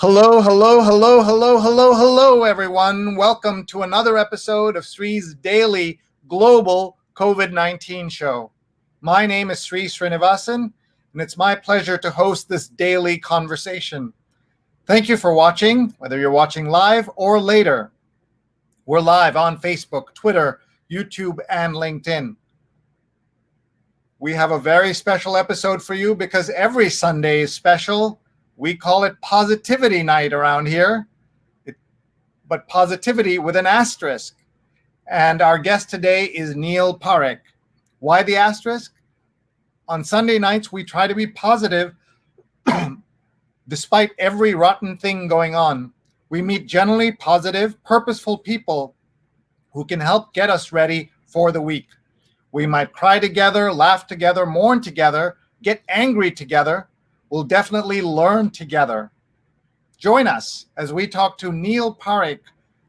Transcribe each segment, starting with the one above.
Hello, hello, hello, hello, hello, hello, everyone. Welcome to another episode of Sree's daily global COVID-19 show. My name is Sree Sreenivasan, and it's my pleasure to host this daily conversation. Thank you for watching, whether you're watching live or later. We're live on Facebook, Twitter, YouTube, and LinkedIn. We have a very special episode for you because every Sunday is special. We call it Positivity Night around here, but positivity with an asterisk. And our guest today is Neil Parekh. Why the asterisk? On Sunday nights, we try to be positive despite every rotten thing going on. We meet generally positive, purposeful people who can help get us ready for the week. We might cry together, laugh together, mourn together, get angry together. We'll definitely learn together. Join us as we talk to Neil Parekh.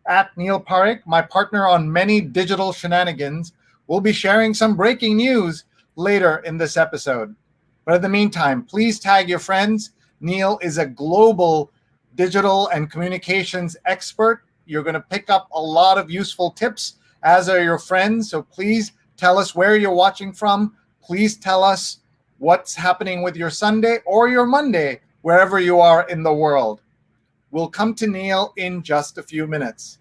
At Neil Parekh, my partner on many digital shenanigans, will be sharing some breaking news later in this episode. But in the meantime, please tag your friends. Neil is a global digital and communications expert. You're going to pick up a lot of useful tips, as are your friends. So please tell us where you're watching from. Please tell us what's happening with your Sunday or your Monday, wherever you are in the world. We'll come to Neil in just a few minutes.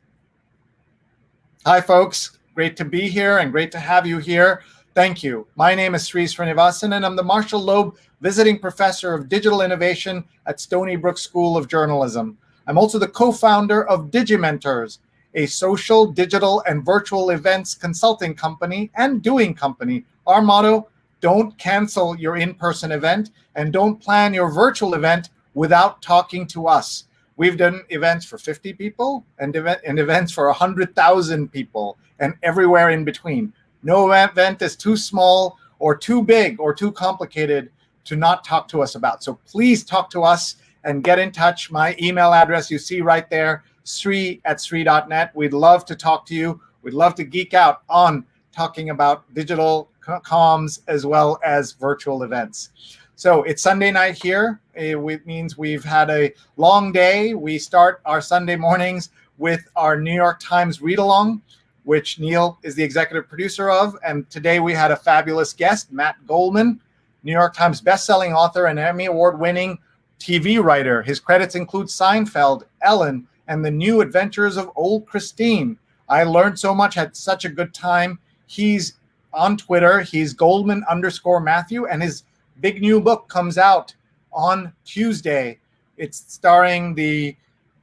Hi, folks. Great to be here and great to have you here. Thank you. My name is Sree Sreenivasan, and I'm the Marshall Loeb Visiting Professor of Digital Innovation at Stony Brook School of Journalism. I'm also the co-founder of Digimentors, a social, digital, and virtual events consulting company and doing company. Our motto: don't cancel your in-person event and don't plan your virtual event without talking to us. We've done events for 50 people and events for 100,000 people and everywhere in between. No event is too small or too big or too complicated to not talk to us about. So please talk to us and get in touch. My email address you see right there, sree@sree.net. We'd love to talk to you. We'd love to geek out on talking about digital comms as well as virtual events. So it's Sunday night here. It means we've had a long day. We start our Sunday mornings with our New York Times read-along, which Neil is the executive producer of. And today we had a fabulous guest, Matt Goldman, New York Times bestselling author and Emmy Award-winning TV writer. His credits include Seinfeld, Ellen, and The New Adventures of Old Christine. I learned so much, had such a good time. He's on Twitter, he's Goldman_Matthew, and his big new book comes out on Tuesday. It's starring the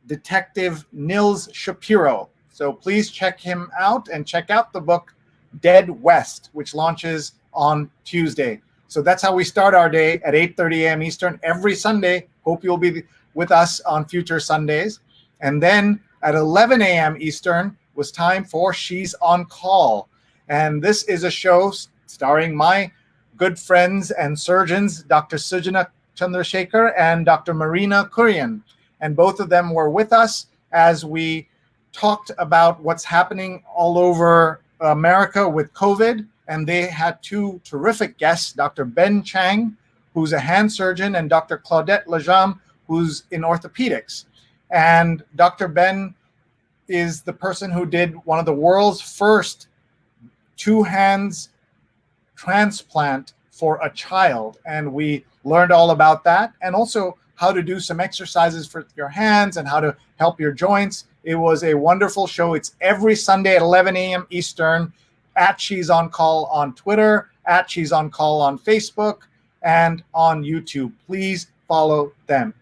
detective Nils Shapiro. So please check him out and check out the book Dead West, which launches on Tuesday. So that's how we start our day at 8:30 a.m. Eastern every Sunday. Hope you'll be with us on future Sundays. And then at 11 a.m. Eastern was time for She's on Call. And this is a show starring my good friends and surgeons, Dr. Sujana Chandrasekhar and Dr. Marina Kurian. And both of them were with us as we talked about what's happening all over America with COVID. And they had two terrific guests, Dr. Ben Chang, who's a hand surgeon, and Dr. Claudette Lajam, who's in orthopedics. And Dr. Ben is the person who did one of the world's first two hands transplant for a child. And we learned all about that, and also how to do some exercises for your hands and how to help your joints. It was a wonderful show. It's every Sunday at 11 a.m. Eastern at She's on Call on Twitter, at She's on Call on Facebook, and on YouTube. Please follow them.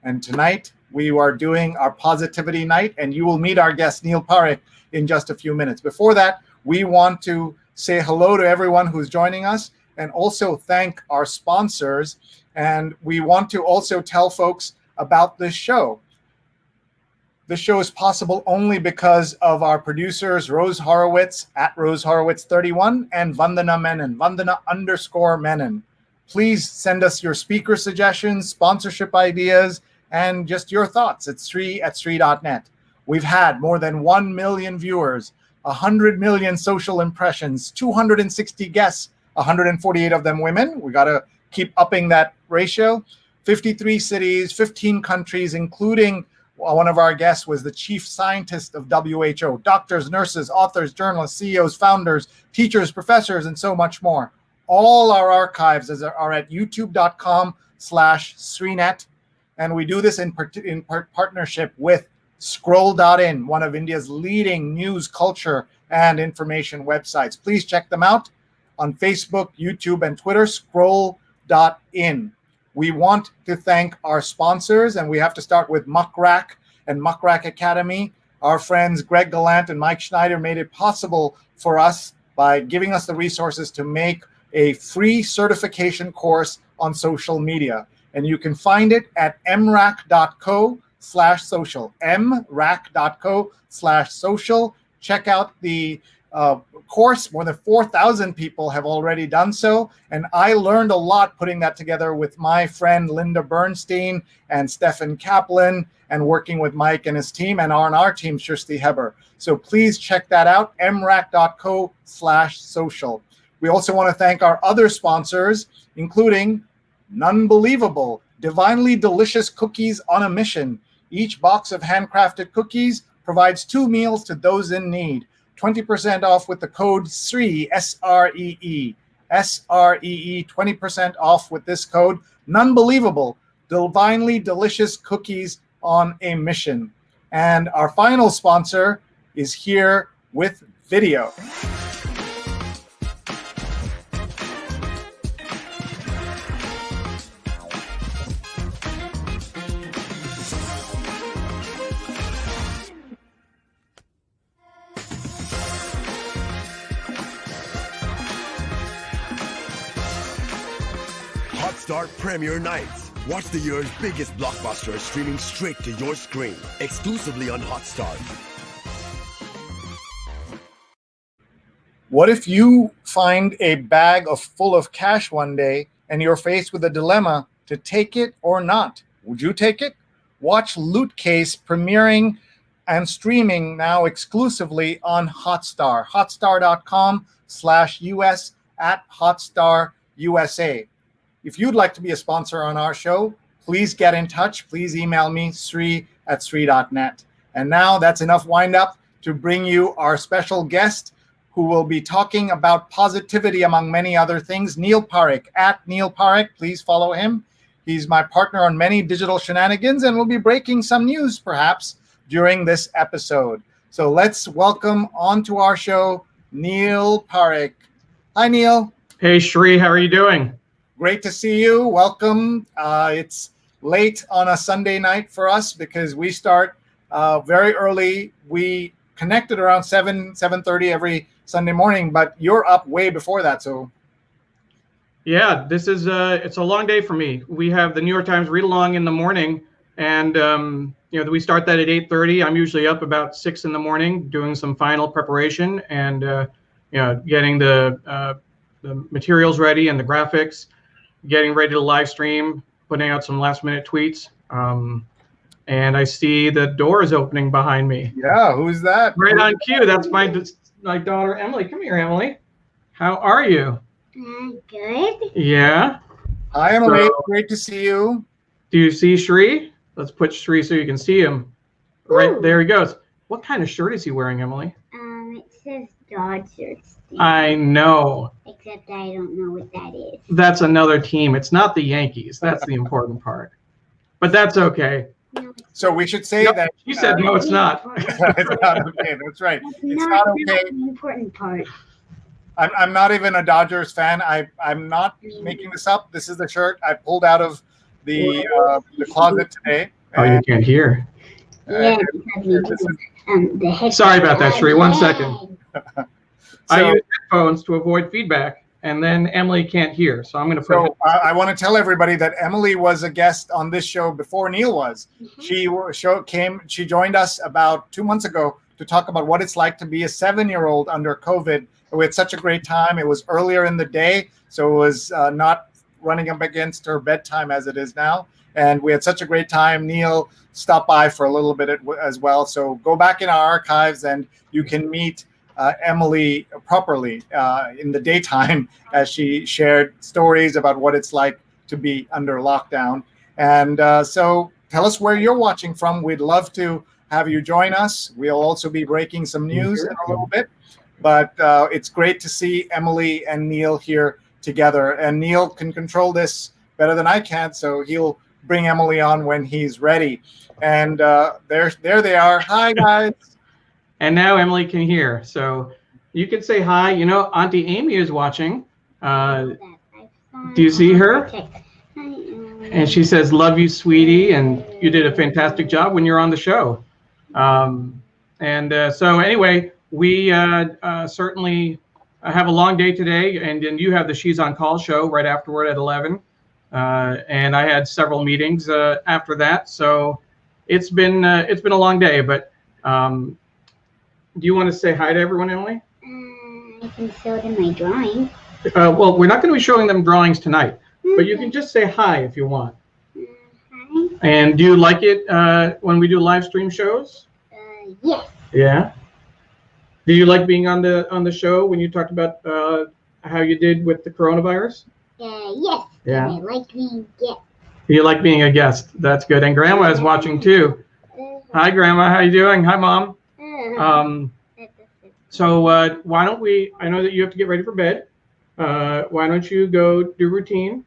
And tonight we are doing our Positivity Night, and you will meet our guest Neil Parekh in just a few minutes. Before that, we want to say hello to everyone who's joining us and also thank our sponsors. And we want to also tell folks about this show. This show is possible only because of our producers, Rose Horowitz at Rose Horowitz 31 and Vandana Menon, Vandana_Menon. Please send us your speaker suggestions, sponsorship ideas, and just your thoughts at Sree@Sree.net. We've had more than 1 million viewers, 100 million social impressions, 260 guests, 148 of them women. We got to keep upping that ratio. 53 cities, 15 countries, including one of our guests was the chief scientist of WHO, doctors, nurses, authors, journalists, CEOs, founders, teachers, professors, and so much more. All our archives are at youtube.com/Sreenet. And we do this in partnership with Scroll.in, one of India's leading news, culture, and information websites. Please check them out on Facebook, YouTube, and Twitter, Scroll.in. We want to thank our sponsors, and we have to start with Muckrack and Muckrack Academy. Our friends Greg Gallant and Mike Schneider made it possible for us by giving us the resources to make a free certification course on social media. And you can find it at mrac.co/social, mrac.co/social. Check out the course. More than 4,000 people have already done so. And I learned a lot putting that together with my friend Linda Bernstein and Stefan Kaplan, and working with Mike and his team, and on our team, Shirsti Heber. So please check that out, mrac.co/social. We also want to thank our other sponsors, including Nunbelievable, divinely delicious cookies on a mission. Each box of handcrafted cookies provides 2 meals to those in need. 20% off with the code SREE, S-R-E-E. S-R-E-E, 20% off with this code. Nunbelievable, divinely delicious cookies on a mission. And our final sponsor is here with video. Hotstar Premiere Nights. Watch the year's biggest blockbusters streaming straight to your screen, exclusively on Hotstar. What if you find a bag full of cash one day and you're faced with a dilemma to take it or not? Would you take it? Watch Loot Case premiering and streaming now exclusively on Hotstar. Hotstar.com/US at Hotstar USA. If you'd like to be a sponsor on our show, please get in touch. Please email me, Sree@Sree.net. And now that's enough wind up to bring you our special guest, who will be talking about positivity among many other things, Neil Parikh, at Neil Parikh. Please follow him. He's my partner on many digital shenanigans, and we'll be breaking some news perhaps during this episode. So let's welcome onto our show, Neil Parikh. Hi, Neil. Hey, Sree, how are you doing? Great to see you. Welcome. It's late on a Sunday night for us because we start very early. We connected around 7:30 every Sunday morning, but you're up way before that. So yeah, this is it's a long day for me. We have the New York Times read along in the morning, and we start that at 8:30. I'm usually up about 6 in the morning doing some final preparation and getting the materials ready and the graphics, getting ready to live stream, putting out some last minute tweets. And I see the door is opening behind me. Yeah, who's that? Right on cue. That's my daughter, Emily. Come here, Emily. How are you? Good. Yeah. Hi, Emily. Great to see you. Do you see Sree? Let's put Sree so you can see him. Right, Ooh. there he goes. What kind of shirt is he wearing, Emily? It says Dodgers. I know. Except I don't know what that is. That's another team. It's not the Yankees. That's the important part. But that's okay. No, So we should say Yep, that you said no, it's not. it's not okay. That's right. That's It's not okay. the important part. I'm not even a Dodgers fan. I'm not making this up. This is the shirt I pulled out of the closet today. Oh, you can't hear. Yeah, because you do, the head. Sorry about that, Sree. 1 second. I So- use headphones to avoid feedback, and then Emily can't hear. So I'm going to put. So I want to tell everybody that Emily was a guest on this show before Neil was. She joined us about 2 months ago to talk about what it's like to be a 7-year-old under COVID. We had such a great time. It was earlier in the day, so it was not running up against her bedtime as it is now. And we had such a great time. Neil stopped by for a little bit as well. So go back in our archives and you can meet Emily properly in the daytime as she shared stories about what it's like to be under lockdown. And so tell us where you're watching from. We'd love to have you join us. We'll also be breaking some news in a little bit. But it's great to see Emily and Neil here together. And Neil can control this better than I can, so he'll bring Emily on when he's ready. And there they are. Hi, guys. And now Emily can hear. So you can say hi. You know, Auntie Amy is watching. Do you see her? And she says, love you, sweetie. And you did a fantastic job when you're on the show. So anyway, we certainly have a long day today. And then you have the She's on Call show right afterward at 11. And I had several meetings after that. So it's been a long day. But do you want to say hi to everyone, Emily? I can show them my drawing. Well, we're not going to be showing them drawings tonight, but you can just say hi if you want. Hi. And do you like it when we do live stream shows? Yes. Yeah. Do you like being on the show when you talked about how you did with the coronavirus? Yes. Yeah. I like being guest. You like being a guest. That's good. And Grandma is watching too. Hi, Grandma. How you doing? Hi, Mom. So why don't we? I know that you have to get ready for bed. Why don't you go do routine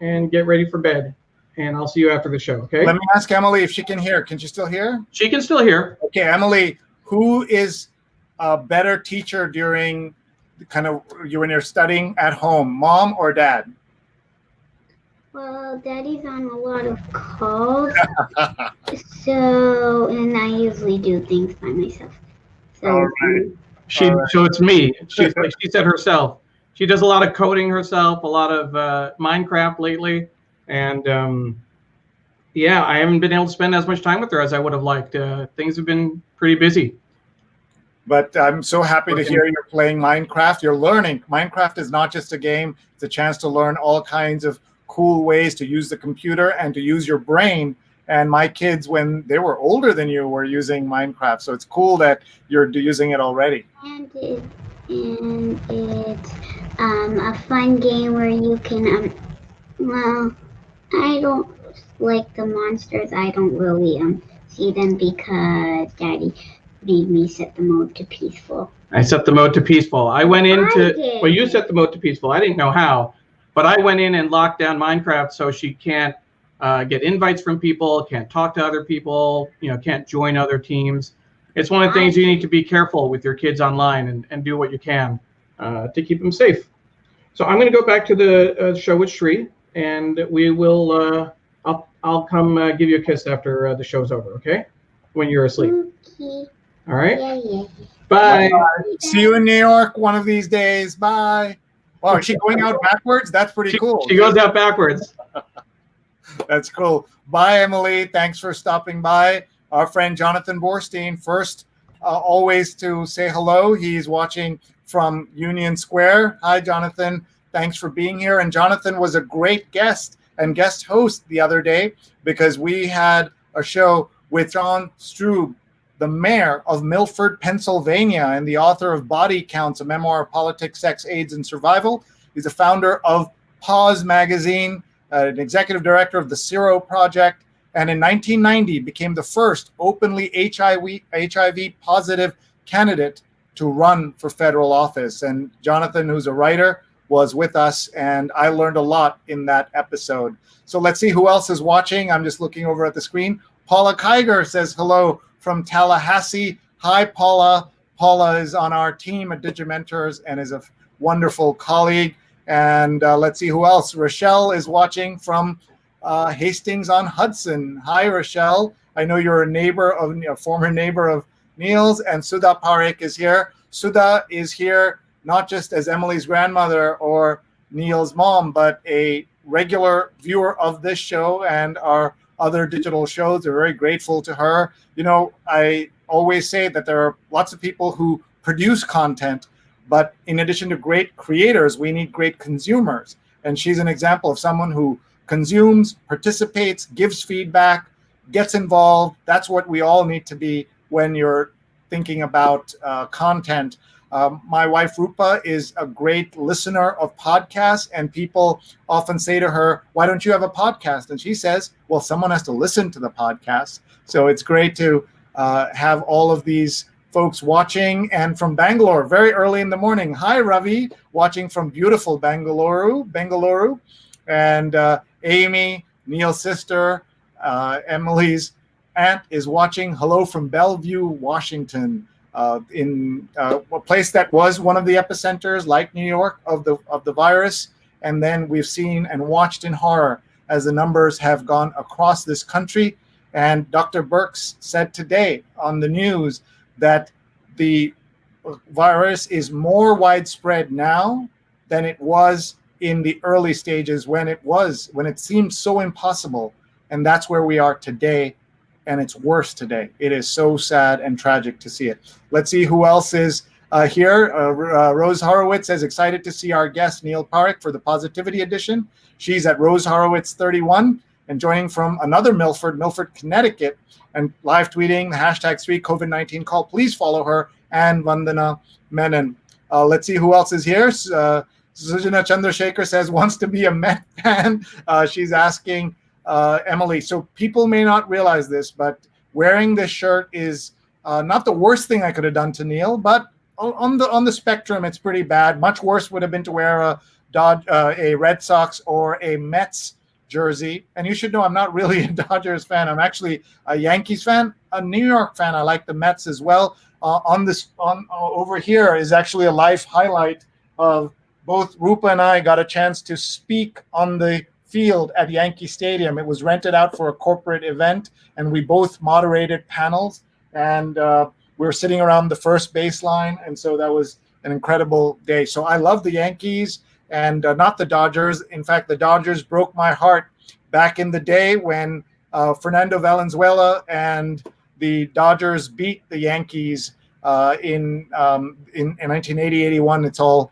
and get ready for bed? And I'll see you after the show. Okay. Let me ask Emily if she can hear. Can she still hear? She can still hear. Okay, Emily, who is a better teacher during when you're studying at home, mom or dad? Well, Daddy's on a lot of calls, and I usually do things by myself. So, All right. So it's me. She said herself. She does a lot of coding herself, a lot of Minecraft lately, and I haven't been able to spend as much time with her as I would have liked. Things have been pretty busy. But I'm so happy to hear you're playing Minecraft. You're learning. Minecraft is not just a game. It's a chance to learn all kinds of cool ways to use the computer and to use your brain. And my kids, when they were older than you, were using Minecraft. So it's cool that you're using it already. And it's a fun game where you can, I don't like the monsters. I don't really see them because Daddy made me set the mode to peaceful. I set the mode to peaceful. I went into, well, you set the mode to peaceful. I didn't know how, but I went in and locked down Minecraft so she can't get invites from people, can't talk to other people, can't join other teams. It's one of the things you need to be careful with your kids online and do what you can to keep them safe. So I'm going to go back to the show with Sree, and we will, I'll come give you a kiss after the show's over, okay? When you're asleep. Okay. All right? Yeah. Bye. See you in New York one of these days. Bye. Wow, is she going out backwards? That's pretty cool. She goes out backwards. That's cool. Bye, Emily. Thanks for stopping by. Our friend Jonathan Borstein, first, always to say hello. He's watching from Union Square. Hi, Jonathan. Thanks for being here. And Jonathan was a great guest and guest host the other day because we had a show with John Strube, the mayor of Milford, Pennsylvania, and the author of Body Counts, a memoir of politics, sex, AIDS, and survival. He's the founder of Pause magazine, an executive director of the Zero Project, and in 1990 became the first openly HIV positive candidate to run for federal office. And Jonathan, who's a writer, was with us, and I learned a lot in that episode. So let's see who else is watching. I'm just looking over at the screen. Paula Kiger says hello from Tallahassee. Hi, Paula. Paula is on our team at Digimentors and is a wonderful colleague. And let's see who else. Rochelle is watching from Hastings on Hudson. Hi, Rochelle. I know you're a former neighbor of Neil's. And Sudha Parekh is here. Sudha is here not just as Emily's grandmother or Neil's mom, but a regular viewer of this show and our other digital shows. We're very grateful to her. I always say that there are lots of people who produce content, but in addition to great creators, we need great consumers. And she's an example of someone who consumes, participates, gives feedback, gets involved. That's what we all need to be when you're thinking about content. My wife Rupa is a great listener of podcasts, and people often say to her, "Why don't you have a podcast?" And she says, "Well, someone has to listen to the podcast." So it's great to have all of these folks watching, and from Bangalore, very early in the morning. Hi, Ravi, watching from beautiful Bangalore, and Amy, Neil's sister, Emily's aunt is watching. Hello from Bellevue, Washington, in a place that was one of the epicenters, like New York, of the virus. And then we've seen and watched in horror as the numbers have gone across this country. And Dr. Birx said today on the news that the virus is more widespread now than it was in the early stages when it seemed so impossible. And that's where we are today. And it's worse today. It is so sad and tragic to see it. Let's see who else is here. Rose Horowitz says, excited to see our guest, Neil Parikh, for the Positivity Edition. She's at Rose Horowitz 31 and joining from another Milford, Connecticut, and live tweeting the hashtag Sree COVID-19 call. Please follow her and Vandana Menon. Let's see who else is here. Sujana Chandrasekhar says, wants to be a Met fan. She's asking Emily. So people may not realize this, but wearing this shirt is not the worst thing I could have done to Neil, but on the spectrum, it's pretty bad. Much worse would have been to wear a Red Sox or a Mets jersey. And you should know I'm not really a Dodgers fan. I'm actually a Yankees fan, a New York fan. I like the Mets as well. Over here is actually a live highlight of both Rupa and I got a chance to speak on the field at Yankee Stadium. It was rented out for a corporate event, and we both moderated panels, and we were sitting around the first baseline, and so that was an incredible day. So I love the Yankees and not the Dodgers. In fact, the Dodgers broke my heart back in the day when Fernando Valenzuela and the Dodgers beat the Yankees in 1980-81. It's all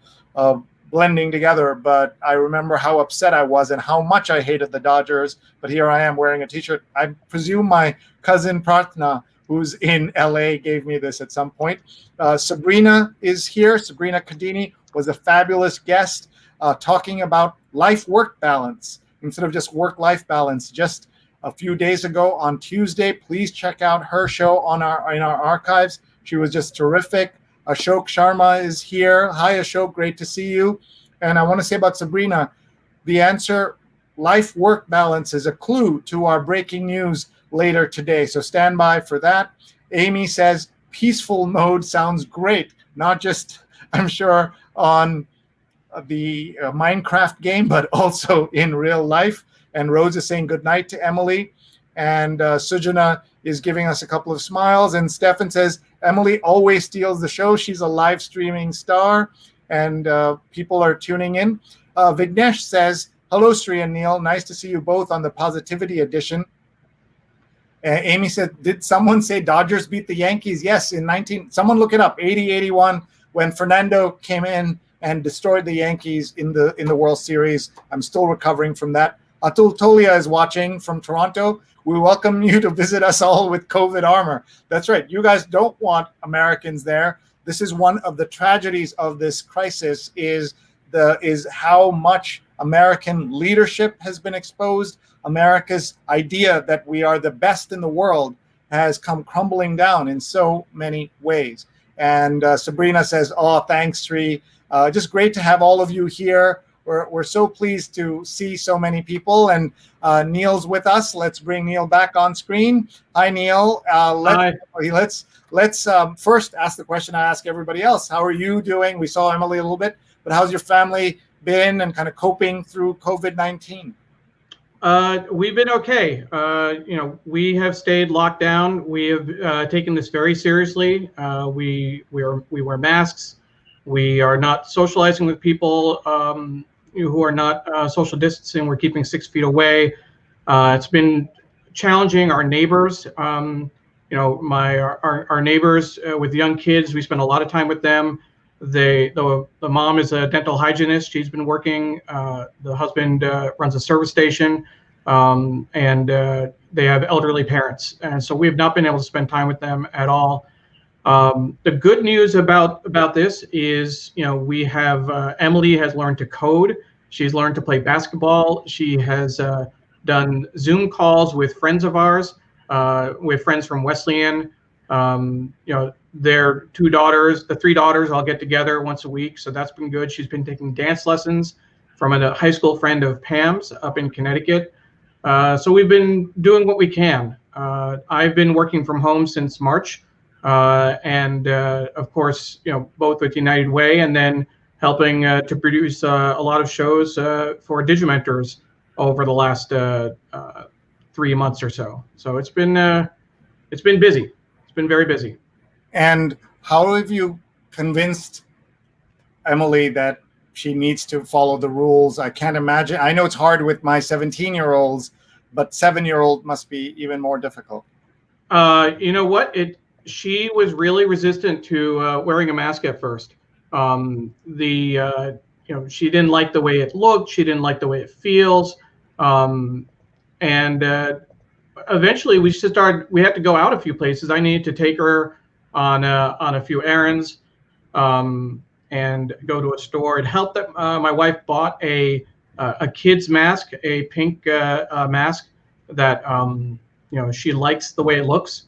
blending together, but I remember how upset I was and how much I hated the Dodgers. But here I am wearing a t-shirt. I presume my cousin Pratna, who's in LA, gave me this at some point. Sabrina is here. Sabrina Kadini was a fabulous guest talking about life-work balance instead of just work-life balance just a few days ago on Tuesday. Please check out her show in our archives. She was just terrific. Ashok Sharma is here. Hi, Ashok. Great to see you. And I want to say about Sabrina, the answer, life-work balance, is a clue to our breaking news later today. So stand by for that. Amy says, peaceful mode sounds great. Not just, I'm sure, on the Minecraft game, but also in real life. And Rose is saying good night to Emily. And Sujana is giving us a couple of smiles. And Stefan says, Emily always steals the show. She's a live streaming star, and people are tuning in. Vignesh says, hello, Sree and Neil. Nice to see you both on the Positivity Edition. Amy said, did someone say Dodgers beat the Yankees? Yes, someone look it up, 80-81, when Fernando came in and destroyed the Yankees in the World Series. I'm still recovering from that. Atul Tolia is watching from Toronto. We welcome you to visit us all with COVID armor. That's right. You guys don't want Americans there. This is one of the tragedies of this crisis is how much American leadership has been exposed. America's idea that we are the best in the world has come crumbling down in so many ways. And Sabrina says, oh, thanks, Sree. Just great to have all of you here. We're so pleased to see so many people, and Neil's with us. Let's bring Neil back on screen. Hi, Neil. Hi. Let's first ask the question I ask everybody else. How are you doing? We saw Emily a little bit, but how's your family been and kind of coping through COVID-19? We've been okay. We have stayed locked down. We have taken this very seriously. We wear masks. We are not socializing with people who are not social distancing. We're keeping 6 feet away. It's been challenging. Our neighbors, our neighbors with young kids, we spend a lot of time with them. The mom is a dental hygienist. She's been working. The husband runs a service station, and they have elderly parents. And so we have not been able to spend time with them at all. The good news about this is, we have Emily has learned to code. She's learned to play basketball. She has done Zoom calls with friends of ours, with friends from Wesleyan. Their the three daughters all get together once a week, so that's been good. She's been taking dance lessons from a high school friend of Pam's up in Connecticut. So we've been doing what we can. I've been working from home since March. And of course, both with United Way and then helping to produce a lot of shows for Digimentors over the last 3 months or so. So it's been busy. It's been very busy. And how have you convinced Emily that she needs to follow the rules? I can't imagine. I know it's hard with my 17-year-olds, but 7-year-old must be even more difficult. You know what? She was really resistant to wearing a mask at first. She didn't like the way it looked. She didn't like the way it feels. And eventually we had to go out a few places. I needed to take her on a few errands and go to a store. It helped that my wife bought a kid's mask, a pink mask that she likes the way it looks.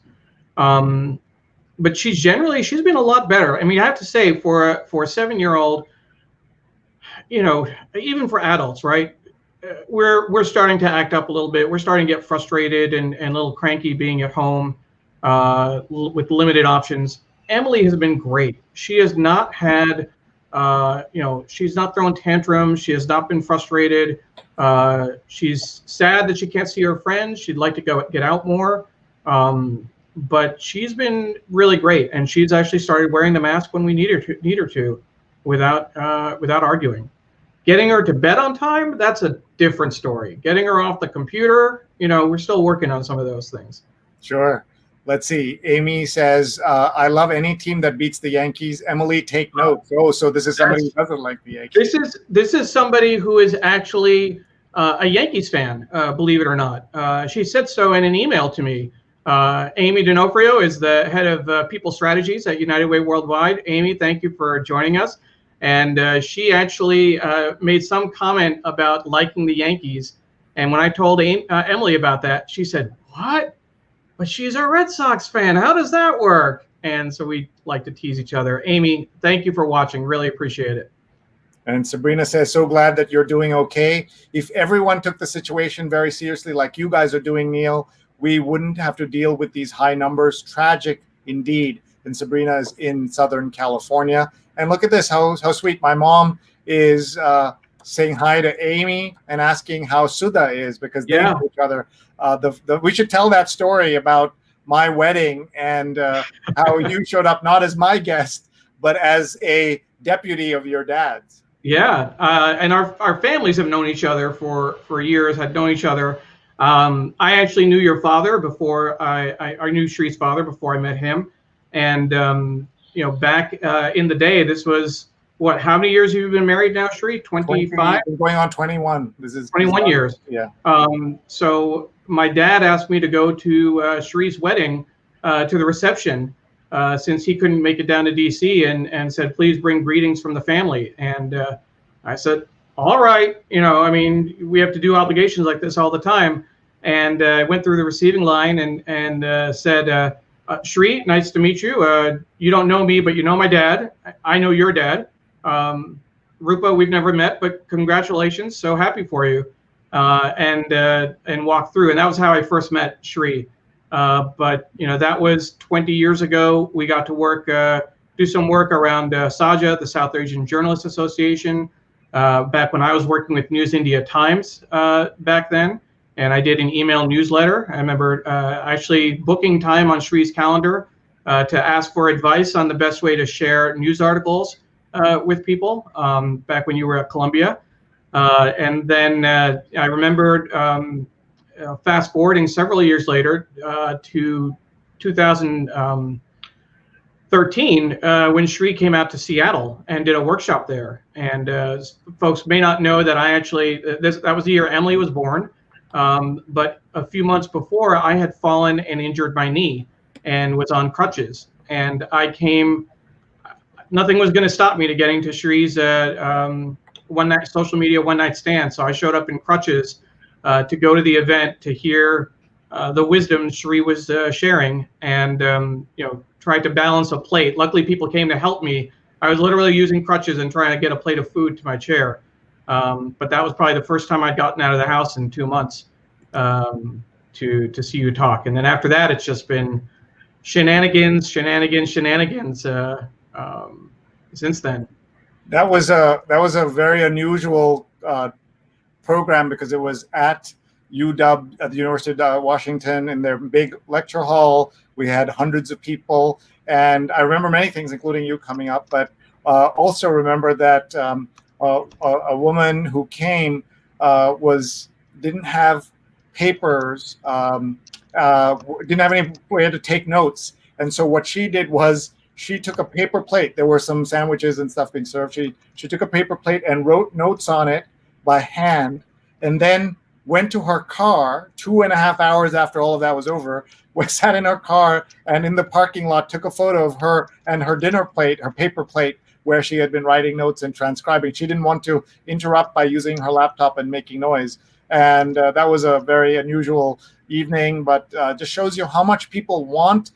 But she's been a lot better. I mean, I have to say, for a 7-year-old, even for adults, right? We're starting to act up a little bit. We're starting to get frustrated and a little cranky being at home with limited options. Emily has been great. She has not had, she's not thrown tantrums. She has not been frustrated. She's sad that she can't see her friends. She'd like to get out more. But she's been really great, and she's actually started wearing the mask when we need her to, without arguing. Getting her to bed on time, that's a different story. Getting her off the computer, we're still working on some of those things. Sure. Let's see. Amy says, I love any team that beats the Yankees. Emily, take notes. Oh, so this is somebody who doesn't like the Yankees. This is somebody who is actually a Yankees fan, believe it or not. She said so in an email to me. Amy D'Onofrio is the head of People Strategies at United Way Worldwide. Amy, thank you for joining us. And she actually made some comment about liking the Yankees. And when I told Emily about that, she said, "What? But she's a Red Sox fan. How does that work?" And so we like to tease each other. Amy, thank you for watching. Really appreciate it. And Sabrina says, so glad that you're doing okay. If everyone took the situation very seriously like you guys are doing, Neil, we wouldn't have to deal with these high numbers. Tragic indeed. And Sabrina is in Southern California. And look at this, how sweet. My mom is saying hi to Amy and asking how Sudha is, because they know each other. We should tell that story about my wedding and how you showed up not as my guest, but as a deputy of your dad's. Yeah, and our families have known each other for years, had known each other. I actually knew your father before I knew Sree's father before I met him. And, back in the day, this was what, how many years have you been married now, Sree? 25? Going on 21. This is 21 years. Yeah. So my dad asked me to go to Sree's wedding, to the reception, since he couldn't make it down to DC, and said, please bring greetings from the family. And I said, all right, we have to do obligations like this all the time. And I went through the receiving line and said, Sree, nice to meet you. You don't know me, but you know my dad. I know your dad. Rupa, we've never met, but congratulations. So happy for you. And walk through. And that was how I first met Sree. But that was 20 years ago. We got to do some work around SAJA, the South Asian Journalists Association, back when I was working with News India Times back then. And I did an email newsletter. I remember actually booking time on Sree's calendar to ask for advice on the best way to share news articles with people back when you were at Columbia. And then I remembered fast forwarding several years later to 2013 when Sree came out to Seattle and did a workshop there. And folks may not know that I actually, that was the year Emily was born. But a few months before, I had fallen and injured my knee and was on crutches. and I came. Nothing was going to stop me to getting to Sree's social media one night stand. So I showed up in crutches to go to the event to hear the wisdom Sree was sharing, and tried to balance a plate. Luckily, people came to help me. I was literally using crutches and trying to get a plate of food to my chair. But that was probably the first time I'd gotten out of the house in 2 months to see you talk. And then after that, it's just been shenanigans since then. That was a very unusual program because it was at UW at the University of Washington in their big lecture hall. We had hundreds of people, and I remember many things, including you coming up. But also remember that a woman who came didn't have papers, didn't have any way to take notes, and so what she did was she took a paper plate. There were some sandwiches and stuff being served. She took a paper plate and wrote notes on it by hand, and then went to her car 2.5 hours after all of that was over. We sat in her car and in the parking lot took a photo of her and her dinner plate, her paper plate, where she had been writing notes and transcribing. She didn't want to interrupt by using her laptop and making noise. And that was a very unusual evening, but just shows you how much people want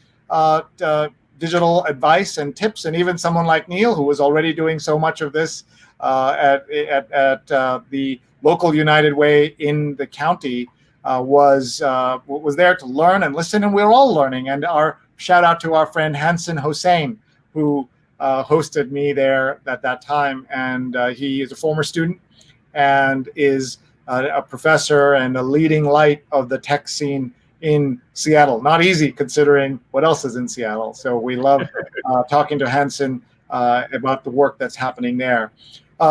digital advice and tips. And even someone like Neil, who was already doing so much of this at the local United Way in the county, was there to learn and listen, and we're all learning. And our shout out to our friend Hansen Hossein, who hosted me there at that time, and he is a former student and is a professor and a leading light of the tech scene in Seattle. Not easy considering what else is in Seattle. So we love talking to Hansen about the work that's happening there.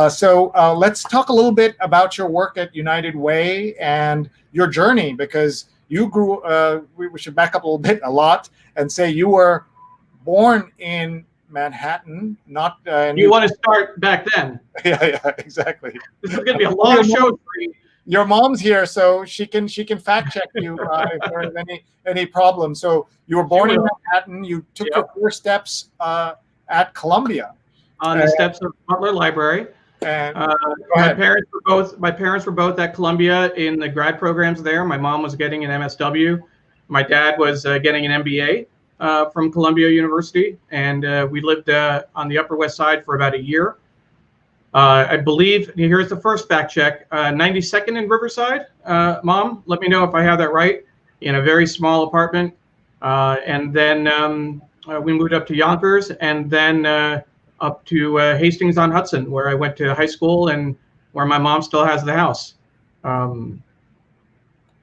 So let's talk a little bit about your work at United Way and your journey, because you grew, we should back up a lot, and say you were born in Manhattan, not... you want to start back then? Yeah, exactly. This is going to be a long show for you. Your mom's here, so she can fact check you if there is any problem. So you were born in Manhattan. You took your first steps at Columbia. On the steps of Butler Library. And my parents were both at Columbia in the grad programs there. My mom was getting an MSW. My dad was getting an MBA from Columbia University, and we lived on the Upper West Side for about a year. I believe, here's the first fact check, 92nd in Riverside. Mom, let me know if I have that right, in a very small apartment. And then we moved up to Yonkers, and then up to Hastings on Hudson, where I went to high school and where my mom still has the house. And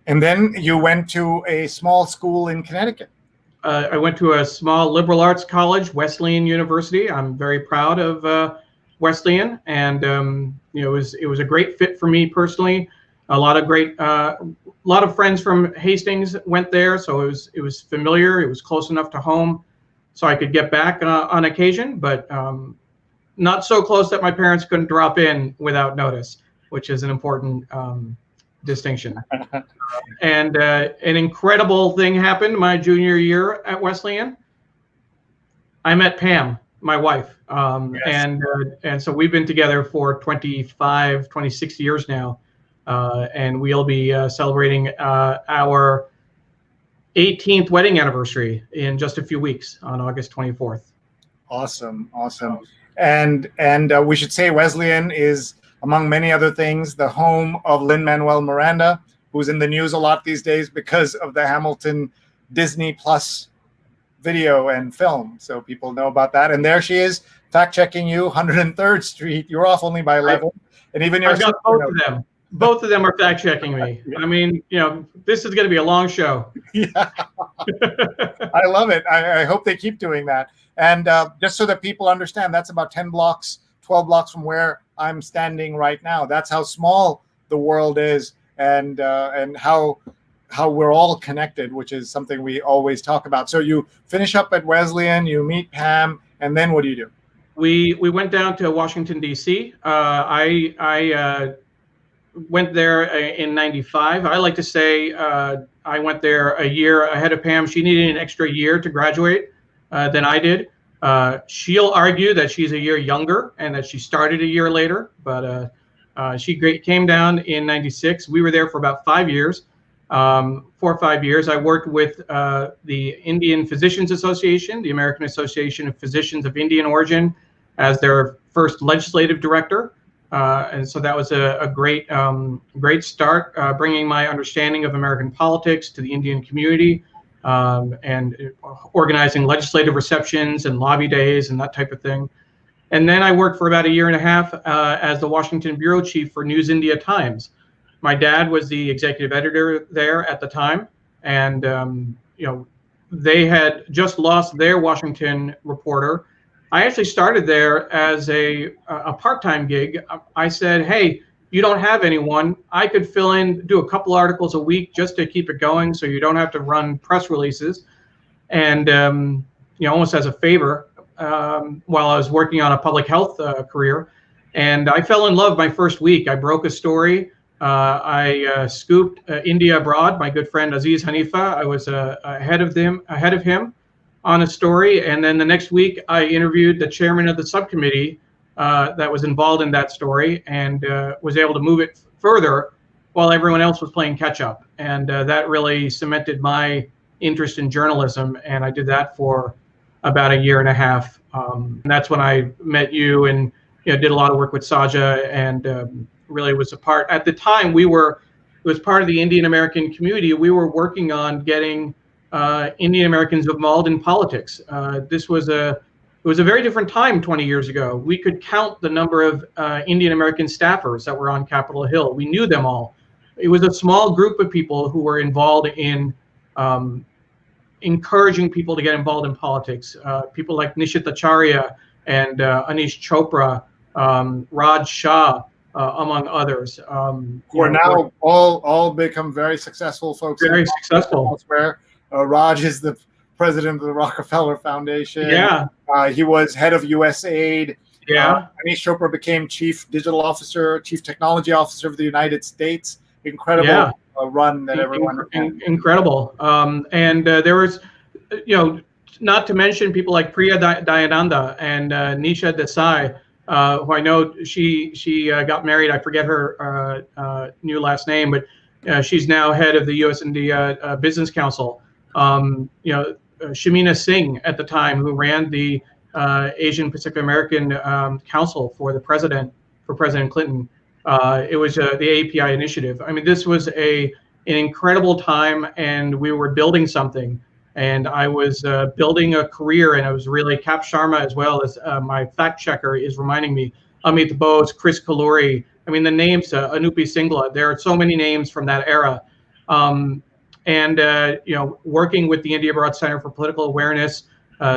then you went to a small school in Connecticut. I went to a small liberal arts college, Wesleyan University. I'm very proud of Wesleyan, and it was a great fit for me personally. A lot of friends from Hastings went there, so it was familiar. It was close enough to home, so I could get back on occasion, but not so close that my parents couldn't drop in without notice, which is an important distinction. And an incredible thing happened my junior year at Wesleyan. I met Pam, my wife, yes. And so we've been together for 26 years now, and we'll be celebrating our 18th wedding anniversary in just a few weeks on August 24th. Awesome. And we should say Wesleyan is, among many other things, the home of Lin-Manuel Miranda, who's in the news a lot these days because of the Hamilton Disney Plus video and film. So people know about that. And there she is, fact checking you, 103rd Street. You're off only by 11. And even your I've got both of them. Both of them are fact checking me. I mean, this is going to be a long show. Yeah, I love it. I hope they keep doing that. And just so that people understand, that's about 12 blocks from where I'm standing right now. That's how small the world is, and how we're all connected, which is something we always talk about. So you finish up at Wesleyan, you meet Pam, and then what do you do? We went down to Washington, D.C. I went there in 95. I like to say I went there a year ahead of Pam. She needed an extra year to graduate. than I did. She'll argue that she's a year younger and that she started a year later, but she came down in '96. We were there for about 5 years, 4 or 5 years. I worked with the Indian Physicians Association, the American Association of Physicians of Indian Origin, as their first legislative director. And so that was a great, great start, bringing my understanding of American politics to the Indian community, and organizing legislative receptions and lobby days and that type of thing. And then I worked for about a year and a half as the Washington bureau chief for News India Times. My dad was the executive editor there at the time, and they had just lost their Washington reporter. I actually started there as a part-time gig. I said, hey, you don't have anyone. I could fill in, do a couple articles a week just to keep it going so you don't have to run press releases. And, almost as a favor, while I was working on a public health career. And I fell in love my first week. I broke a story. I scooped India Abroad, my good friend Aziz Hanifa. I was ahead of him on a story, and then the next week I interviewed the chairman of the subcommittee that was involved in that story, and was able to move it further while everyone else was playing catch up. And that really cemented my interest in journalism, and I did that for about a year and a half. And that's when I met you, and did a lot of work with Saja, and really was a part. At the time, it was part of the Indian American community. We were working on getting Indian Americans involved in politics. It was a very different time 20 years ago. We could count the number of Indian American staffers that were on Capitol Hill. We knew them all. It was a small group of people who were involved in encouraging people to get involved in politics. People like Nishit Acharya and Anish Chopra, Raj Shah, among others. Who are now all become very successful folks. Very successful. Elsewhere. Raj is the president of the Rockefeller Foundation. Yeah. He was head of USAID. Yeah. Anish Chopra became chief digital officer, chief technology officer of the United States. Incredible run that everyone had. Incredible. And there was, not to mention people like Priya Dayananda and Nisha Desai, who I know she got married. I forget her new last name, but she's now head of the U.S. India Business Council. Shamina Singh at the time, who ran the Asian Pacific American Council for President Clinton. It was the API initiative. I mean, this was an incredible time, and we were building something. And I was building a career, and I was really Cap Sharma, as well as my fact checker is reminding me, Amit Bose, Chris Kalluri. I mean, the names, Anupi Singla. There are so many names from that era. Working with the India Abroad Center for Political Awareness,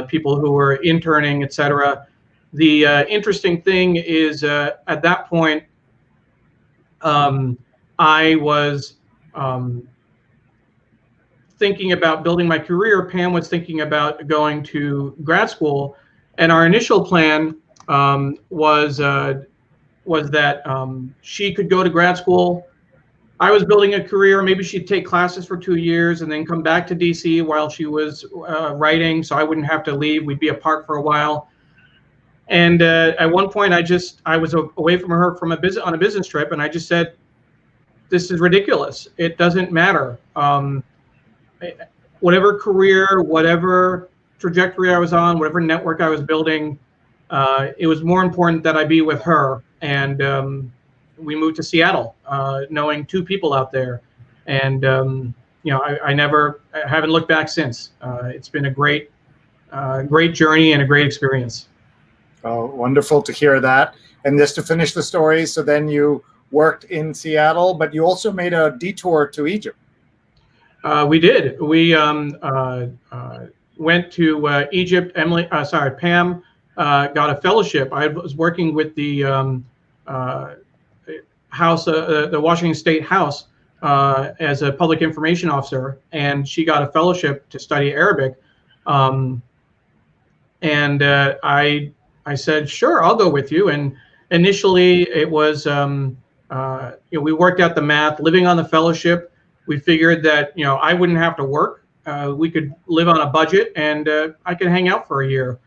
people who were interning, etc. The interesting thing is, at that point, I was thinking about building my career. Pam was thinking about going to grad school, and our initial plan was that she could go to grad school. I was building a career. Maybe she'd take classes for 2 years and then come back to DC while she was writing, so I wouldn't have to leave. We'd be apart for a while. And at one point, I was away from her on a business trip, and I just said, "This is ridiculous. It doesn't matter. Whatever career, whatever trajectory I was on, whatever network I was building, it was more important that I be with her." And we moved to Seattle, knowing 2 people out there, and I haven't looked back since. It's been a great journey and a great experience. Oh, wonderful to hear that. And just to finish the story, so then you worked in Seattle, but you also made a detour to Egypt. We did. We went to Egypt. Pam got a fellowship. I was working with the House, the Washington State House, as a public information officer, and she got a fellowship to study Arabic. I said, sure, I'll go with you. And initially it was, we worked out the math. Living on the fellowship, we figured that, I wouldn't have to work. we could live on a budget, and I could hang out for a year.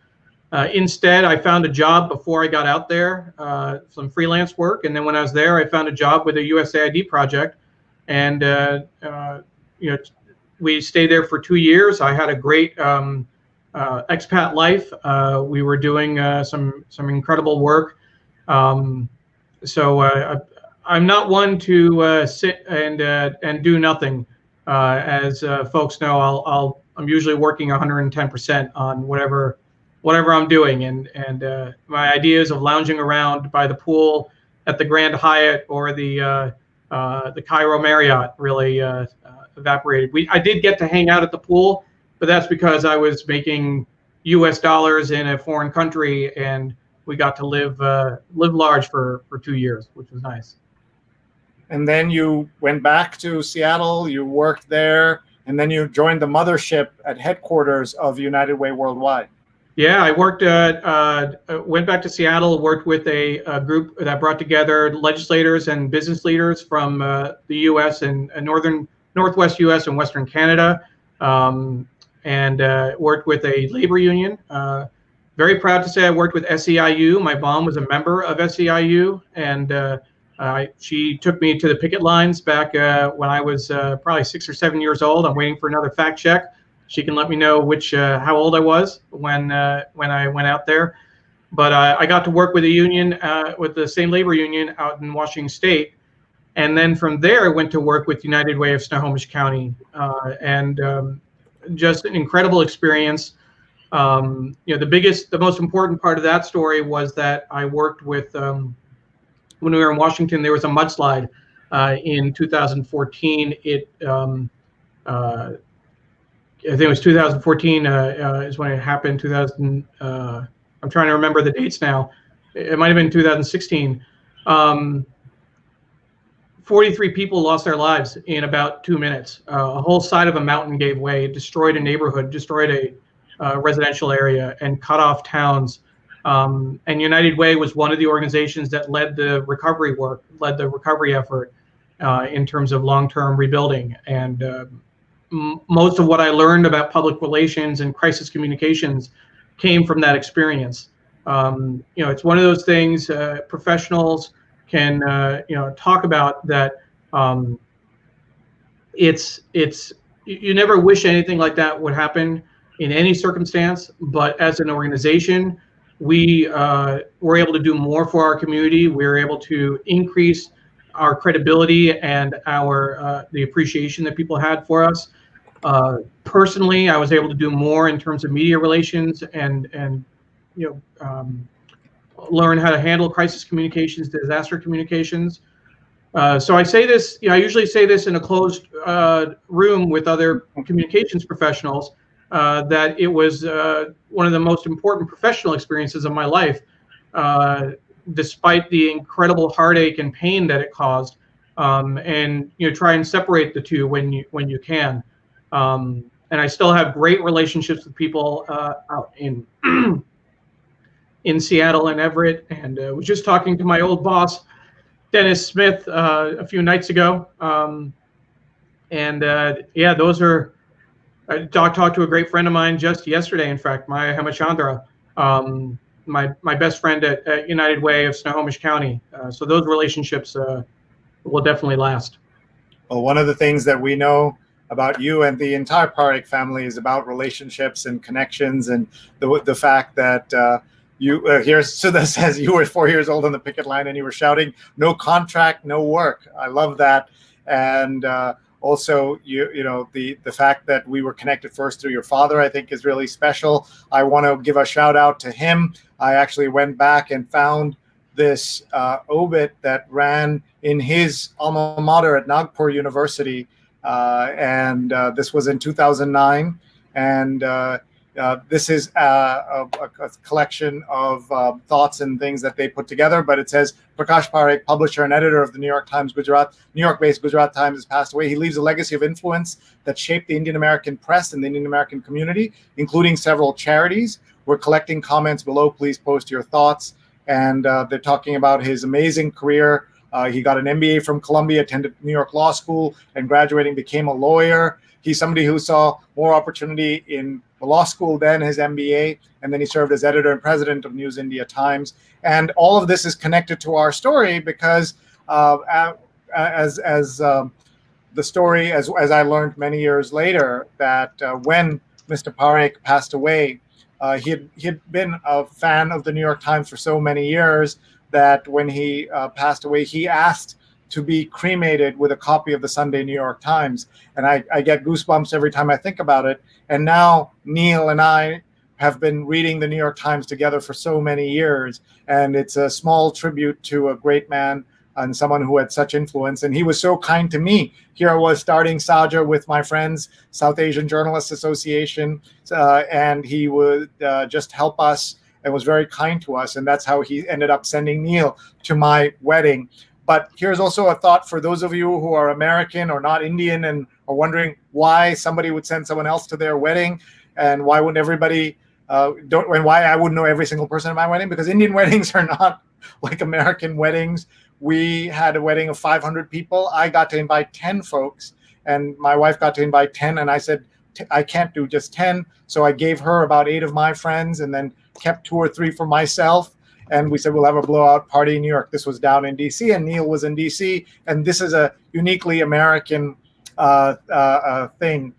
Instead, I found a job before I got out there, some freelance work, and then when I was there, I found a job with a USAID project, and we stayed there for 2 years. I had a great expat life. We were doing some incredible work. I'm not one to sit and do nothing. As folks know, I'm usually working 110% on whatever I'm doing, and my ideas of lounging around by the pool at the Grand Hyatt or the Cairo Marriott really evaporated. I did get to hang out at the pool, but that's because I was making U.S. dollars in a foreign country, and we got to live large for 2 years, which was nice. And then you went back to Seattle, you worked there, and then you joined the mothership at headquarters of United Way Worldwide. Yeah, I went back to Seattle, worked with a group that brought together legislators and business leaders from the U.S. and Northwest U.S. and Western Canada, and worked with a labor union. Very proud to say I worked with SEIU. My mom was a member of SEIU, and she took me to the picket lines back when I was probably 6 or 7 years old. I'm waiting for another fact check. She can let me know how old I was when I went out there. But I got to work with a union, with the same labor union out in Washington State. And then from there, I went to work with United Way of Snohomish County, and just an incredible experience. The most important part of that story was that I worked with, when we were in Washington, there was a mudslide in 2014. I think it was 2014 is when it happened. I'm trying to remember the dates now. It might have been 2016. 43 people lost their lives in about 2 minutes. A whole side of a mountain gave way, destroyed a neighborhood, destroyed a residential area, and cut off towns. And United Way was one of the organizations that led the recovery work, led the recovery effort in terms of long-term rebuilding. And most of what I learned about public relations and crisis communications came from that experience. It's one of those things professionals can talk about, that you never wish anything like that would happen in any circumstance, but as an organization, we were able to do more for our community. We were able to increase our credibility and the appreciation that people had for us. Personally, I was able to do more in terms of media relations and learn how to handle crisis communications, disaster communications. So I say this, I usually say this in a closed room with other communications professionals, that it was one of the most important professional experiences of my life, despite the incredible heartache and pain that it caused. And try and separate the two when you can. And I still have great relationships with people out in Seattle and Everett, and was just talking to my old boss, Dennis Smith, a few nights ago. Those are. I talked to a great friend of mine just yesterday, in fact, Maya Hemachandra, my best friend at United Way of Snohomish County. So those relationships will definitely last. Well, one of the things that we know about you and the entire Parikh family is about relationships and connections, and the fact that here Sudha says you were 4 years old on the picket line and you were shouting, "No contract, no work." I love that. And also, the fact that we were connected first through your father, I think, is really special. I want to give a shout out to him. I actually went back and found this obit that ran in his alma mater at Nagpur University, and this was in 2009. And this is a collection of thoughts and things that they put together, but it says, Prakash Parekh, publisher and editor of the New York-based Gujarat Times, has passed away. He leaves a legacy of influence that shaped the Indian American press and the Indian American community, including several charities. We're collecting comments below. Please post your thoughts. And they're talking about his amazing career He got an MBA from Columbia, attended New York Law School, and graduating became a lawyer. He's somebody who saw more opportunity in the law school than his MBA, and then he served as editor and president of News India Times. And all of this is connected to our story because as the story, as I learned many years later, that when Mr. Parekh passed away, he had been a fan of the New York Times for so many years that when he passed away, he asked to be cremated with a copy of the Sunday New York Times. And I get goosebumps every time I think about it. And now Neil and I have been reading the New York Times together for so many years. And it's a small tribute to a great man and someone who had such influence. And he was so kind to me. Here I was starting Saja with my friends, South Asian Journalists Association, and he would just help us and was very kind to us. And that's how he ended up sending Neil to my wedding. But here's also a thought for those of you who are American or not Indian and are wondering why somebody would send someone else to their wedding, and why wouldn't everybody and why I wouldn't know every single person at my wedding, because Indian weddings are not like American weddings. We had a wedding of 500 people. I got to invite 10 folks, and my wife got to invite 10, and I said, I can't do just 10. So I gave her about 8 of my friends and then kept 2 or 3 for myself. And we said, we'll have a blowout party in New York. This was down in DC, and Neil was in DC. And this is a uniquely American thing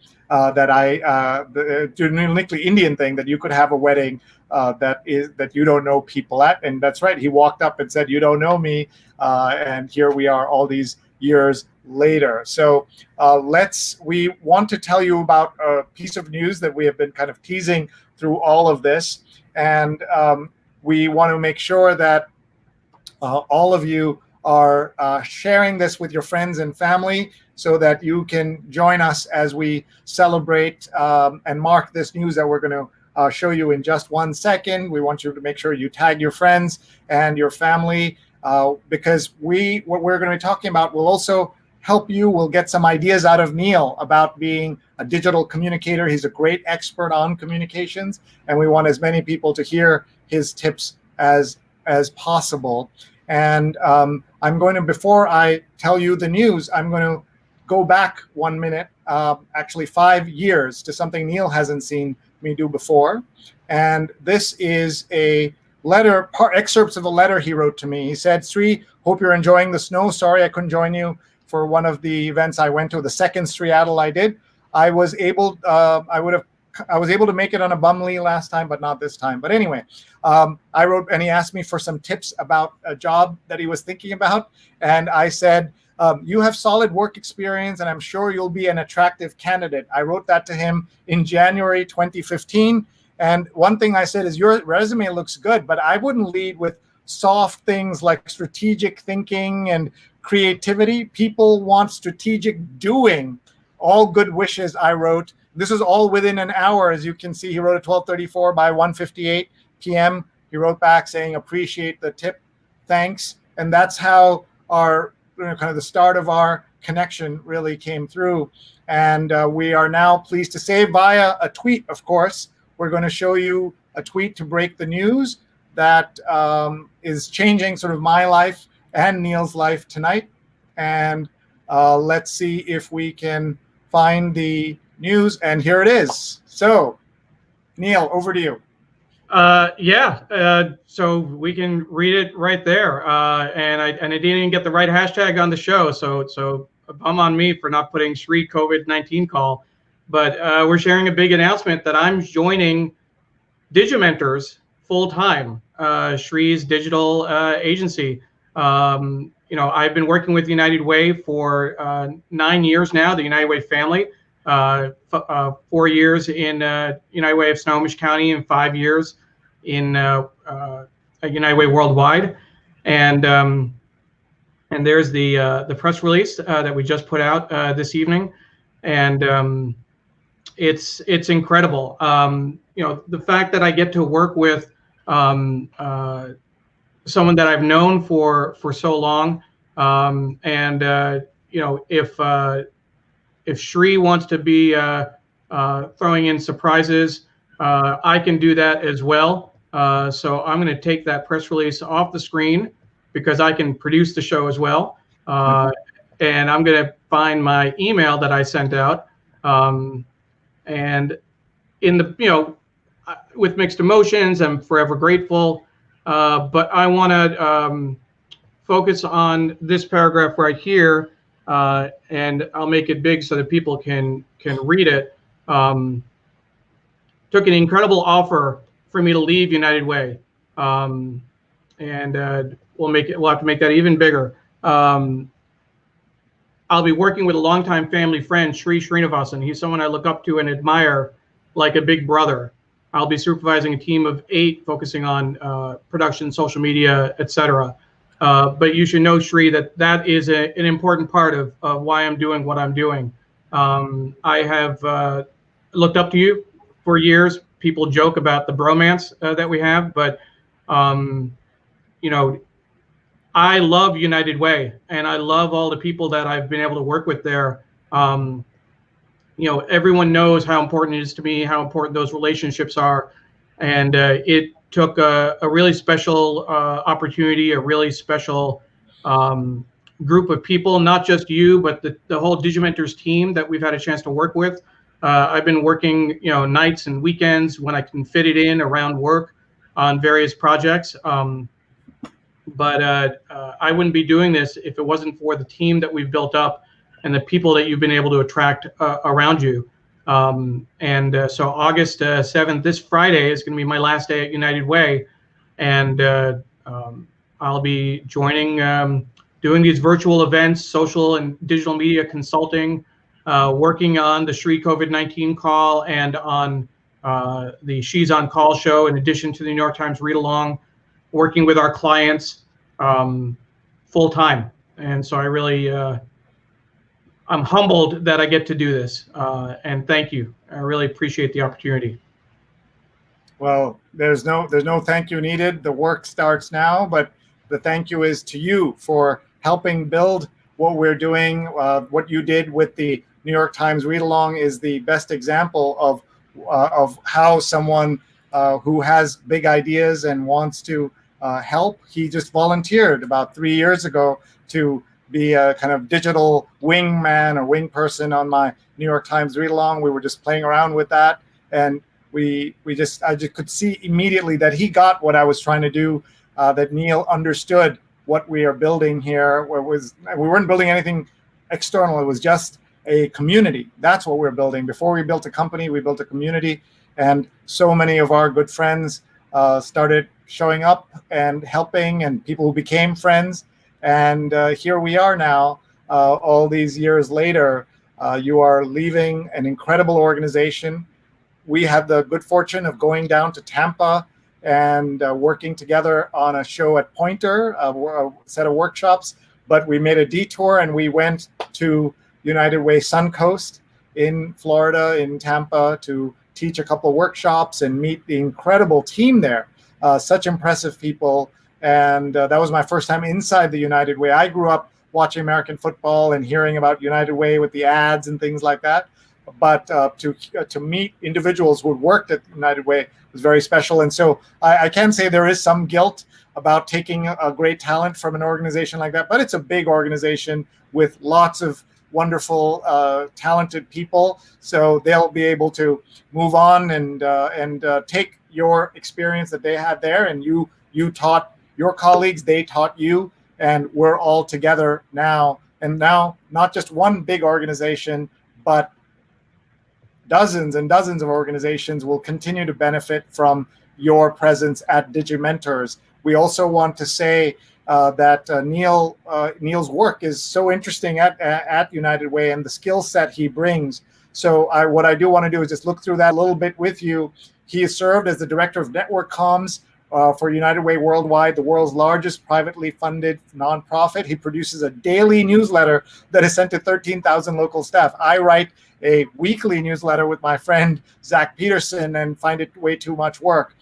uniquely Indian thing, that you could have a wedding that you don't know people at. And that's right. He walked up and said, you don't know me. And here we are all these years later. So we want to tell you about a piece of news that we have been kind of teasing through all of this. And we want to make sure that all of you are sharing this with your friends and family so that you can join us as we celebrate and mark this news that we're going to show you in just 1 second. We want you to make sure you tag your friends and your family because what we're going to be talking about will also help you. We'll get some ideas out of Neil about being a digital communicator. He's a great expert on communications, and we want as many people to hear his tips as possible. And I'm going to, before I tell you the news, I'm going to go back 1 minute, actually 5 years, to something Neil hasn't seen me do before. And this is a letter, excerpts of a letter he wrote to me. He said, Sree, hope you're enjoying the snow. Sorry I couldn't join you for one of the events I went to, the second Seattle I did. I was able to make it on a Bumley last time, but not this time. But anyway, I wrote, and he asked me for some tips about a job that he was thinking about. And I said, you have solid work experience, and I'm sure you'll be an attractive candidate. I wrote that to him in January 2015. And one thing I said is, your resume looks good, but I wouldn't lead with soft things like strategic thinking and creativity. People want strategic doing. All good wishes, I wrote. This is all within an hour. As you can see, he wrote at 12:34. By 1:58 p.m., he wrote back saying, appreciate the tip, thanks. And that's how our kind of the start of our connection really came through. And we are now pleased to say, via a tweet, of course, we're going to show you a tweet to break the news that is changing sort of my life and Neil's life tonight. And let's see if we can find the news. And here it is. So, Neil, over to you. So we can read it right there. And I didn't even get the right hashtag on the show. So a bum on me for not putting Sree COVID-19 call. But we're sharing a big announcement that I'm joining Digimentors full time, Sree's digital agency. I've been working with United Way for 9 years now, the United Way family. 4 years in United Way of Snohomish County and 5 years in United Way Worldwide. And there's the press release that we just put out this evening. And it's incredible. The fact that I get to work with someone that I've known for so long. If Sree wants to be throwing in surprises, I can do that as well. So I'm going to take that press release off the screen because I can produce the show as well. And I'm going to find my email that I sent out. And in the, with mixed emotions, I'm forever grateful. But I want to focus on this paragraph right here, and I'll make it big so that people can read it. Took an incredible offer for me to leave United Way, and we'll have to make that even bigger. I'll be working with a longtime family friend, Sree Sreenivasan. He's someone I look up to and admire like a big brother. I'll be supervising a team of 8, focusing on production, social media, etc. But you should know, Sree, that is an important part of why I'm doing what I'm doing. I have looked up to you for years. People joke about the bromance that we have, but I love United Way, and I love all the people that I've been able to work with there. Everyone knows how important it is to me, how important those relationships are. And it took a really special opportunity, a really special group of people, not just you, but the whole Digimentors team that we've had a chance to work with. I've been working, nights and weekends when I can fit it in around work on various projects. But I wouldn't be doing this if it wasn't for the team that we've built up and the people that you've been able to attract around you. So August 7th, this Friday, is going to be my last day at United Way. And I'll be joining, doing these virtual events, social and digital media consulting, working on the Sree COVID-19 call and on the She's on Call show, in addition to the New York Times read along, working with our clients full time. And so I really, I'm humbled that I get to do this, and thank you. I really appreciate the opportunity. Well, there's no thank you needed. The work starts now, but the thank you is to you for helping build what we're doing. What you did with the New York Times read along is the best example of how someone who has big ideas and wants to help. He just volunteered about 3 years ago to be a kind of digital wingman or wing person on my New York Times read along. We were just playing around with that, and I just could see immediately that he got what I was trying to do, that Neil understood what we are building here. We weren't building anything external. It was just a community. That's what we're building. Before we built a company, we built a community, and so many of our good friends started showing up and helping, and people who became friends. And here we are now, all these years later. You are leaving an incredible organization. We had the good fortune of going down to Tampa and working together on a show at Pointer, a set of workshops. But we made a detour and we went to United Way Suncoast in Florida, in Tampa, to teach a couple of workshops and meet the incredible team there. Such impressive people. And that was my first time inside the United Way. I grew up watching American football and hearing about United Way with the ads and things like that. But to meet individuals who had worked at United Way was very special. And so I can say there is some guilt about taking a great talent from an organization like that. But it's a big organization with lots of wonderful, talented people. So they'll be able to move on and take your experience that they had there, and you taught your colleagues, they taught you, and we're all together now. And now, not just one big organization, but dozens and dozens of organizations will continue to benefit from your presence at Digimentors. We also want to say that Neil's work is so interesting at United Way, and the skill set he brings. So what I do want to do is just look through that a little bit with you. He has served as the director of network comms for United Way Worldwide, the world's largest privately funded nonprofit. He produces a daily newsletter that is sent to 13,000 local staff. I write a weekly newsletter with my friend Zach Peterson and find it way too much work.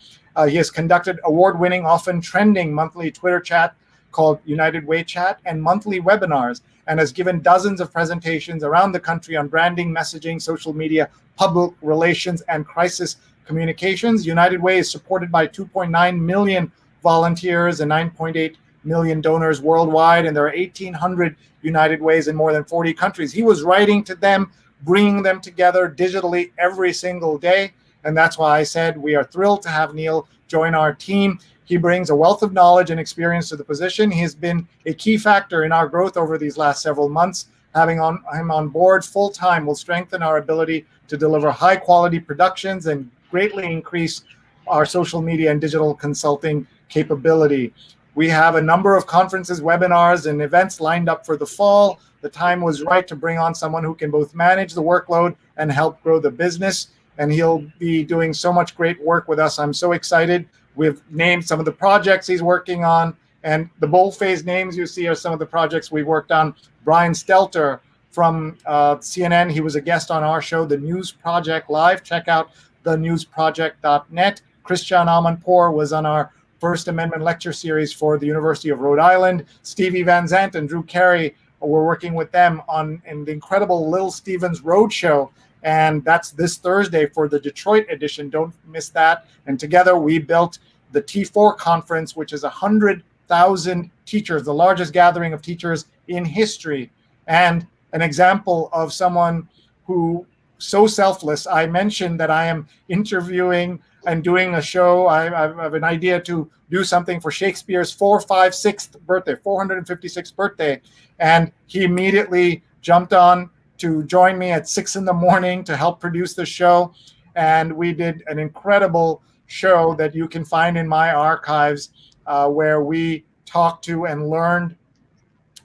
He has conducted award-winning, often trending monthly Twitter chat called United Way Chat and monthly webinars, and has given dozens of presentations around the country on branding, messaging, social media, public relations, and crisis communications. United Way is supported by 2.9 million volunteers and 9.8 million donors worldwide, and there are 1,800 United Ways in more than 40 countries. He was writing to them, bringing them together digitally every single day. And that's why I said we are thrilled to have Neil join our team. He brings a wealth of knowledge and experience to the position. He has been a key factor in our growth over these last several months. Having him on board full-time will strengthen our ability to deliver high-quality productions and greatly increase our social media and digital consulting capability. We have a number of conferences, webinars, and events lined up for the fall. The time was right to bring on someone who can both manage the workload and help grow the business. And he'll be doing so much great work with us. I'm so excited. We've named some of the projects he's working on. And the boldface names you see are some of the projects we've worked on. Brian Stelter from CNN, he was a guest on our show, The News Project Live. Check out thenewsproject.net. Christian Amanpour was on our First Amendment lecture series for the University of Rhode Island. Stevie Van Zandt and Drew Carey, we're working with them on the incredible Little Stevens Roadshow. And that's this Thursday for the Detroit edition. Don't miss that. And together we built the T4 conference, which is 100,000 teachers, the largest gathering of teachers in history. And an example of someone who so selfless. I mentioned that I am interviewing and doing a show. I have an idea to do something for Shakespeare's 456th birthday, 456th birthday. And he immediately jumped on to join me at 6 a.m. to help produce the show. And we did an incredible show that you can find in my archives where we talked to and learned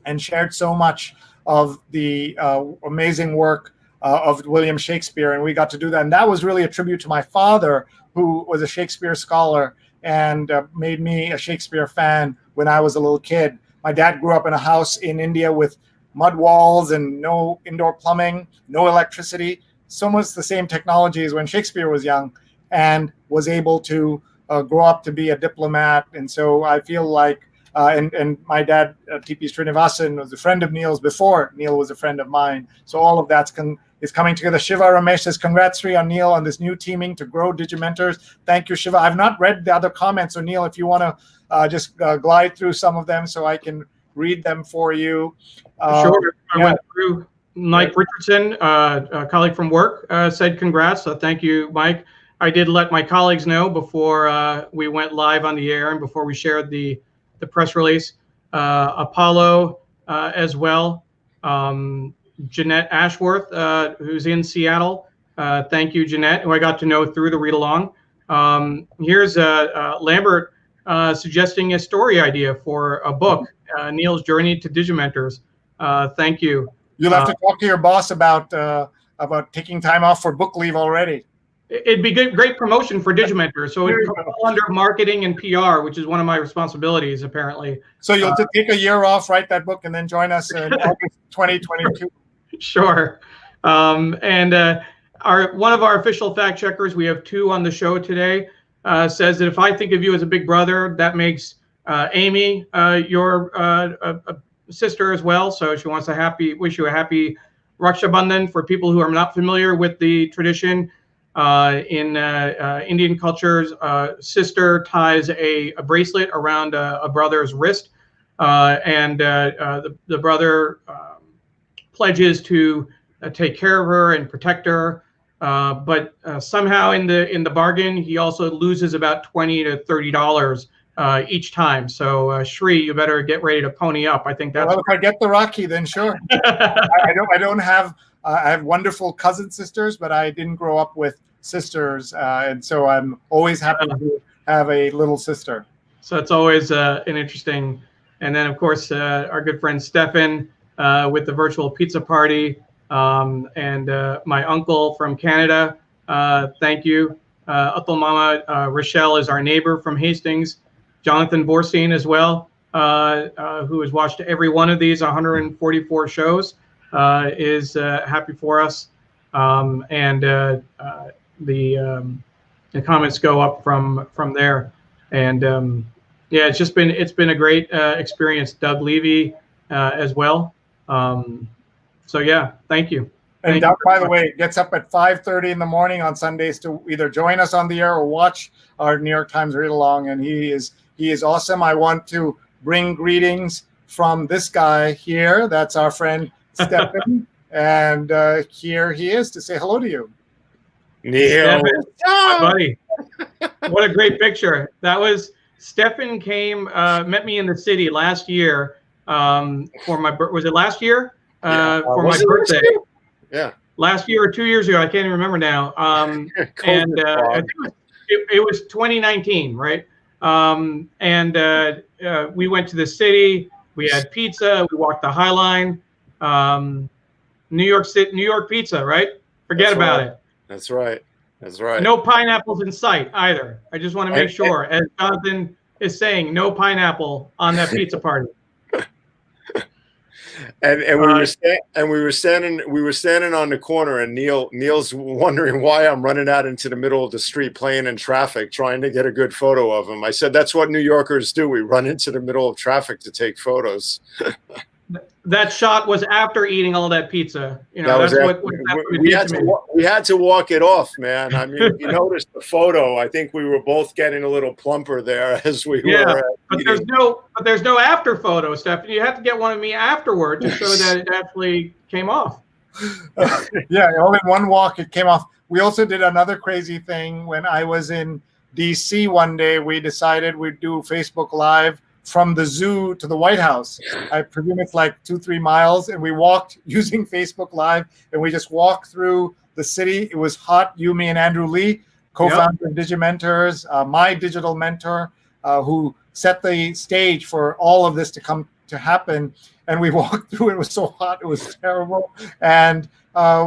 and shared so much of the amazing work of William Shakespeare. And we got to do that. And that was really a tribute to my father, who was a Shakespeare scholar and made me a Shakespeare fan when I was a little kid. My dad grew up in a house in India with mud walls and no indoor plumbing, no electricity, so much the same technology as when Shakespeare was young, and was able to grow up to be a diplomat. And so I feel like, and my dad, T.P. Srinivasan, was a friend of Neil's before Neil was a friend of mine. So all of that's is coming together. Shiva Ramesh says, congrats, Sree, on Neil on this new teaming to grow Digimentors. Thank you, Shiva. I've not read the other comments. So Neil, if you want to just glide through some of them so I can read them for you. Sure. I went through. Mike Richardson, a colleague from work, said congrats. So thank you, Mike. I did let my colleagues know before we went live on the air and before we shared the press release. Apollo as well. Jeanette Ashworth, who's in Seattle. Thank you, Jeanette, who I got to know through the read along. Here's Lambert suggesting a story idea for a book, Neil's Journey to Digimentors. Thank you. You'll have to talk to your boss about taking time off for book leave already. It'd be great promotion for Digimentors. So it'd fall under marketing and PR, which is one of my responsibilities, apparently. So you'll take a year off, write that book, and then join us in August 2022. Sure. One of our official fact checkers, we have two on the show today, says that if I think of you as a big brother, that makes Amy your sister as well. So she wants to wish you a happy Raksha Bandhan. For people who are not familiar with the tradition, in Indian cultures, sister ties a bracelet around a brother's wrist, and the brother pledges to take care of her and protect her. But somehow in the bargain, he also loses about $20 to $30 each time. So Sree, you better get ready to pony up. I think that's. Well, if I get the Rocky, then sure. I don't have. I have wonderful cousin sisters, but I didn't grow up with sisters, and so I'm always happy to have a little sister. So it's always an interesting. And then of course our good friend Stefan with the virtual pizza party, and my uncle from Canada. Thank you, Atul Mama. Rochelle is our neighbor from Hastings. Jonathan Borstein as well, who has watched every one of these 144 shows, is happy for us. And the comments go up from there. And yeah, it's been a great experience. Doug Levy as well. So yeah, thank you. And Doug, by the way, gets up at 5:30 in the morning on Sundays to either join us on the air or watch our New York Times read along, and he is awesome. I want to bring greetings from this guy here. That's our friend Stefan. And here he is to say hello to you. Neil. Stefan, my buddy. What a great picture. That was Stefan met me in the city last year for my was it last year? For my birthday. Yeah. Last year or 2 years ago, I can't even remember now. And I think it was 2019, right? We went to the city. We had pizza. We walked the High Line. New York pizza, right? Forget about it. That's right. That's right. No pineapples in sight either. I just want to make sure, as Jonathan is saying, no pineapple on that pizza party. And we were standing on the corner, and Neil's wondering why I'm running out into the middle of the street playing in traffic, trying to get a good photo of him. I said, that's what New Yorkers do. We run into the middle of traffic to take photos. That shot was after eating all that pizza. You know, that's what we had to walk it off, man. I mean, if you noticed the photo, I think we were both getting a little plumper there as we were. But there's no after photo, Stefan. You have to get one of me afterward to show that it actually came off. Yeah, all in one walk it came off. We also did another crazy thing when I was in DC one day. We decided we'd do Facebook Live from the zoo to the White House. I presume it's like 2-3 miles, and we walked using Facebook Live, and we just walked through the city. It was hot. You, me, and Andrew Lee, co-founder of Digimentors, my digital mentor, who set the stage for all of this to come to happen. And we walked through. It was so hot. It was terrible. And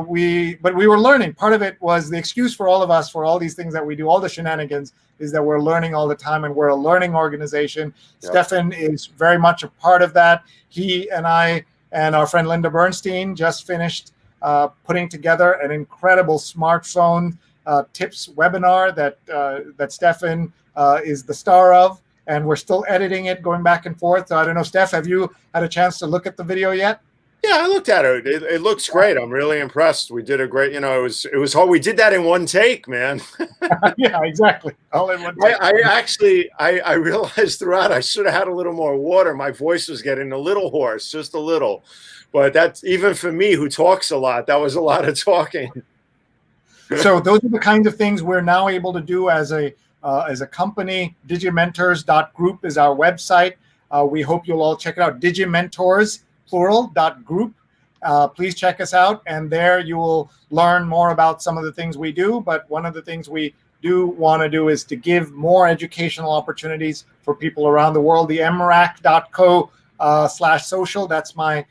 we were learning. Part of it was the excuse for all of us for all these things that we do, all the shenanigans, is that we're learning all the time, and we're a learning organization. Yep. Stefan is very much a part of that. He and I and our friend Linda Bernstein just finished putting together an incredible smartphone tips webinar that Stefan is the star of, and we're still editing it, going back and forth. So I don't know, Steph, have you had a chance to look at the video yet? Yeah, I looked at it. It looks great. I'm really impressed. We did a great, it was hard. We did that in one take, man. Yeah, exactly. All in one take. I realized throughout I should have had a little more water. My voice was getting a little hoarse, just a little. But that's even for me who talks a lot. That was a lot of talking. So those are the kinds of things we're now able to do as a company. Digimentors.group is our website. We hope you'll all check it out. Digimentors, plural.group. Please check us out, and there you will learn more about some of the things we do. But one of the things we do want to do is to give more educational opportunities for people around the world. The mrac.co/social, that's my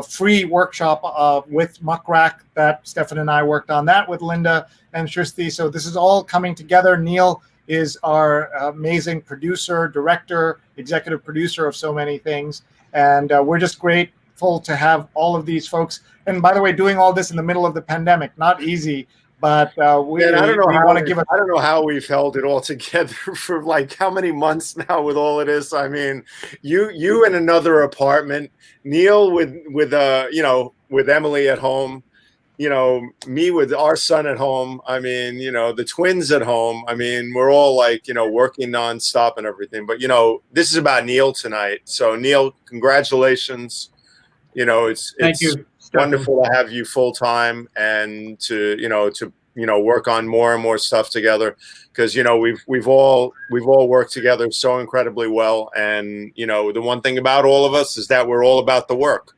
free workshop with Muckrack that Stefan and I worked on that with Linda and Shristi. So this is all coming together. Neil is our amazing producer, director, executive producer of so many things. And we're just grateful to have all of these folks. And by the way, doing all this in the middle of the pandemic, not easy, but I don't know how we've held it all together for like how many months now with all of this. I mean, you in another apartment, Neil with Emily at home, me with our son at home. I mean, the twins at home. I mean, we're all like, working nonstop and everything. But, this is about Neil tonight. So, Neil, congratulations. Thank you. Wonderful to have you full time and to work on more and more stuff together, because we've all worked together so incredibly well. And the one thing about all of us is that we're all about the work.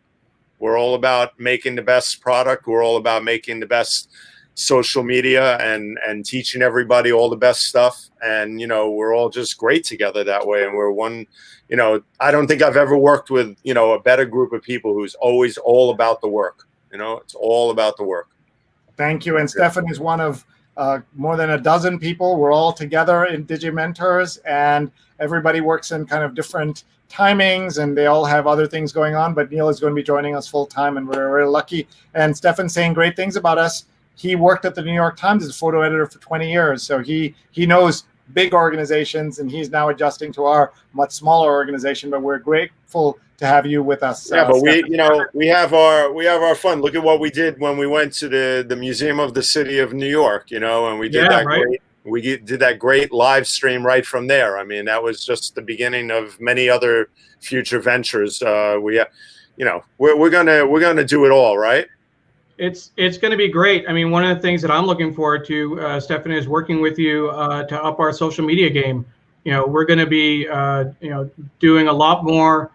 We're all about making the best product. We're all about making the best social media and teaching everybody all the best stuff. And, we're all just great together that way. And we're one, I don't think I've ever worked with, a better group of people who's always all about the work. It's all about the work. Thank you. And Stefan is one of more than a dozen people. We're all together in Digimentors, and everybody works in kind of different timings, and they all have other things going on. But Neil is going to be joining us full time, and we're very lucky. And Stefan's saying great things about us. He worked at the New York Times as a photo editor for 20 years. So he knows big organizations, and he's now adjusting to our much smaller organization. But we're grateful to have you with us. Yeah, but we have our fun. Look at what we did when we went to the Museum of the City of New York, and we did that did that great live stream right from there. I mean, that was just the beginning of many other future ventures. We're gonna do it all, right? It's going to be great. I mean, one of the things that I'm looking forward to, Stephanie, is working with you to up our social media game. We're going to be, doing a lot more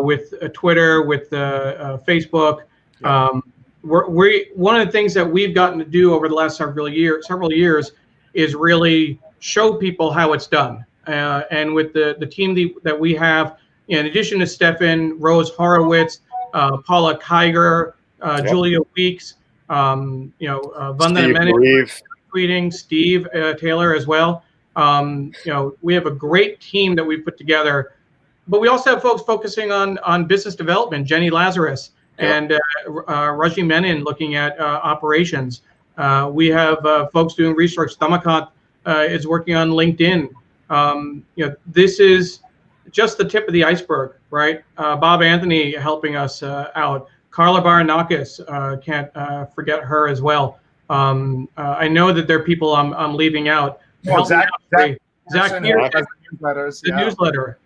with Twitter, with Facebook. One of the things that we've gotten to do over the last several years is really show people how it's done. And with the team that we have, in addition to Stefan, Rose Horowitz, Paula Kiger, Julia Weeks, Vandana Menon, tweeting, Steve Taylor as well. We have a great team that we put together, but we also have folks focusing on business development, Jenny Lazarus and Raji Menon looking at operations. We have folks doing research. Damakant is working on LinkedIn. This is just the tip of the iceberg, right? Bob Anthony helping us out. Carla Baranakis, can't forget her as well. I know that there are people I'm leaving out. Zach the newsletter.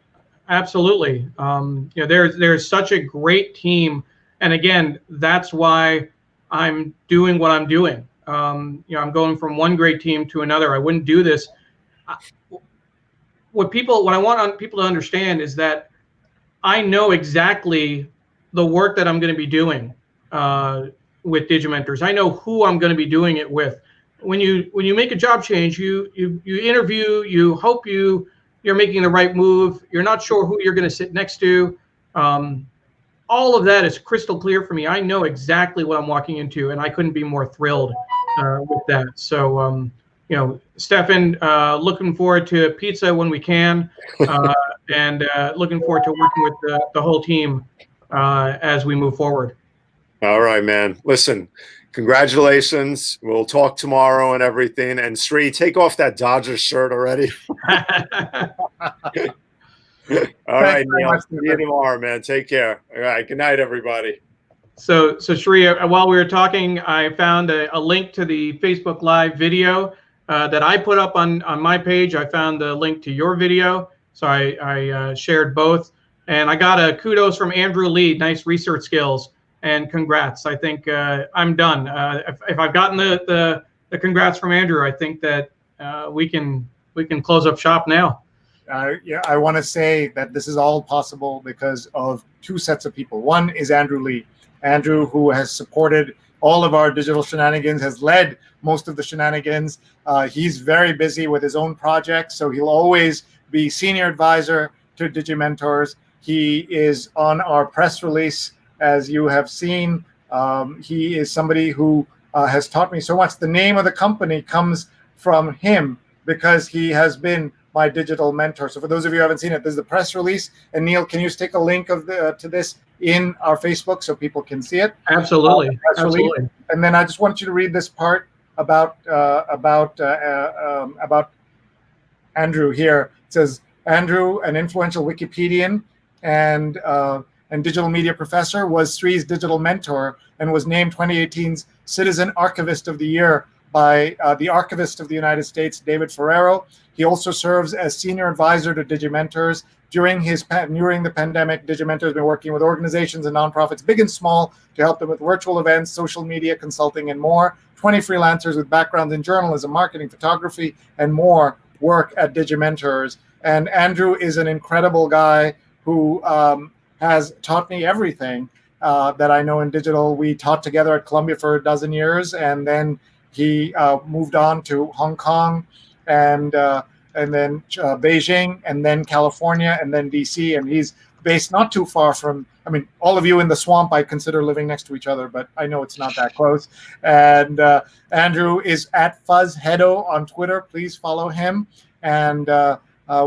Absolutely. There's such a great team. And again, that's why I'm doing what I'm doing. I'm going from one great team to another. I wouldn't do this. What I want people to understand is that I know exactly the work that I'm going to be doing with Digimentors. I know who I'm going to be doing it with. When you make a job change, you interview, you hope you're making the right move. You're not sure who you're going to sit next to. All of that is crystal clear for me. I know exactly what I'm walking into, and I couldn't be more thrilled with that. So, Stefan, looking forward to pizza when we can, and looking forward to working with the whole team as we move forward. All right, man. Listen, congratulations. We'll talk tomorrow and everything. And Sree, take off that Dodgers shirt already. All right, Neil. See you tomorrow, man. Take care. All right. Good night, everybody. So Sree, while we were talking, I found a link to the Facebook Live video that I put up on my page. I found the link to your video. So I shared both. And I got a kudos from Andrew Lee. Nice research skills. And congrats. I think I'm done. If I've gotten the congrats from Andrew, I think that we can close up shop now. I want to say that this is all possible because of two sets of people. One is Andrew Lee. Andrew, who has supported all of our digital shenanigans, has led most of the shenanigans. He's very busy with his own projects, so he'll always be senior advisor to Digimentors. He is on our press release, as you have seen. He is somebody who has taught me so much. The name of the company comes from him because he has been my digital mentor. So for those of you who haven't seen it, there's the press release. And Neil, can you stick a link to this in our Facebook so people can see it? Absolutely. Absolutely. And then I just want you to read this part about Andrew here. It says, Andrew, an influential Wikipedian and digital media professor, was Sree's digital mentor and was named 2018's Citizen Archivist of the Year by the Archivist of the United States, David Ferrero. He also serves as senior advisor to Digimentors. During the pandemic, Digimentors has been working with organizations and nonprofits, big and small, to help them with virtual events, social media, consulting, and more. 20 freelancers with backgrounds in journalism, marketing, photography, and more work at Digimentors. And Andrew is an incredible guy who has taught me everything that I know in digital. We taught together at Columbia for a dozen years, and then he moved on to Hong Kong, and then Beijing, and then California, and then DC. And he's based not too far from, I mean, all of you in the swamp, I consider living next to each other, but I know it's not that close. And Andrew is at Fuzzheado on Twitter. Please follow him. And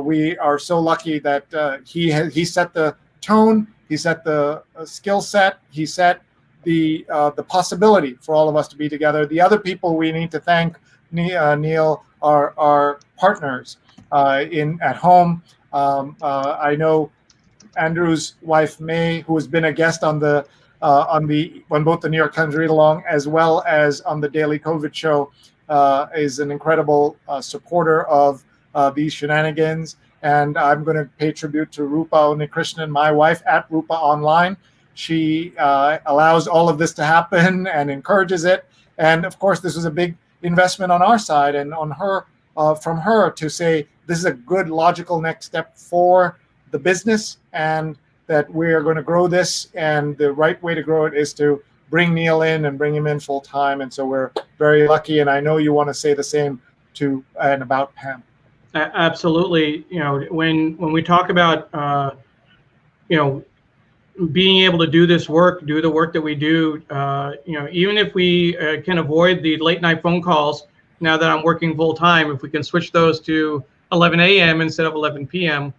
we are so lucky that he set the tone, he set the skill set, he set the possibility for all of us to be together. The other people we need to thank, Neil, are our partners at home. I know Andrew's wife May, who has been a guest on both the New York Times Read Along as well as on the Daily COVID Show, is an incredible supporter of these shenanigans. And I'm going to pay tribute to Rupa Unikrishnan, my wife, at Rupa Online. She allows all of this to happen and encourages it. And of course, this was a big investment on our side and on her, from her, to say this is a good logical next step for the business, and that we are going to grow this. And the right way to grow it is to bring Neil in and bring him in full time. And so we're very lucky. And I know you want to say the same to and about Pam. Absolutely. When we talk about, being able to do this work, do the work that we do, even if we can avoid the late night phone calls, now that I'm working full time, if we can switch those to 11 a.m. instead of 11 p.m.,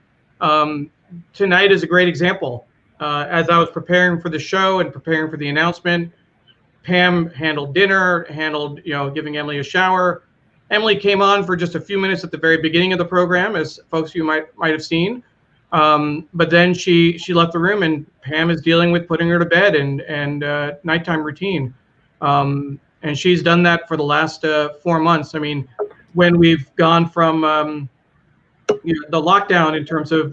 tonight is a great example. As I was preparing for the show and preparing for the announcement, Pam handled dinner, giving Emily a shower. Emily came on for just a few minutes at the very beginning of the program, as folks you might have seen. But then she left the room, and Pam is dealing with putting her to bed and nighttime routine. And she's done that for the last 4 months. I mean, when we've gone from the lockdown in terms of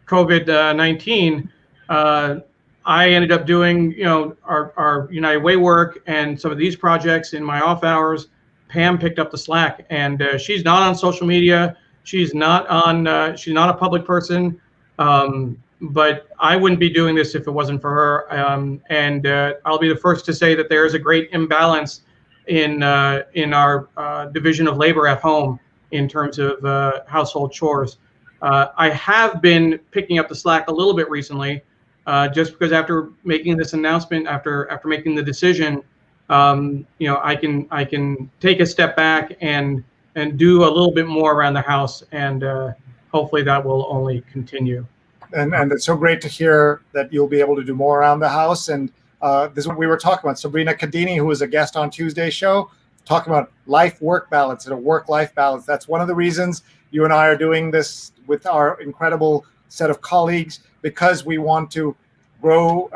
COVID-19, I ended up doing our United Way work and some of these projects in my off hours. Pam picked up the slack, and she's not on social media. She's not a public person, but I wouldn't be doing this if it wasn't for her. And I'll be the first to say that there is a great imbalance in our division of labor at home in terms of household chores. I have been picking up the slack a little bit recently, just because after making this announcement, after making the decision, I can take a step back and do a little bit more around the house, and hopefully that will only continue. And it's so great to hear that you'll be able to do more around the house. And this is what we were talking about. Sabrina Kadini, who was a guest on Tuesday's show, talking about life-work balance and a work-life balance. That's one of the reasons you and I are doing this with our incredible set of colleagues, because we want to grow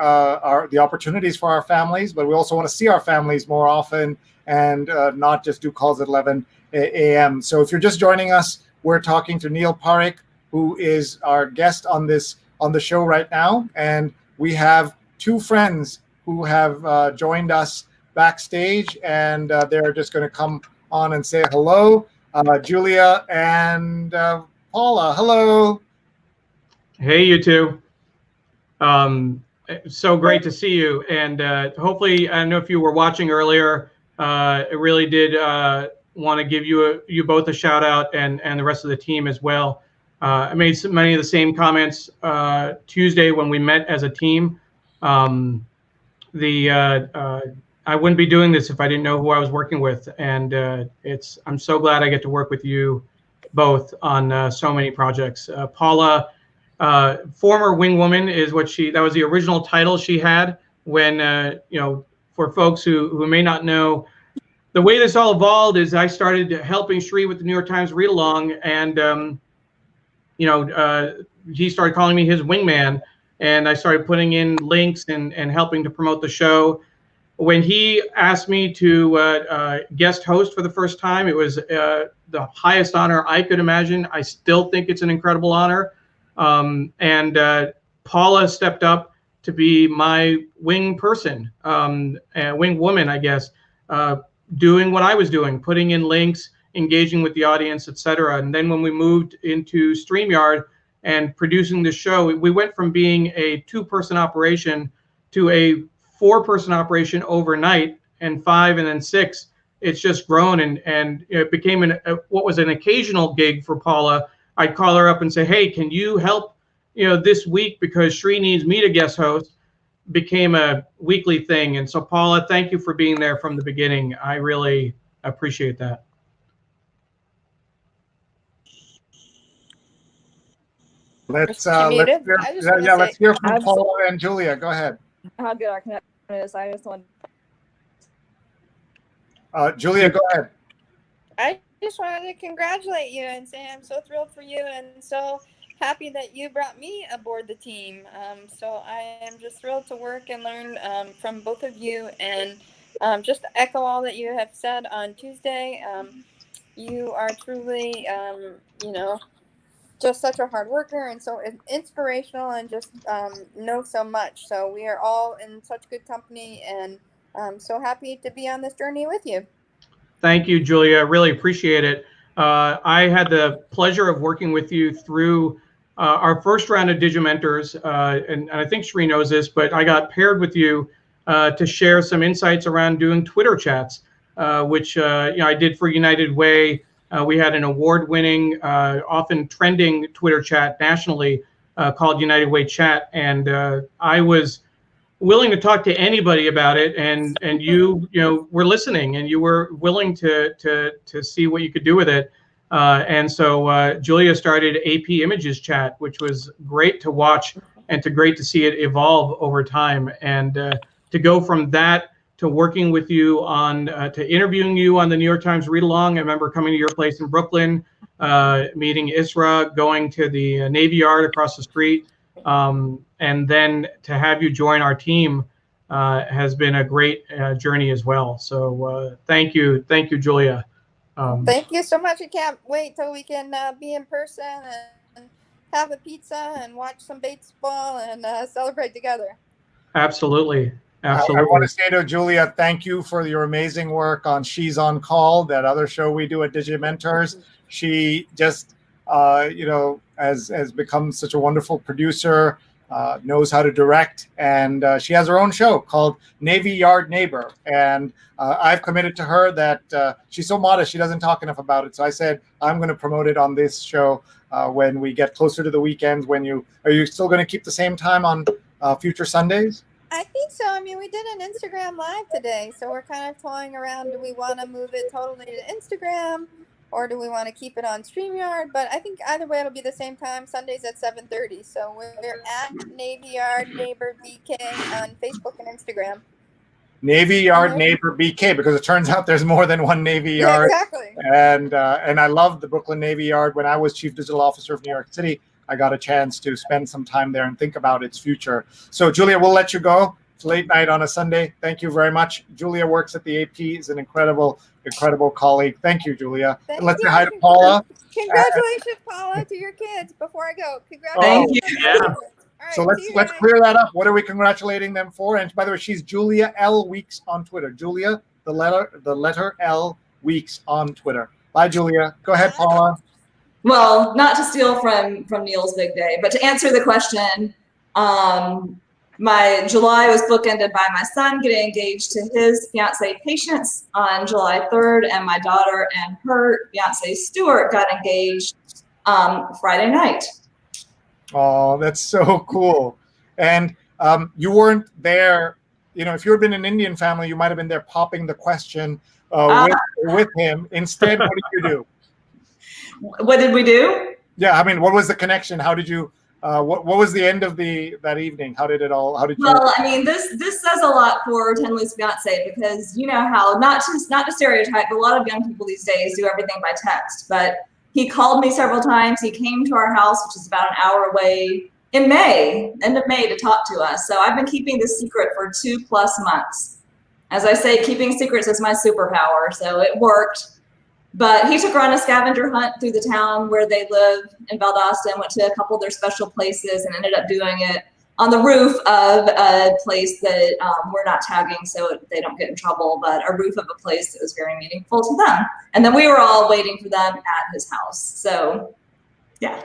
the opportunities for our families, but we also want to see our families more often and not just do calls at 11 a.m. So if you're just joining us, we're talking to Neil Parikh, who is our guest on the show right now. And we have two friends who have joined us backstage, and they're just going to come on and say hello. Julia and Paula, hello. Hey, you two. So great to see you. And hopefully, I don't know if you were watching earlier, I really did want to give you both a shout out, and the rest of the team as well. I made many of the same comments Tuesday when we met as a team. I wouldn't be doing this if I didn't know who I was working with, and I'm so glad I get to work with you both on so many projects. Paula, former wing woman, is that was the original title she had when for folks who may not know, the way this all evolved is I started helping Sree with the New York Times read along, and he started calling me his wingman, and I started putting in links and helping to promote the show. When he asked me to guest host for the first time, it was the highest honor I could imagine. I still think it's an incredible honor. And Paula stepped up to be my wing person, wing woman, I guess, doing what I was doing, putting in links, engaging with the audience, etc. And then when we moved into StreamYard and producing the show, we went from being a 2-person operation to a 4-person operation overnight, and 5, and then 6. It's just grown, and it became what was an occasional gig for Paula. I'd call her up and say, hey, can you help this week because Sree needs me to guest host. Became a weekly thing. And so Paula, thank you for being there from the beginning. I really appreciate that. Let's hear from Paula and Julia. Go ahead. How good our connection is. I just want. Julia, go ahead. I just wanted to congratulate you and say I'm so thrilled for you and so happy that you brought me aboard the team. So I am just thrilled to work and learn from both of you, and just to echo all that you have said on Tuesday. You are truly, just such a hard worker and so inspirational and just know so much. So we are all in such good company and so happy to be on this journey with you. Thank you, Julia. Really appreciate it. I had the pleasure of working with you through our first round of Digimentors, and I think Sree knows this, but I got paired with you to share some insights around doing Twitter chats, which I did for United Way. We had an award-winning, often trending Twitter chat nationally called United Way Chat, and I was willing to talk to anybody about it, and you were listening, and you were willing to see what you could do with it, and so Julia started AP Images Chat, which was great to watch and great to see it evolve over time, and to go from that to working with you on to interviewing you on the New York Times read along. I remember coming to your place in Brooklyn, meeting Isra, going to the Navy Yard across the street. And then to have you join our team has been a great journey as well. So thank you, Julia. Thank you so much. I can't wait till we can be in person and have a pizza and watch some baseball and celebrate together. Absolutely. I want to say to Julia, thank you for your amazing work on She's on Call, that other show we do at Digimentors. She just, has become such a wonderful producer, knows how to direct, and she has her own show called Navy Yard Neighbor. And I've committed to her that she's so modest, she doesn't talk enough about it. So I said, I'm going to promote it on this show when we get closer to the weekends. Are you still going to keep the same time on future Sundays? I think so. I mean, we did an Instagram live today, so we're kind of toying around. Do we want to move it totally to Instagram, or do we want to keep it on StreamYard? But I think either way, it'll be the same time, Sundays at 7:30. So we're at Navy Yard Neighbor BK on Facebook and Instagram. Navy Yard Neighbor BK, because it turns out there's more than one Navy Yard. Yeah, exactly. And I love the Brooklyn Navy Yard. When I was Chief Digital Officer of New York City, I got a chance to spend some time there and think about its future. So, Julia, we'll let you go. It's late night on a Sunday. Thank you very much. Julia works at the AP, is an incredible colleague. Thank you, Julia. Let's say hi to Paula. Congratulations, Paula, to your kids before I go. Thank Congratulations. you. Yeah. All right, So let's clear that up. What are we congratulating them for? And by the way, she's Julia L. Weeks on Twitter. Julia, the letter L Weeks on Twitter. Bye, Julia. Go ahead, Paula. Well, not to steal from Neil's big day, but to answer the question, my July was bookended by my son getting engaged to his fiance Patience on July 3rd, and my daughter and her fiance Stuart got engaged Friday night. Oh, that's so cool. And you weren't there. If you had been an Indian family, you might have been there popping the question with him. Instead, what did you do? What did we do? Yeah, I mean, what was the connection? How did you? What was the end of that evening? How did you? Well, I mean, this says a lot for Tenley's fiance, because you know how not to stereotype, but a lot of young people these days do everything by text. But he called me several times. He came to our house, which is about an hour away, in end of May, to talk to us. So I've been keeping this secret for 2+ months. As I say, keeping secrets is my superpower. So it worked. But he took her on a scavenger hunt through the town where they live in Valdosta, and went to a couple of their special places, and ended up doing it on the roof of a place that we're not tagging so they don't get in trouble, but a roof of a place that was very meaningful to them. And then we were all waiting for them at his house. So, yeah.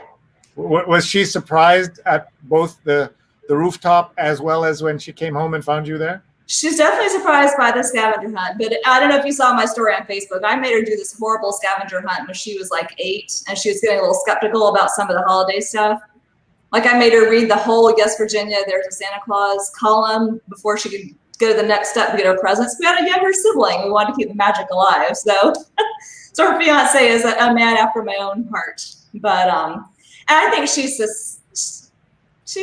Was she surprised at both the rooftop as well as when she came home and found you there? She's definitely surprised by the scavenger hunt, but I don't know if you saw my story on Facebook. I made her do this horrible scavenger hunt when she was like 8, and she was getting a little skeptical about some of the holiday stuff. Like, I made her read the whole Yes, Virginia, There's a Santa Claus column before she could go to the next step to get her presents. We had a younger sibling. We wanted to keep the magic alive. So her fiance is a man after my own heart. But and I think she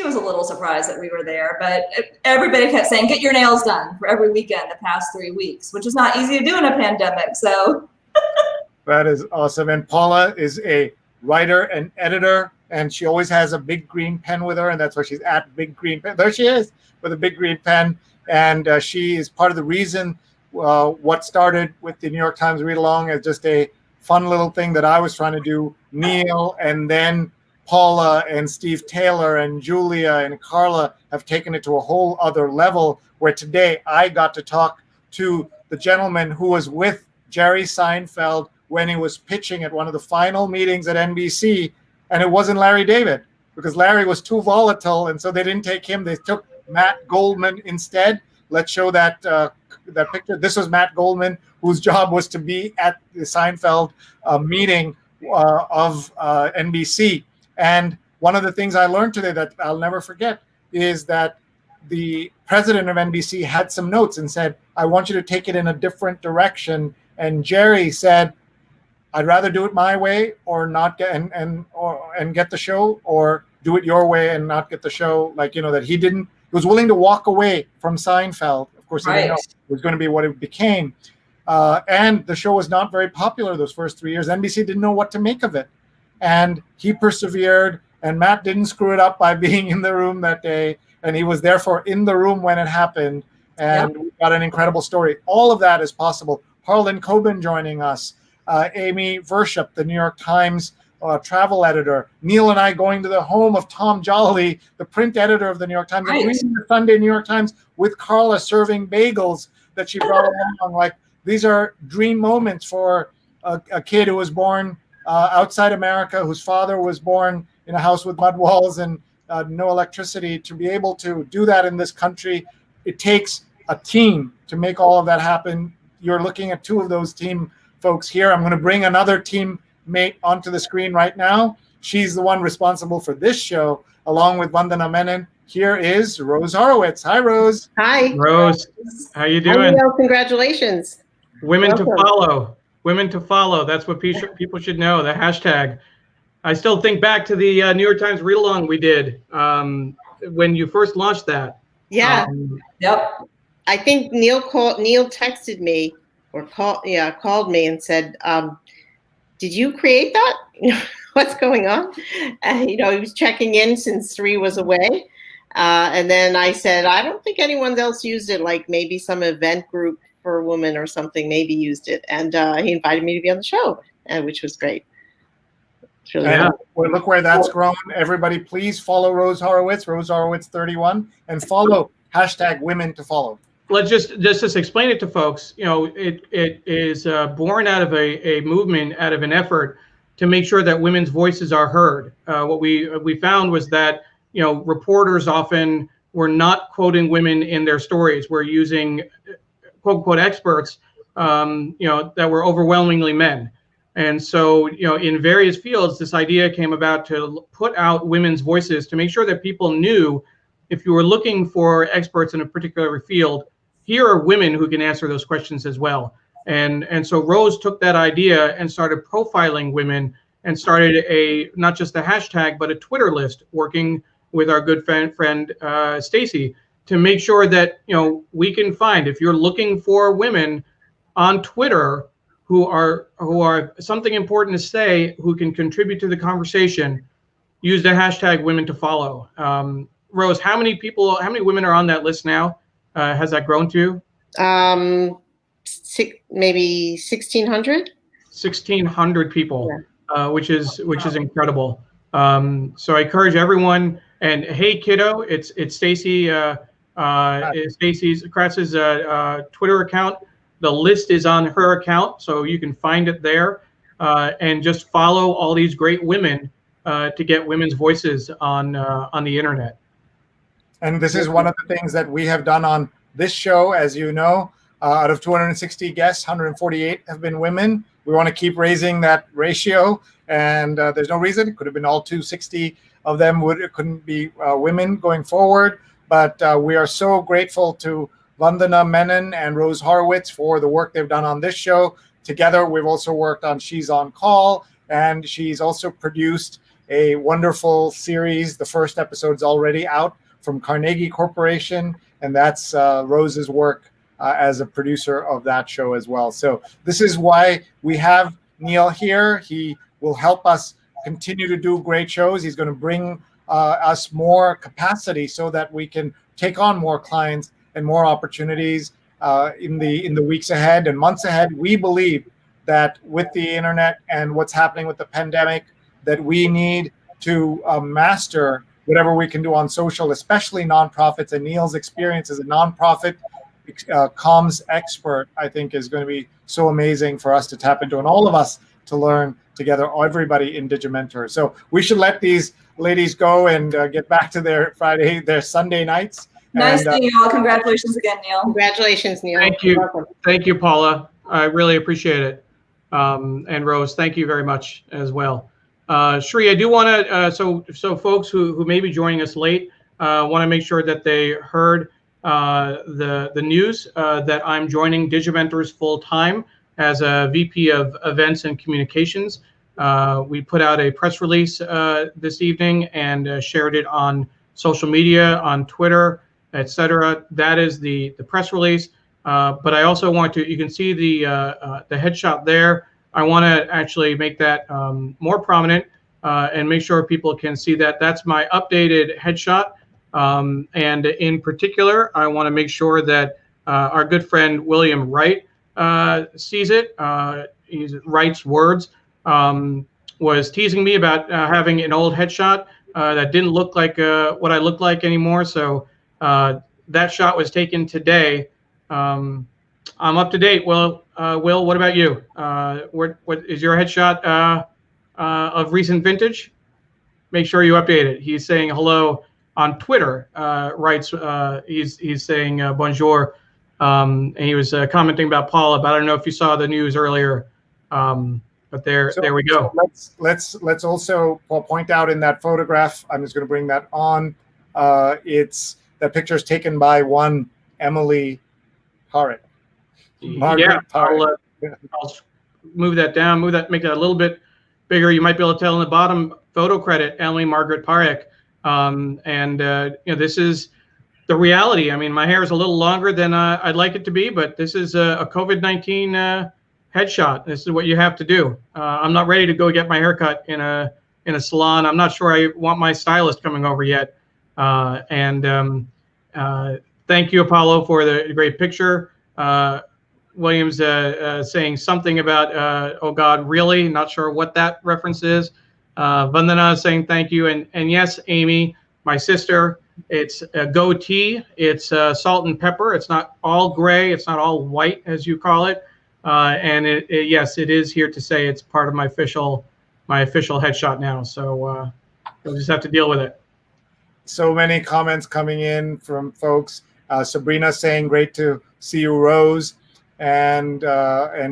was a little surprised that we were there, but everybody kept saying, get your nails done for every weekend the past 3 weeks, which is not easy to do in a pandemic. So that is awesome. And Paula is a writer and editor, and she always has a big green pen with her, and that's why she's at Big Green Pen. There she is with a big green pen. And she is part of the reason what started with the New York Times read along as just a fun little thing that I was trying to do, Neil and then Paula and Steve Taylor and Julia and Carla have taken it to a whole other level, where today I got to talk to the gentleman who was with Jerry Seinfeld when he was pitching at one of the final meetings at NBC, and it wasn't Larry David, because Larry was too volatile, and so they didn't take him. They took Matt Goldman instead. Let's show that that picture. This was Matt Goldman, whose job was to be at the Seinfeld meeting of NBC. And one of the things I learned today that I'll never forget is that the president of NBC had some notes and said, I want you to take it in a different direction. And Jerry said, I'd rather do it my way or not get and get the show, or do it your way and not get the show. Like, that he was willing to walk away from Seinfeld. Of course, he didn't know it was going to be what it became. And the show was not very popular those first 3 years. NBC didn't know what to make of it. And he persevered, and Matt didn't screw it up by being in the room that day. And he was therefore in the room when it happened. And we got an incredible story. All of that is possible. Harlan Coben joining us, Amy Vership, the New York Times travel editor, Neil and I going to the home of Tom Jolley, the print editor of the New York Times, and reading the Sunday New York Times with Carla serving bagels that she brought along. Like, these are dream moments for a kid who was born outside America, whose father was born in a house with mud walls and no electricity. To be able to do that in this country, it takes a team to make all of that happen. You're looking at two of those team folks here. I'm going to bring another teammate onto the screen right now. She's the one responsible for this show, along with Vandana Menon. Here is Rose Horowitz. Hi, Rose. Hi. Rose, how you doing? Hi, congratulations. Women Welcome. to follow. Women to follow. That's what people should know, the hashtag. I still think back to the New York Times read-along we did when you first launched that. Yeah. I think Neil texted me or called me and said, did you create that? What's going on? He was checking in since Sree was away. And then I said, I don't think anyone else used it, like maybe some event group for a woman or something maybe used it. And he invited me to be on the show, which was great. Really well, look where that's grown. Everybody, please follow Rose Horowitz 31, and follow hashtag Women to Follow. Let's just explain it to folks. It is born out of a movement, out of an effort to make sure that women's voices are heard. What we found was that reporters often were not quoting women in their stories. We're using quote unquote experts, that were overwhelmingly men. And so, in various fields, this idea came about to put out women's voices to make sure that people knew, if you were looking for experts in a particular field, here are women who can answer those questions as well. And so Rose took that idea and started profiling women and started not just a hashtag, but a Twitter list, working with our good friend Stacy, to make sure that we can find, if you're looking for women on Twitter who are something important to say, who can contribute to the conversation, use the hashtag Women to Follow. Rose, how many women are on that list now? Has that grown to? Maybe 1,600. 1,600 people, which is incredible. So I encourage everyone. And hey, kiddo, it's Stacy. Stacy's Kratz's Twitter account. The list is on her account, so you can find it there, and just follow all these great women to get women's voices on the internet. And this is one of the things that we have done on this show. As you know, out of 260 guests, 148 have been women. We want to keep raising that ratio, and there's no reason it could have been all 260 of them couldn't be women going forward. But we are so grateful to Vandana Menon and Rose Horowitz for the work they've done on this show. Together, we've also worked on She's on Call, and she's also produced a wonderful series. The first episode's already out, from Carnegie Corporation, and that's Rose's work as a producer of that show as well. So this is why we have Neil here. He will help us continue to do great shows. He's going to bring us more capacity so that we can take on more clients and more opportunities. in the weeks ahead and months ahead. We believe that with the internet and what's happening with the pandemic, that we need to master whatever we can do on social, especially nonprofits. And Neil's experience as a nonprofit comms expert, I think, is going to be so amazing for us to tap into, and all of us to learn together, everybody in Digimentors. So we should let these ladies go and get back to their Sunday nights. Nice seeing you all. Congratulations again, Neil. Congratulations, Neil. Thank you. Thank you, Paula. I really appreciate it. And Rose, thank you very much as well. Sree, I do want to, so folks who may be joining us late, want to make sure that they heard the news that I'm joining Digimentors full time as a VP of Events and Communications. We put out a press release this evening and shared it on social media, on Twitter, etc. That is the press release. But I also want to, you can see the headshot there. I want to actually make that more prominent and make sure people can see that. That's my updated headshot. And in particular, I want to make sure that our good friend William Wright sees it. He writes words. Was teasing me about having an old headshot that didn't look like what I look like anymore. So that shot was taken today. I'm up to date. Will, what about you? What is your headshot of recent vintage? Make sure you update it. He's saying hello on Twitter. Writes he's saying bonjour, and he was commenting about Paula. But I don't know if you saw the news earlier. But there we go. So let's also point out in that photograph. I'm just going to bring that on. It's that picture is taken by one Emily Parekh. Yeah, Parekh. I'll move that down. Make that a little bit bigger. You might be able to tell in the bottom photo credit, Emily Margaret Parekh. This is the reality. I mean, my hair is a little longer than I'd like it to be, but this is a COVID-19 headshot. This is what you have to do. I'm not ready to go get my hair cut in a salon. I'm not sure I want my stylist coming over yet. Thank you, Apollo, for the great picture. Williams saying something about, oh God, really? Not sure what that reference is. Vandana is saying thank you. And yes, Amy, my sister, it's a goatee. It's salt and pepper. It's not all gray. It's not all white, as you call it. And yes, it is here to say it's part of my official headshot now. So we'll just have to deal with it. So many comments coming in from folks. Sabrina saying, great to see you, Rose. And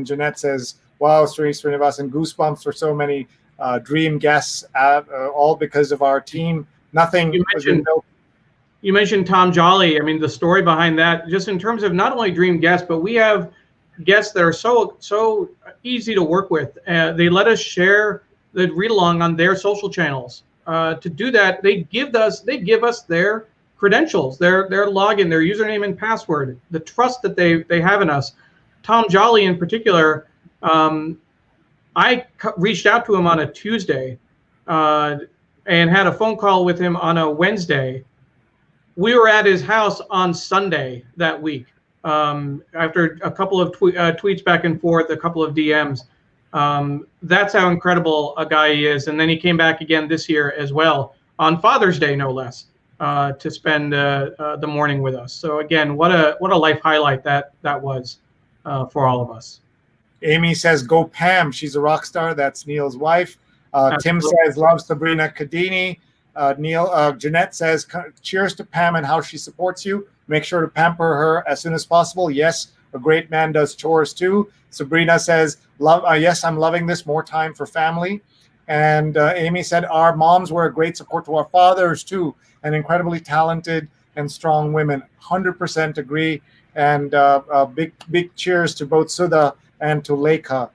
Jeanette says, wow, Sree Sreenivasan, goosebumps for so many dream guests, all because of our team. Nothing was built. You mentioned Tom Jolly. I mean, the story behind that, just in terms of not only dream guests, but we have guests that are so easy to work with. They let us share the read along on their social channels. To do that, they give us their credentials, their login, their username and password, the trust that they have in us. Tom Jolly in particular, I reached out to him on a Tuesday and had a phone call with him on a Wednesday. We were at his house on Sunday that week. After a couple of tweets back and forth, a couple of DMs. That's how incredible a guy he is. And then he came back again this year as well, on Father's Day, no less, to spend the morning with us. So again, what a life highlight that was for all of us. Amy says, go Pam. She's a rock star. That's Neil's wife. Tim says, love Sabrina Cadini. Jeanette says, cheers to Pam and how she supports you. Make sure to pamper her as soon as possible. Yes, a great man does chores too. Sabrina says, yes, I'm loving this. More time for family. And Amy said, our moms were a great support to our fathers too, and incredibly talented and strong women. 100% agree. And big cheers to both Sudha and to Lekha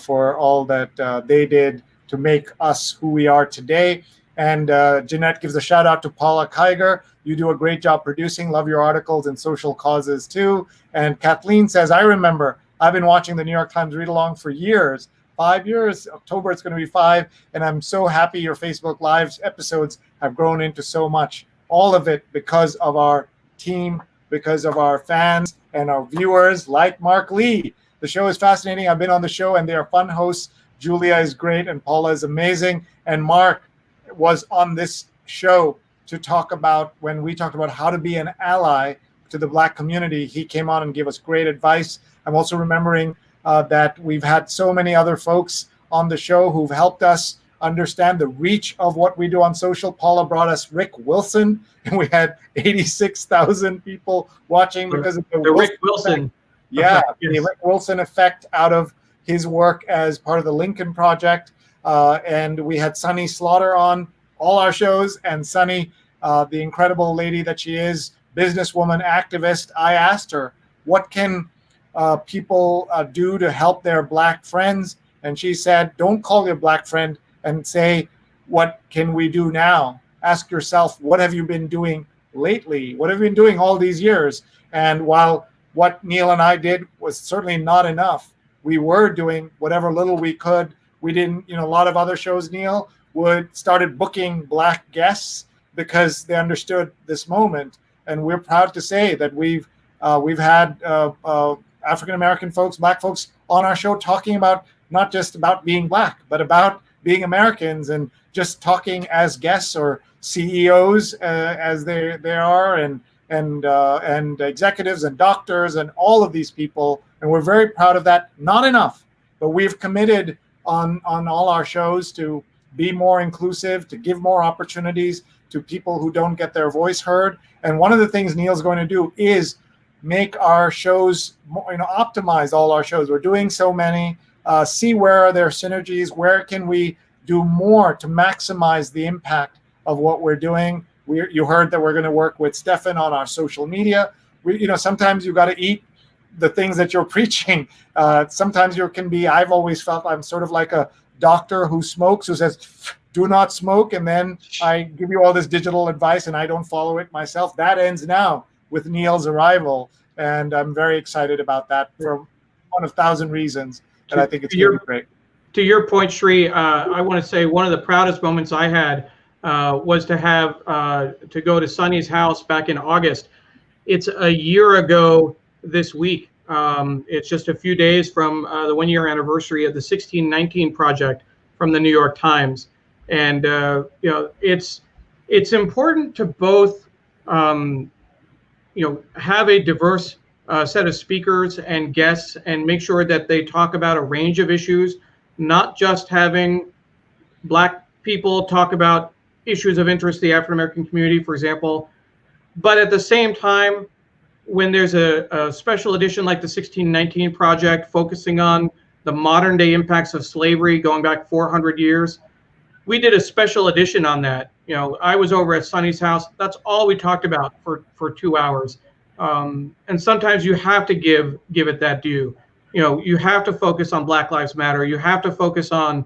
for all that they did to make us who we are today. And Jeanette gives a shout out to Paula Kiger. You do a great job producing. Love your articles and social causes too. And Kathleen says, I remember I've been watching the New York Times read along for years. 5 years, October it's going to be 5. And I'm so happy your Facebook Live episodes have grown into so much. All of it because of our team, because of our fans, and our viewers like Mark Lee. The show is fascinating. I've been on the show, and they are fun hosts. Julia is great, and Paula is amazing. And Mark was on this show to talk about, when we talked about how to be an ally to the Black community, he came on and gave us great advice. I'm also remembering that we've had so many other folks on the show who've helped us understand the reach of what we do on social. Paula brought us Rick Wilson, and we had 86,000 people watching because of the Rick Wilson. Yeah, Yes. the Rick Wilson effect out of his work as part of the Lincoln Project. And we had Sunny Slaughter on all our shows, and Sunny, the incredible lady that she is, businesswoman, activist, I asked her, what can people do to help their Black friends? And she said, don't call your Black friend and say, what can we do now? Ask yourself, what have you been doing lately? What have you been doing all these years? And while what Neil and I did was certainly not enough, we were doing whatever little we could. We didn't, a lot of other shows, Neil, started booking Black guests because they understood this moment. And we're proud to say that we've had African-American folks, Black folks on our show talking about not just about being Black, but about being Americans, and just talking as guests or CEOs as they are, and executives and doctors and all of these people. And we're very proud of that. Not enough, but we've committed on all our shows to be more inclusive, to give more opportunities to people who don't get their voice heard. And one of the things Neil's going to do is make our shows more, optimize all our shows. We're doing so many. See where are there synergies, where can we do more to maximize the impact of what we're doing. You heard that we're going to work with Stefan on our social media. Sometimes you got to eat the things that you're preaching. Sometimes I've always felt I'm sort of like a doctor who smokes, who says, do not smoke, and then I give you all this digital advice and I don't follow it myself. That ends now with Neil's arrival, and I'm very excited about that for one of 1,000 reasons. And I think it's going to be great. To your point, Sree, I want to say one of the proudest moments I had was to have to go to Sunny's house back in August. It's a year ago this week. It's just a few days from the 1-year anniversary of the 1619 Project from the New York Times. And it's important to both have a diverse set of speakers and guests, and make sure that they talk about a range of issues, not just having Black people talk about issues of interest to the African American community, for example, but at the same time, when there's a special edition like the 1619 Project focusing on the modern day impacts of slavery going back 400 years, we did a special edition on that. I was over at Sunny's house. That's all we talked about for 2 hours. And sometimes you have to give it that due. You have to focus on Black Lives Matter. You have to focus on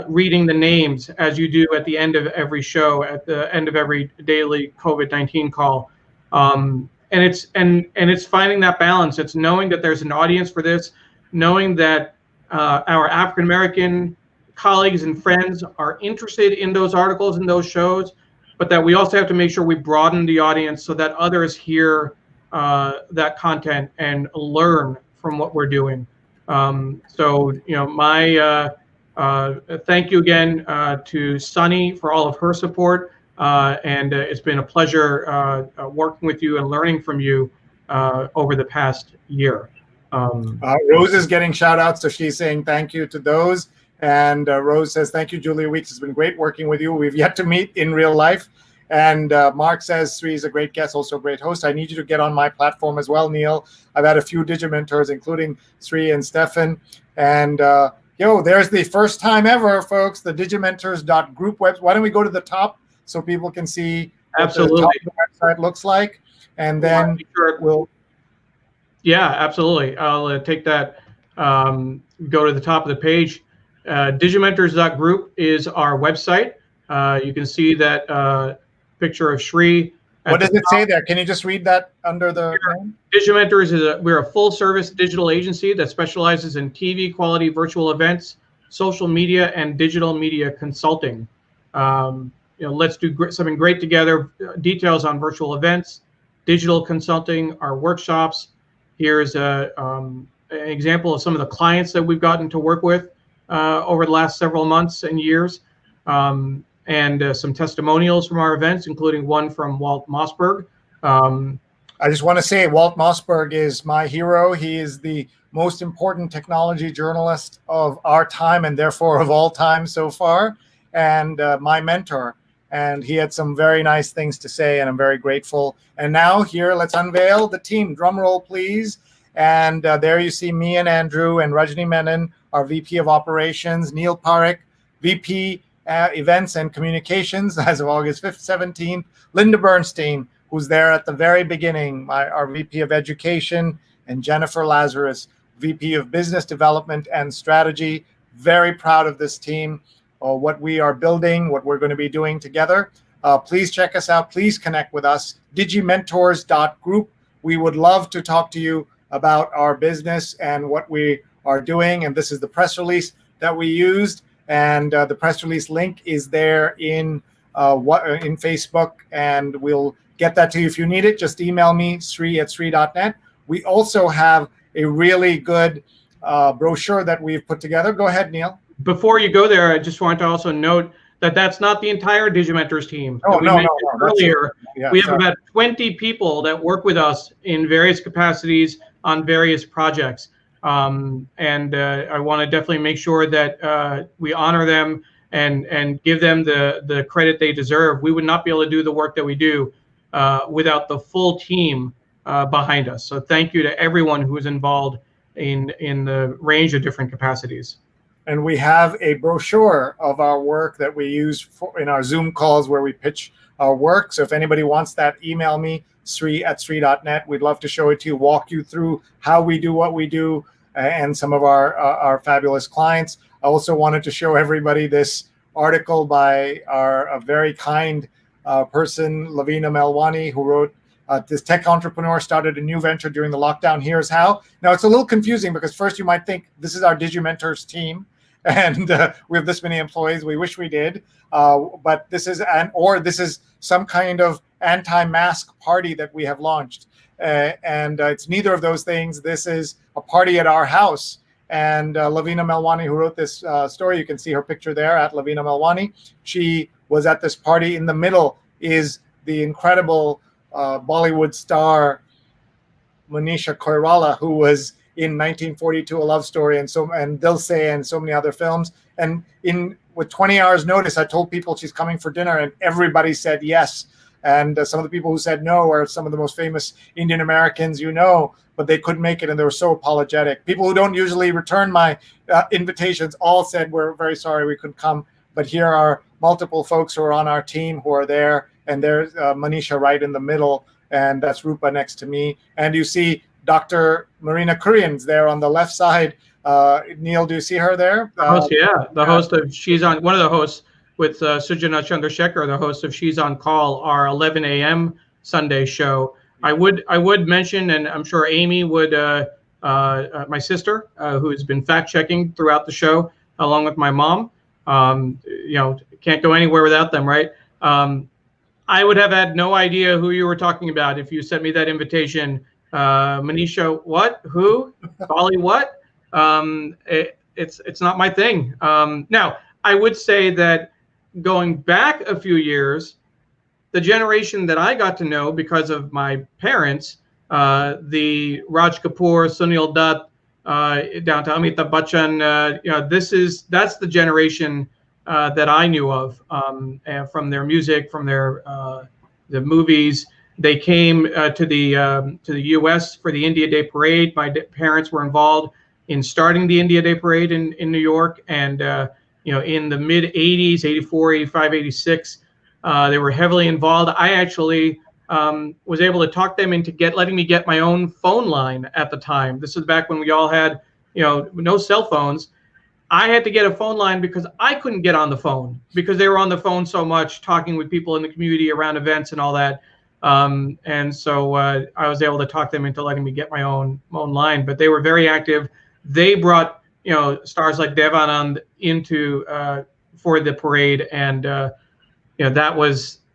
reading the names, as you do at the end of every show, at the end of every daily COVID-19 call. And it's finding that balance. It's knowing that there's an audience for this, knowing that our African American colleagues and friends are interested in those articles and those shows, but that we also have to make sure we broaden the audience so that others hear that content and learn from what we're doing. My thank you again to Sunny for all of her support, and it's been a pleasure working with you and learning from you over the past year. Rose is getting shout outs, so she's saying thank you to those. And Rose says, thank you, Julia Weeks. It's been great working with you. We've yet to meet in real life. And Mark says, Sree is a great guest, also a great host. I need you to get on my platform as well, Neil. I've had a few Digimentors, including Sree and Stefan. And there's the first time ever, folks, the Digimentors.group website. Why don't we go to the top so people can see what the top of the website looks like? And then we'll... Yeah, absolutely. I'll take that, go to the top of the page. Digimentors.group is our website. You can see that picture of Sree. What does it say there? Can you just read that under the name? Digimentors we're a full-service digital agency that specializes in TV quality virtual events, social media, and digital media consulting. Let's do something great together. Details on virtual events, digital consulting, our workshops, Here's an example of some of the clients that we've gotten to work with over the last several months and years, and some testimonials from our events, including one from Walt Mossberg. I just want to say Walt Mossberg is my hero. He is the most important technology journalist of our time, and therefore of all time so far, and my mentor. And he had some very nice things to say, and I'm very grateful. And now here, let's unveil the team. Drum roll, please. And there you see me and Andrew and Rajni Menon, our VP of Operations, Neil Parikh, VP Events and Communications as of August 5th, 17th, Linda Bernstein, who's there at the very beginning, our VP of Education, and Jennifer Lazarus, VP of Business Development and Strategy. Very proud of this team, what we are building, what we're going to be doing together. Please check us out. Please connect with us. Digimentors.group. We would love to talk to you about our business and what we are doing. And this is the press release that we used. And the press release link is there in Facebook, and we'll get that to you if you need it. Just email me, Sree@Sree.net. We also have a really good brochure that we've put together. Go ahead, Neil. Before you go there, I just want to also note that that's not the entire Digimentors team. Oh, no. Earlier, yeah, we have about 20 people that work with us in various capacities on various projects. And I want to definitely make sure that we honor them and give them the credit they deserve. We would not be able to do the work that we do without the full team behind us. So thank you to everyone who is involved in the range of different capacities. And we have a brochure of our work that we use in our Zoom calls where we pitch our work. So if anybody wants that, email me, Sree@Sree.net. We'd love to show it to you, walk you through how we do what we do, and some of our fabulous clients. I also wanted to show everybody this article by a very kind person, Lavina Melwani, who wrote, this tech entrepreneur started a new venture during the lockdown. Here's how. Now, it's a little confusing because first you might think this is our Digimentors team, and we have this many employees. We wish we did, but this is this is some kind of anti-mask party that we have launched, and it's neither of those things. This is a party at our house, and Lavina Melwani, who wrote this story, you can see her picture there at Lavina Melwani. She was at this party. In the middle is the incredible Bollywood star Manisha Koirala, who was in 1942, A Love Story, and Dil Se, and so many other films. And with 20 hours notice, I told people she's coming for dinner, and everybody said yes. And some of the people who said no are some of the most famous Indian Americans but they couldn't make it, and they were so apologetic. People who don't usually return my invitations all said, we're very sorry we couldn't come. But here are multiple folks who are on our team who are there, and there's Manisha right in the middle, and that's Rupa next to me. And you see Dr. Marina Kurian's there on the left side. Neil, do you see her there? The host of She's On, one of the hosts with Sujana Chandrasekhar, the host of She's On Call, our 11 a.m. Sunday show. I would mention, and I'm sure Amy would, my sister, who's been fact checking throughout the show, along with my mom. Can't go anywhere without them, right? I would have had no idea who you were talking about if you sent me that invitation. Manisha, what? Who? Bali, what? It's not my thing. Now, I would say that going back a few years, the generation that I got to know because of my parents, the Raj Kapoor, Sunil Dutt, down to Amitabh Bachchan, that's the generation that I knew of, from their music, from the movies. They came to the U.S. for the India Day Parade. My parents were involved in starting the India Day Parade in New York, and in the mid 80s, 84, 85, 86, they were heavily involved. I actually was able to talk them into letting me get my own phone line at the time. This is back when we all had no cell phones. I had to get a phone line because I couldn't get on the phone because they were on the phone so much, talking with people in the community around events and all that. And so I was able to talk them into letting me get my own line. But they were very active. They brought stars like Devanand into for the parade, and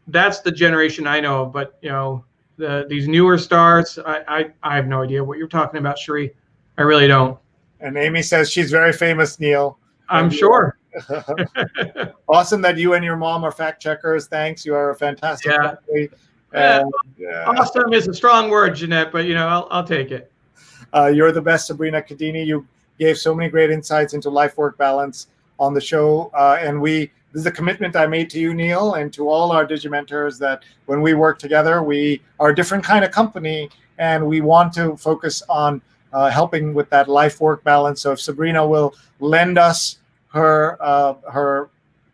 that's the generation I know of. But these newer stars, I have no idea what you're talking about, Sree. I really don't. And Amy says she's very famous, Neil. I'm sure. Awesome that you and your mom are fact checkers. Thanks. You are a fantastic family. Awesome is a strong word, Jeanette, but I'll take it. You're the best, Sabrina Cadini. You gave so many great insights into life-work balance on the show. And this is a commitment I made to you, Neil, and to all our Digimentors, that when we work together, we are a different kind of company, and we want to focus on helping with that life-work balance. So if Sabrina will lend us her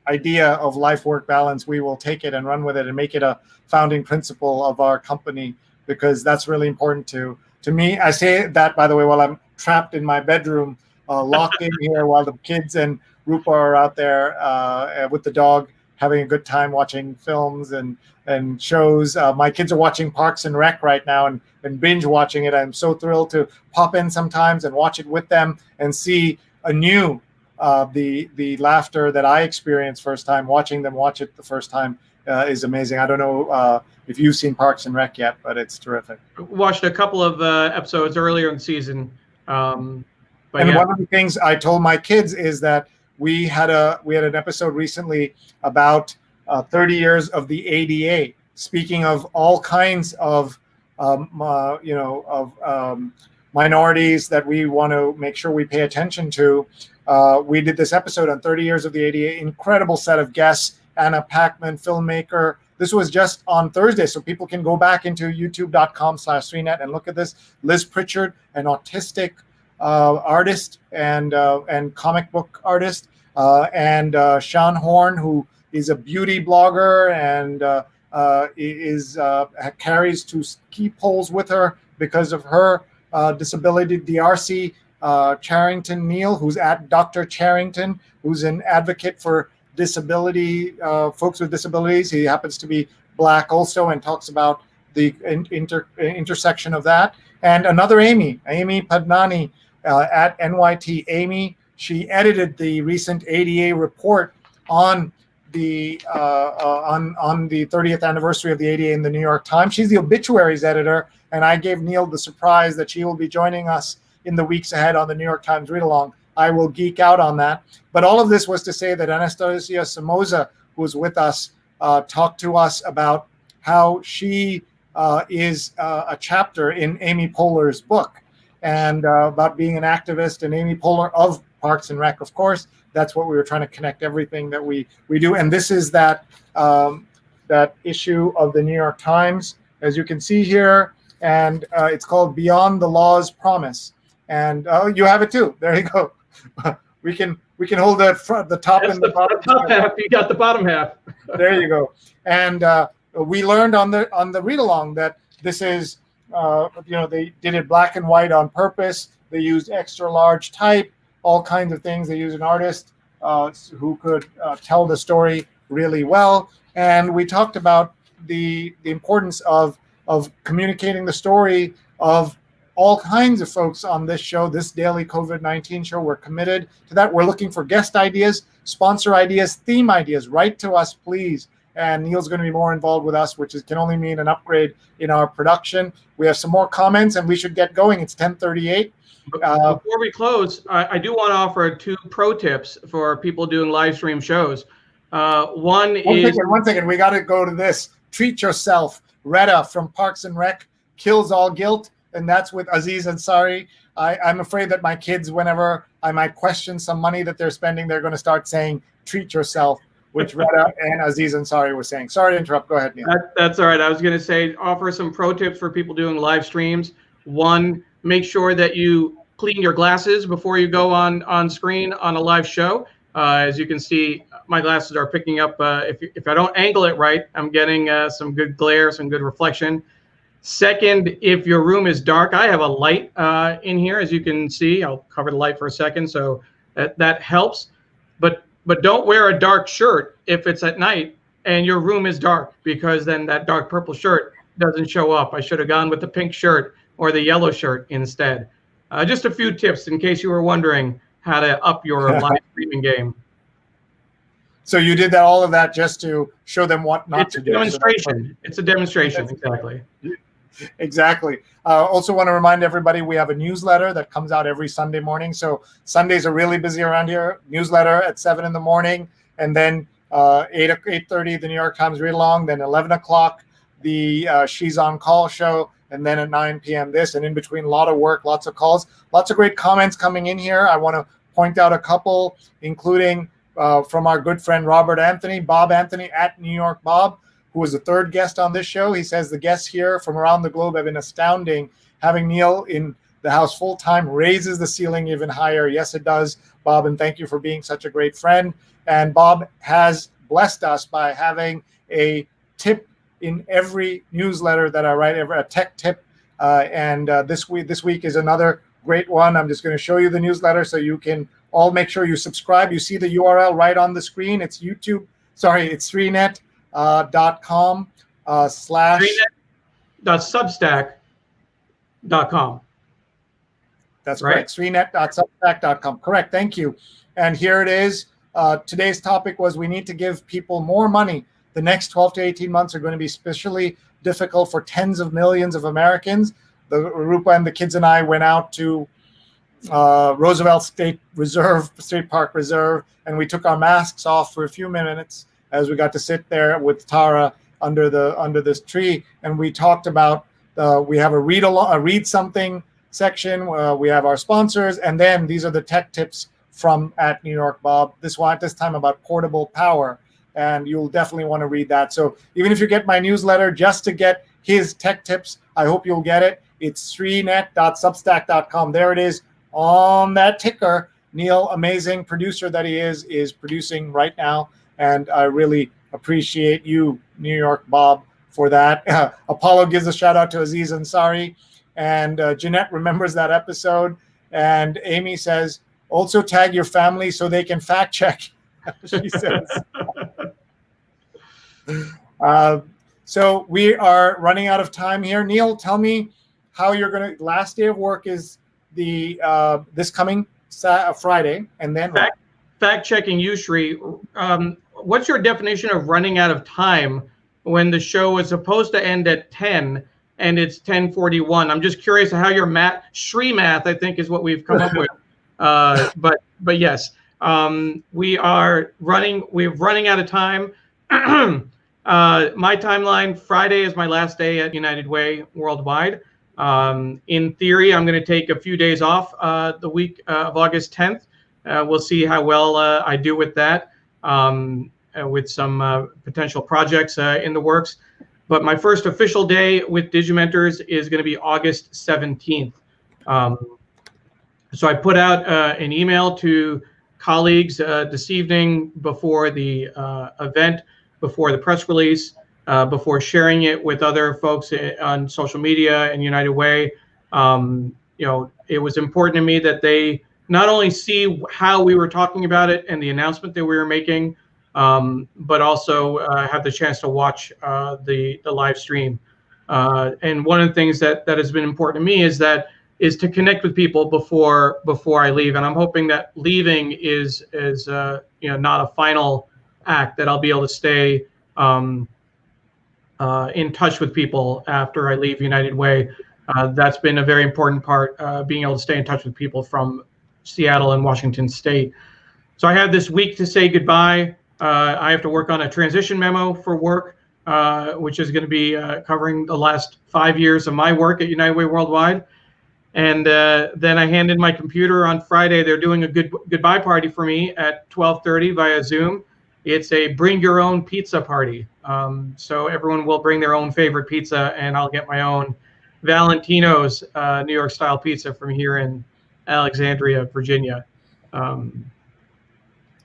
idea of life-work balance, we will take it and run with it and make it a founding principle of our company, because that's really important to me. I say that, by the way, while I'm trapped in my bedroom, locked in here, while the kids and Rupa are out there with the dog having a good time watching films and shows. My kids are watching Parks and Rec right now and binge watching it. I'm so thrilled to pop in sometimes and watch it with them and see anew the laughter that I experienced first time watching them watch it the first time. Is amazing. I don't know if you've seen Parks and Rec yet, but it's terrific. Watched a couple of episodes earlier in the season. One of the things I told my kids is that we had an episode recently about 30 years of the ADA. Speaking of all kinds of minorities that we want to make sure we pay attention to, we did this episode on 30 years of the ADA. Incredible set of guests. Anna Packman, filmmaker. This was just on Thursday, so people can go back into youtube.com/Sreenet and look at this. Liz Pritchard, an autistic artist and comic book artist, and Sean Horn, who is a beauty blogger and carries 2 ski poles with her because of her disability. D'Arcy Charrington Neal, who's at Dr. Charrington, who's an advocate for disability, folks with disabilities. He happens to be Black also, and talks about the intersection of that. And another Amy Padnani at NYT. Amy, she edited the recent ADA report on the 30th anniversary of the ADA in the New York Times. She's the obituaries editor, and I gave Neil the surprise that she will be joining us in the weeks ahead on the New York Times read along. I will geek out on that. But all of this was to say that Anastasia Somoza, who was with us, talked to us about how she is a chapter in Amy Poehler's book, and about being an activist, and Amy Poehler of Parks and Rec, of course. That's what we were trying to connect everything that we do. And this is that issue of the New York Times, as you can see here, and it's called Beyond the Law's Promise. And you have it too. There you go. We can hold the top and the bottom. Top half. You got the bottom half. There you go. And we learned on the read along that this is they did it black and white on purpose. They used extra large type, all kinds of things. They used an artist who could tell the story really well. And we talked about the importance of communicating the story of all kinds of folks on this show, this daily COVID-19 show. We're committed to that. We're looking for guest ideas, sponsor ideas, theme ideas. Write to us, please. And Neil's going to be more involved with us, which can only mean an upgrade in our production. We have some more comments, and we should get going. It's 10:38. Before we close, I do want to offer 2 pro tips for people doing live stream shows. One second. We got to go to this. Treat yourself. Retta from Parks and Rec kills all guilt. And that's with Aziz Ansari. I'm afraid that my kids, whenever I might question some money that they're spending, they're going to start saying, treat yourself, which Retta and Aziz Ansari were saying. Sorry to interrupt. Go ahead, Neil. That's all right. I was going to say, offer some pro tips for people doing live streams. One, make sure that you clean your glasses before you go on screen on a live show. As you can see, my glasses are picking up. If I don't angle it right, I'm getting some good glare, some good reflection. Second, if your room is dark, I have a light in here, as you can see. I'll cover the light for a second, so that helps. But don't wear a dark shirt if it's at night and your room is dark, because then that dark purple shirt doesn't show up. I should have gone with the pink shirt or the yellow shirt instead. Just a few tips in case you were wondering how to up your live streaming game. So you did all of that just to show them what not to do. Demonstration. It's a demonstration, exactly. Exactly. Also want to remind everybody we have a newsletter that comes out every Sunday morning. So Sundays are really busy around here. Newsletter at 7 in the morning, and then 8:30 the New York Times read along. Then 11 o'clock the She's on Call show, and then at 9 p.m. this. And in between, a lot of work, lots of calls, lots of great comments coming in here. I want to point out a couple, including from our good friend Robert Anthony, Bob Anthony at New York Bob, who was the third guest on this show. He says the guests here from around the globe have been astounding. Having Neil in the house full time raises the ceiling even higher. Yes, it does, Bob, and thank you for being such a great friend. And Bob has blessed us by having a tip in every newsletter that I write, a tech tip. And this week is another great one. I'm just going to show you the newsletter so you can all make sure you subscribe. You see the URL right on the screen. It's Sreenet.com slash Sreenet.substack.com. That's right. correct. Sreenet.substack.com. Correct. Thank you. And here it is. Today's topic was we need to give people more money. The next 12 to 18 months are going to be especially difficult for tens of millions of Americans. Rupa and the kids and I went out to Roosevelt State Park Reserve, and we took our masks off for a few minutes as we got to sit there with Tara under this tree, and we talked about we have a read something section. We have our sponsors, and then these are the tech tips from at New York Bob. This time about portable power, and you'll definitely want to read that. So even if you get my newsletter just to get his tech tips, I hope you'll get it. It's sreenet.substack.com. There it is on that ticker. Neil, amazing producer that he is producing right now. And I really appreciate you, New York Bob, for that. Apollo gives a shout out to Aziz Ansari. And Jeanette remembers that episode. And Amy says, also tag your family so they can fact check, she says. So we are running out of time here. Neil, tell me how you're going to, last day of work is the this coming Friday. And then fact checking you, Sree. What's your definition of running out of time when the show was supposed to end at 10 and it's 10:41? I'm just curious how your Sree math, I think, is what we've come up with. But yes, we're running out of time. My timeline, Friday is my last day at United Way Worldwide. In theory, I'm going to take a few days off the week of August 10th. We'll see how well I do with that, with some potential projects in the works. But my first official day with Digimentors is going to be August 17th. So I put out an email to colleagues this evening before the event, before the press release, before sharing it with other folks on social media and United Way. It was important to me that they not only see how we were talking about it and the announcement that we were making, but also have the chance to watch the live stream. And one of the things that has been important to me is to connect with people before I leave. And I'm hoping that leaving is not a final act, that I'll be able to stay in touch with people after I leave United Way. That's been a very important part, being able to stay in touch with people from Seattle and Washington State. So I have this week to say goodbye. I have to work on a transition memo for work, which is going to be covering the last 5 years of my work at United Way Worldwide. And then I hand in my computer on Friday. They're doing a goodbye party for me at 12:30 via Zoom. It's a bring your own pizza party. So everyone will bring their own favorite pizza, and I'll get my own Valentino's New York style pizza from here in Alexandria, Virginia.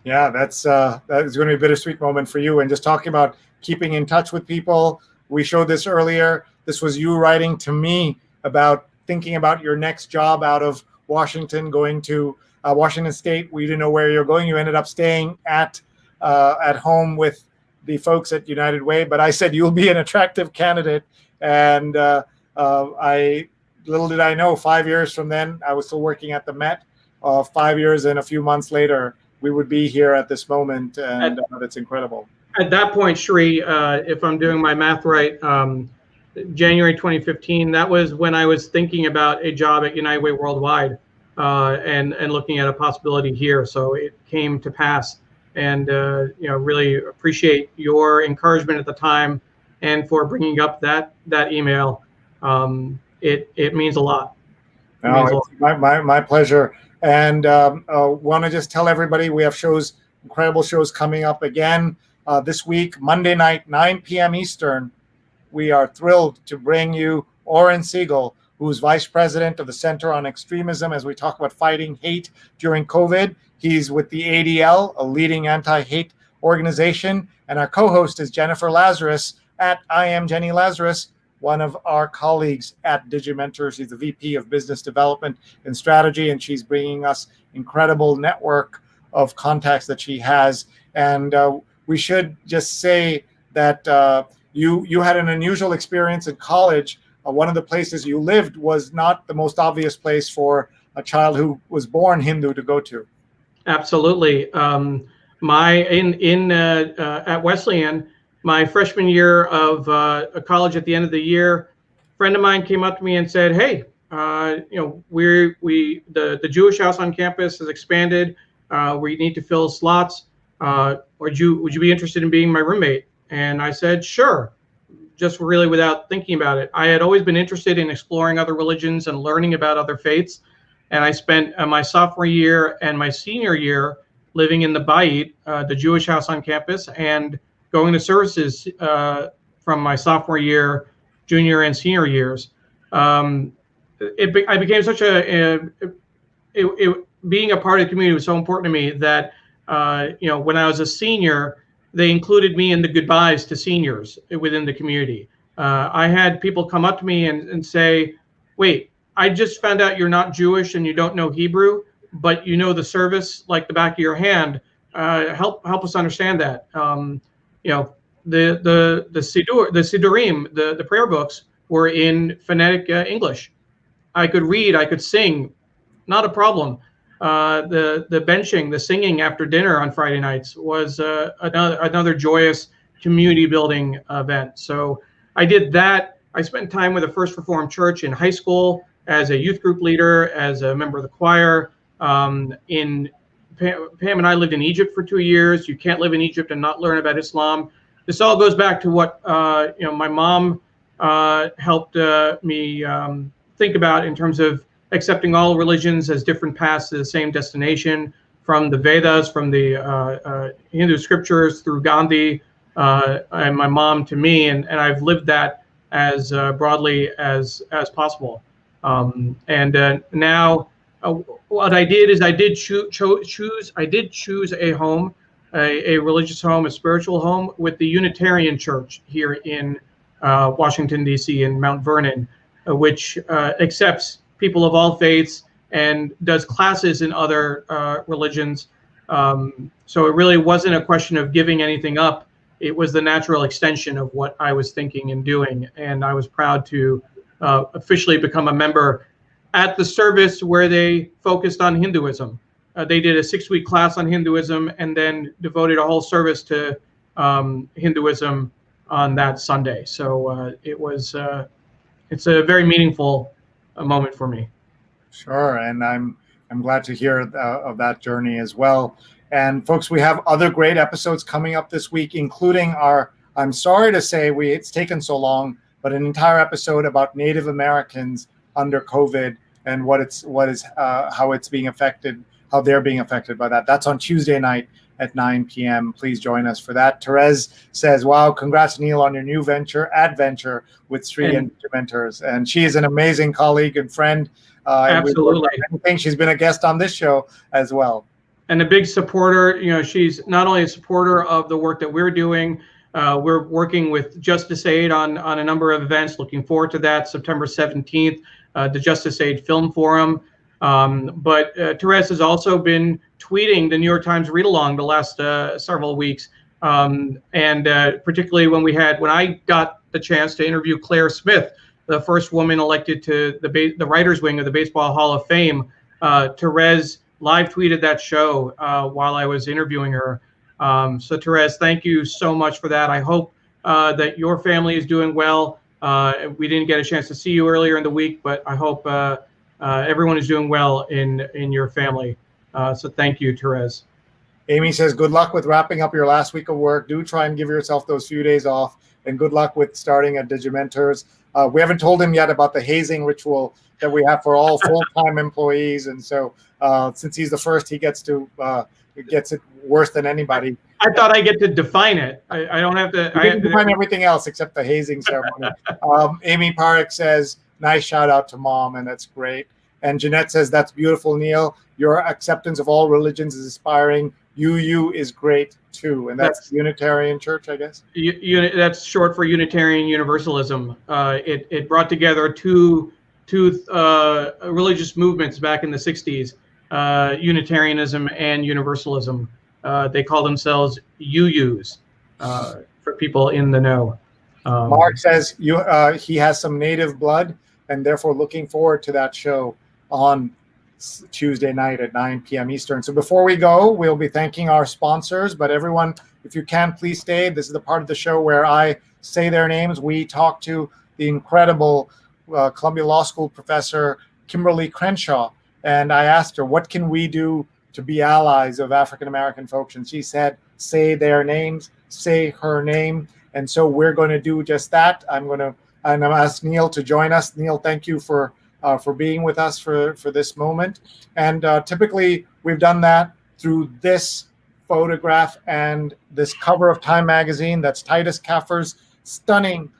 Yeah, that is going to be a bittersweet moment for you. And just talking about keeping in touch with people, we showed this earlier. This was you writing to me about thinking about your next job out of Washington, going to Washington State. We didn't know where you're going. You ended up staying at home with the folks at United Way. But I said you'll be an attractive candidate, and little did I know, 5 years from then, I was still working at the Met. 5 years and a few months later, we would be here at this moment, and that's incredible. At that point, Sree, if I'm doing my math right, January 2015. That was when I was thinking about a job at United Way Worldwide, and looking at a possibility here. So it came to pass, and really appreciate your encouragement at the time, and for bringing up that email. It means a lot. No, it's my pleasure. And want to just tell everybody we have incredible shows coming up again this week, Monday night, 9 p.m. Eastern. We are thrilled to bring you Oren Siegel, who's Vice President of the Center on Extremism, as we talk about fighting hate during COVID. He's with the ADL, a leading anti-hate organization. And our co-host is Jennifer Lazarus at I Am Jenny Lazarus, one of our colleagues at Digimentors. She's the VP of Business Development and Strategy, and she's bringing us incredible network of contacts that she has. And we should just say that you had an unusual experience in college. One of the places you lived was not the most obvious place for a child who was born Hindu to go to. Absolutely. At Wesleyan, my freshman year of college, at the end of the year, a friend of mine came up to me and said, "Hey, the Jewish house on campus has expanded. We need to fill slots. Would you be interested in being my roommate?" And I said, "Sure," just really without thinking about it. I had always been interested in exploring other religions and learning about other faiths. And I spent my sophomore year and my senior year living in the Bayit, the Jewish house on campus, and going to services from my sophomore year, junior and senior years. I became such being a part of the community was so important to me that, when I was a senior, they included me in the goodbyes to seniors within the community. I had people come up to me and say, "Wait, I just found out you're not Jewish and you don't know Hebrew, but you know the service like the back of your hand. Help us understand that." The Sidurim, the prayer books, were in phonetic English. I could read, I could sing, not a problem. The benching, the singing after dinner on Friday nights was another joyous community building event. So I did that. I spent time with a First Reformed Church in high school as a youth group leader, as a member of the choir. Pam and I lived in Egypt for 2 years. You can't live in Egypt and not learn about Islam. This all goes back to what my mom helped me think about in terms of accepting all religions as different paths to the same destination, from the Vedas, from the Hindu scriptures, through Gandhi, and my mom to me, and I've lived that as broadly as possible. Now, what I did is I did choose a home, a religious home, a spiritual home, with the Unitarian Church here in Washington, D.C., in Mount Vernon, which accepts people of all faiths and does classes in other religions. So it really wasn't a question of giving anything up. It was the natural extension of what I was thinking and doing. And I was proud to officially become a member at the service where they focused on Hinduism. They did a 6-week class on Hinduism and then devoted a whole service to Hinduism on that Sunday. So it's a very meaningful moment for me. Sure, and I'm glad to hear of that journey as well. And folks, we have other great episodes coming up this week, including I'm sorry to say it's taken so long, but an entire episode about Native Americans under COVID and how it's being affected, how they're being affected by that. That's on Tuesday night at 9 p.m. Please join us for that. Therese says, "Wow, congrats, Neil, on your new adventure with Sree and Digimentors." And she is an amazing colleague and friend. Absolutely. She's been a guest on this show as well. And a big supporter. She's not only a supporter of the work that we're doing. We're working with Justice Aid on a number of events. Looking forward to that, September 17th, the Justice Aid Film Forum. But Therese has also been tweeting the New York Times read-along the last several weeks. And particularly when I got the chance to interview Claire Smith, the first woman elected to the Writers Wing of the Baseball Hall of Fame, Therese live tweeted that show while I was interviewing her. So Therese, thank you so much for that. I hope that your family is doing well. We didn't get a chance to see you earlier in the week, but I hope everyone is doing well in your family. So thank you, Therese. Amy says, good luck with wrapping up your last week of work. Do try and give yourself those few days off, and good luck with starting at Digimentors. We haven't told him yet about the hazing ritual that we have for all full-time employees. And so since he's the first, he gets it worse than anybody. I thought I get to define it. I don't have to. I define everything else except the hazing ceremony. Amy Parikh says, nice shout out to mom, and that's great. And Jeanette says, that's beautiful, Neil. Your acceptance of all religions is inspiring. UU is great too. And that's Unitarian Church, I guess. That's short for Unitarian Universalism. It brought together two religious movements back in the 60s, Unitarianism and Universalism. They call themselves UUs for people in the know. Mark says he has some native blood and therefore looking forward to that show on Tuesday night at 9 p.m. Eastern. So before we go, we'll be thanking our sponsors, but everyone, if you can, please stay. This is the part of the show where I say their names. We talk to the incredible Columbia Law School professor, Kimberly Crenshaw, and I asked her, what can we do to be allies of African-American folks? And she said, say their names, say her name. And so we're going to do just that. I'm going to ask Neil to join us. Neil, thank you for being with us for this moment. And typically we've done that through this photograph and this cover of Time magazine. That's Titus Kaffer's stunning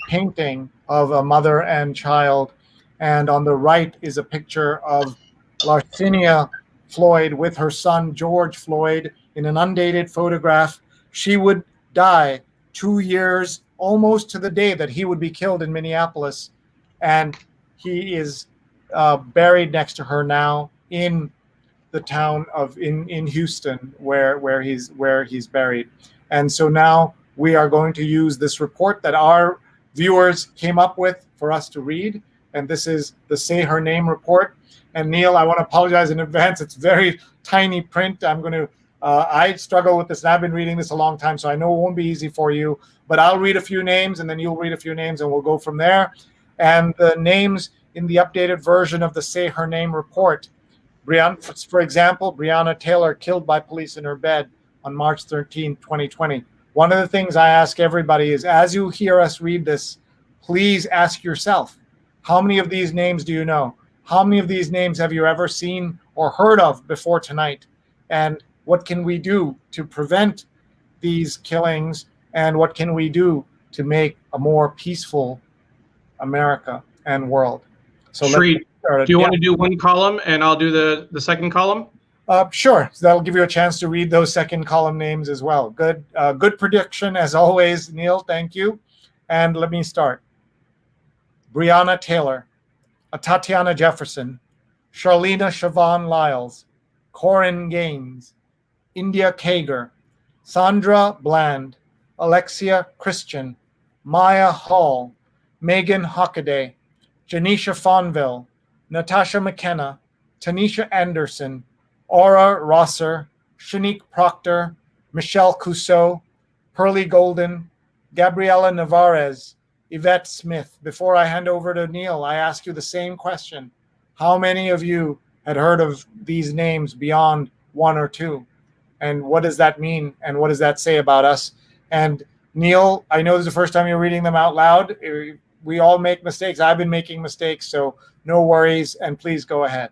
painting of a mother and child. And on the right is a picture of Larcinia Floyd with her son, George Floyd, in an undated photograph. She would die 2 years, almost to the day that he would be killed in Minneapolis. And he is buried next to her now in the town of in Houston, where he's buried. And so now we are going to use this report that our viewers came up with for us to read. And this is the Say Her Name report. And Neil, I want to apologize in advance. It's very tiny print. I struggle with this, and I've been reading this a long time, so I know it won't be easy for you. But I'll read a few names, and then you'll read a few names, and we'll go from there. And the names in the updated version of the Say Her Name report. For example, Breonna Taylor killed by police in her bed on March 13, 2020. One of the things I ask everybody is, as you hear us read this, please ask yourself, how many of these names do you know? How many of these names have you ever seen or heard of before tonight? And what can we do to prevent these killings? And what can we do to make a more peaceful America and world? So Sree, do you want to do one column and I'll do the second column? Sure. So that'll give you a chance to read those second column names as well. Good prediction as always, Neil. Thank you. And let me start. Breonna Taylor, Tatiana Jefferson, Charlena Siobhan Lyles, Corinne Gaines, India Kager, Sandra Bland, Alexia Christian, Maya Hall, Megan Hockaday, Janisha Fonville, Natasha McKenna, Tanisha Anderson, Aura Rosser, Shanique Proctor, Michelle Cousseau, Pearlie Golden, Gabriela Navarez, Yvette Smith. Before I hand over to Neil, I ask you the same question. How many of you had heard of these names beyond one or two? And what does that mean? And what does that say about us? And Neil, I know this is the first time you're reading them out loud. We all make mistakes. I've been making mistakes, so no worries. And please go ahead.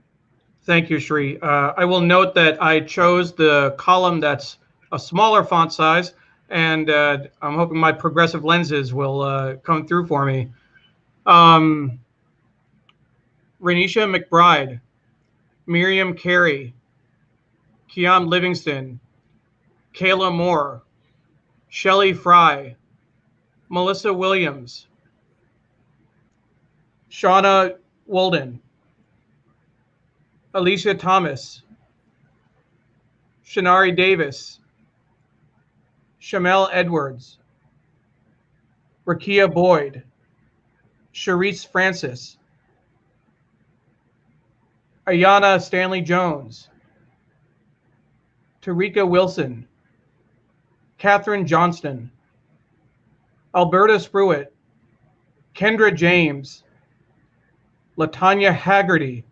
Thank you, Sree. I will note that I chose the column that's a smaller font size, and I'm hoping my progressive lenses will come through for me. Renisha McBride, Miriam Carey, Keon Livingston, Kayla Moore, Shelley Fry, Melissa Williams, Shauna Walden, Alicia Thomas, Shanari Davis, Shamel Edwards, Rakia Boyd, Sharice Francis, Ayana Stanley Jones, Tarika Wilson, Catherine Johnston, Alberta Spruitt, Kendra James, Latanya Haggerty.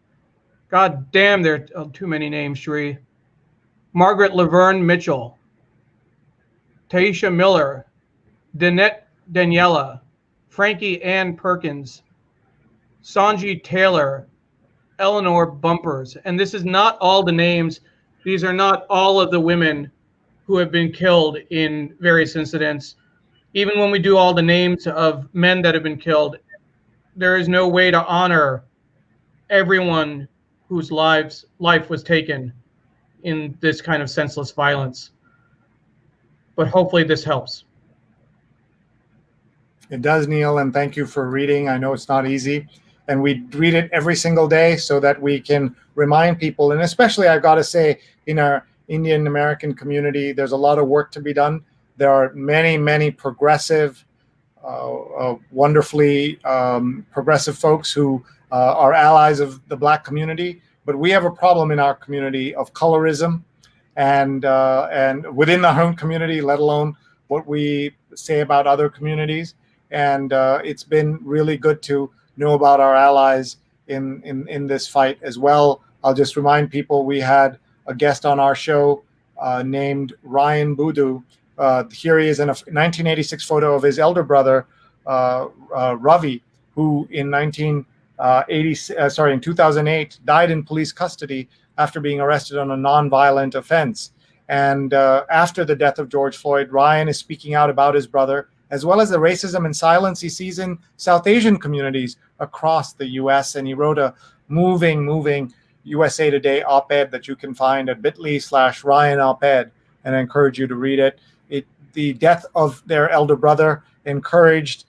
God damn, there are too many names, Sree. Margaret Laverne Mitchell, Taisha Miller, Danette Daniela, Frankie Ann Perkins, Sanji Taylor, Eleanor Bumpers. And this is not all the names. These are not all of the women who have been killed in various incidents. Even when we do all the names of men that have been killed, there is no way to honor everyone whose life was taken in this kind of senseless violence. But hopefully this helps. It does, Neil, and thank you for reading. I know it's not easy, and we read it every single day so that we can remind people, and especially I've got to say, in our Indian American community, there's a lot of work to be done. There are many, many progressive, wonderfully progressive folks who are allies of the Black community, but we have a problem in our community of colorism, and within the home community, let alone what we say about other communities. And it's been really good to know about our allies in this fight as well. I'll just remind people we had a guest on our show named Ryan Boodoo. Here he is in a 1986 photo of his elder brother, Ravi, who in 2008 died in police custody after being arrested on a non-violent offense. And after the death of George Floyd, Ryan is speaking out about his brother, as well as the racism and silence he sees in South Asian communities across the U.S. And he wrote a moving USA Today op-ed that you can find at bit.ly/Ryan op-ed, and I encourage you to read it. The death of their elder brother encouraged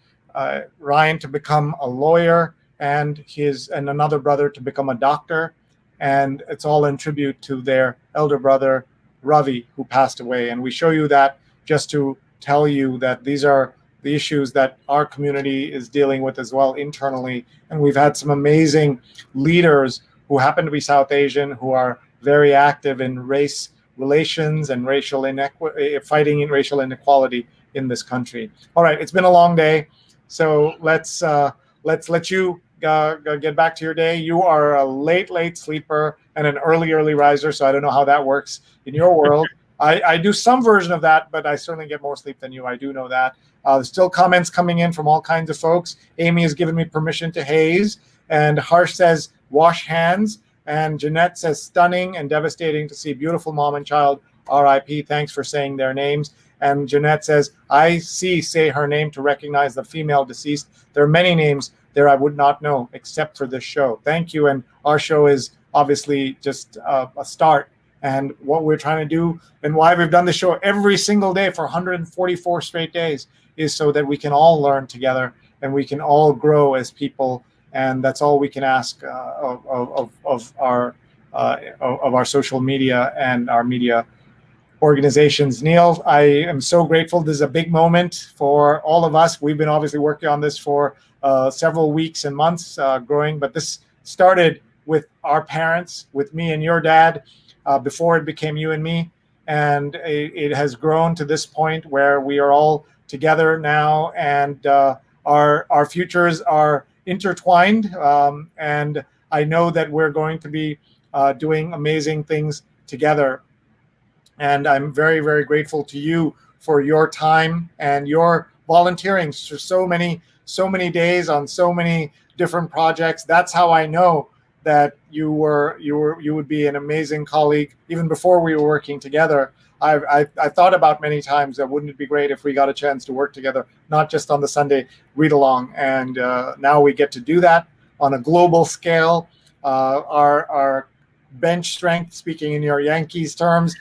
Ryan to become a lawyer and another brother to become a doctor, and it's all in tribute to their elder brother Ravi, who passed away. And we show you that just to tell you that these are the issues that our community is dealing with as well internally. And we've had some amazing leaders who happen to be South Asian, who are very active in race relations and racial inequity, fighting in racial inequality in this country. All right, it's been a long day, so let's let you get back to your day. You are a late stileeper and an early riser, so I don't know how that works in your world. I do some version of that, but I certainly get more sleep than you. I do know that. There's still comments coming in from all kinds of folks. Amy has given me permission to haze, and Harsh says, wash hands, and Jeanette says, stunning and devastating to see beautiful mom and child, RIP. Thanks for saying their names. And Jeanette says, say her name to recognize the female deceased. There are many names there I would not know except for this show. Thank you, and our show is obviously just a start. And what we're trying to do and why we've done the show every single day for 144 straight days is so that we can all learn together and we can all grow as people. And that's all we can ask of our social media and our media organizations. Neil, I am so grateful. This is a big moment for all of us. We've been obviously working on this for several weeks and months growing, but this started with our parents, with me and your dad, before it became you and me. And it has grown to this point where we are all together now, and our futures are intertwined. And I know that we're going to be doing amazing things together. And I'm very, very grateful to you for your time and your volunteering for so many days on so many different projects. That's how I know that you would be an amazing colleague even before we were working together. I thought about many times that wouldn't it be great if we got a chance to work together, not just on the Sunday read along. And now we get to do that on a global scale. Our bench strength, speaking in your Yankees terms,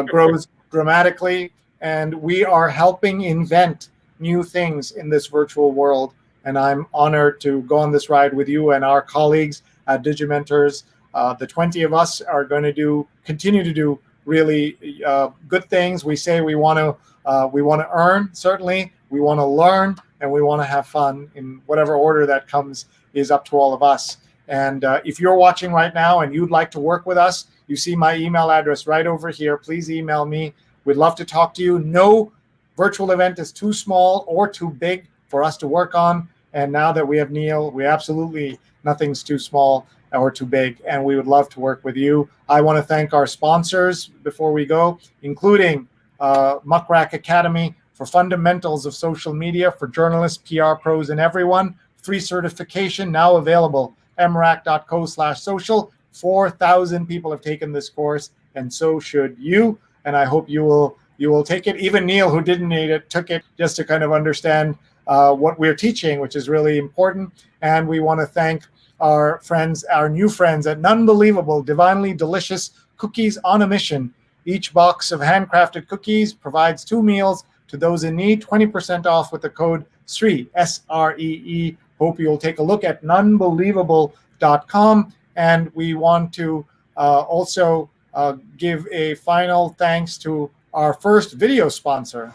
grows dramatically, and we are helping invent new things in this virtual world. And I'm honored to go on this ride with you and our colleagues at Digimentors. The 20 of us are going to continue to do really good things. We say we want to earn, certainly. We want to learn, and we want to have fun. In whatever order that comes is up to all of us. And if you're watching right now and you'd like to work with us, you see my email address right over here. Please email me. We'd love to talk to you. No virtual event is too small or too big for us to work on. And now that we have Neil, we absolutely, nothing's too small or too big, and we would love to work with you. I want to thank our sponsors before we go, including Muckrack Academy for fundamentals of social media for journalists, PR pros, and everyone. Free certification now available, mrac.co/social. 4,000 people have taken this course, and so should you. And I hope you will take it. Even Neil, who didn't need it, took it just to kind of understand what we're teaching, which is really important. And we want to thank our friends, our new friends at Nunbelievable, divinely delicious cookies on a mission. Each box of handcrafted cookies provides 2 meals to those in need, 20% off with the code SREE, S-R-E-E. Hope you'll take a look at nunbelievable.com. And we want to also give a final thanks to our first video sponsor.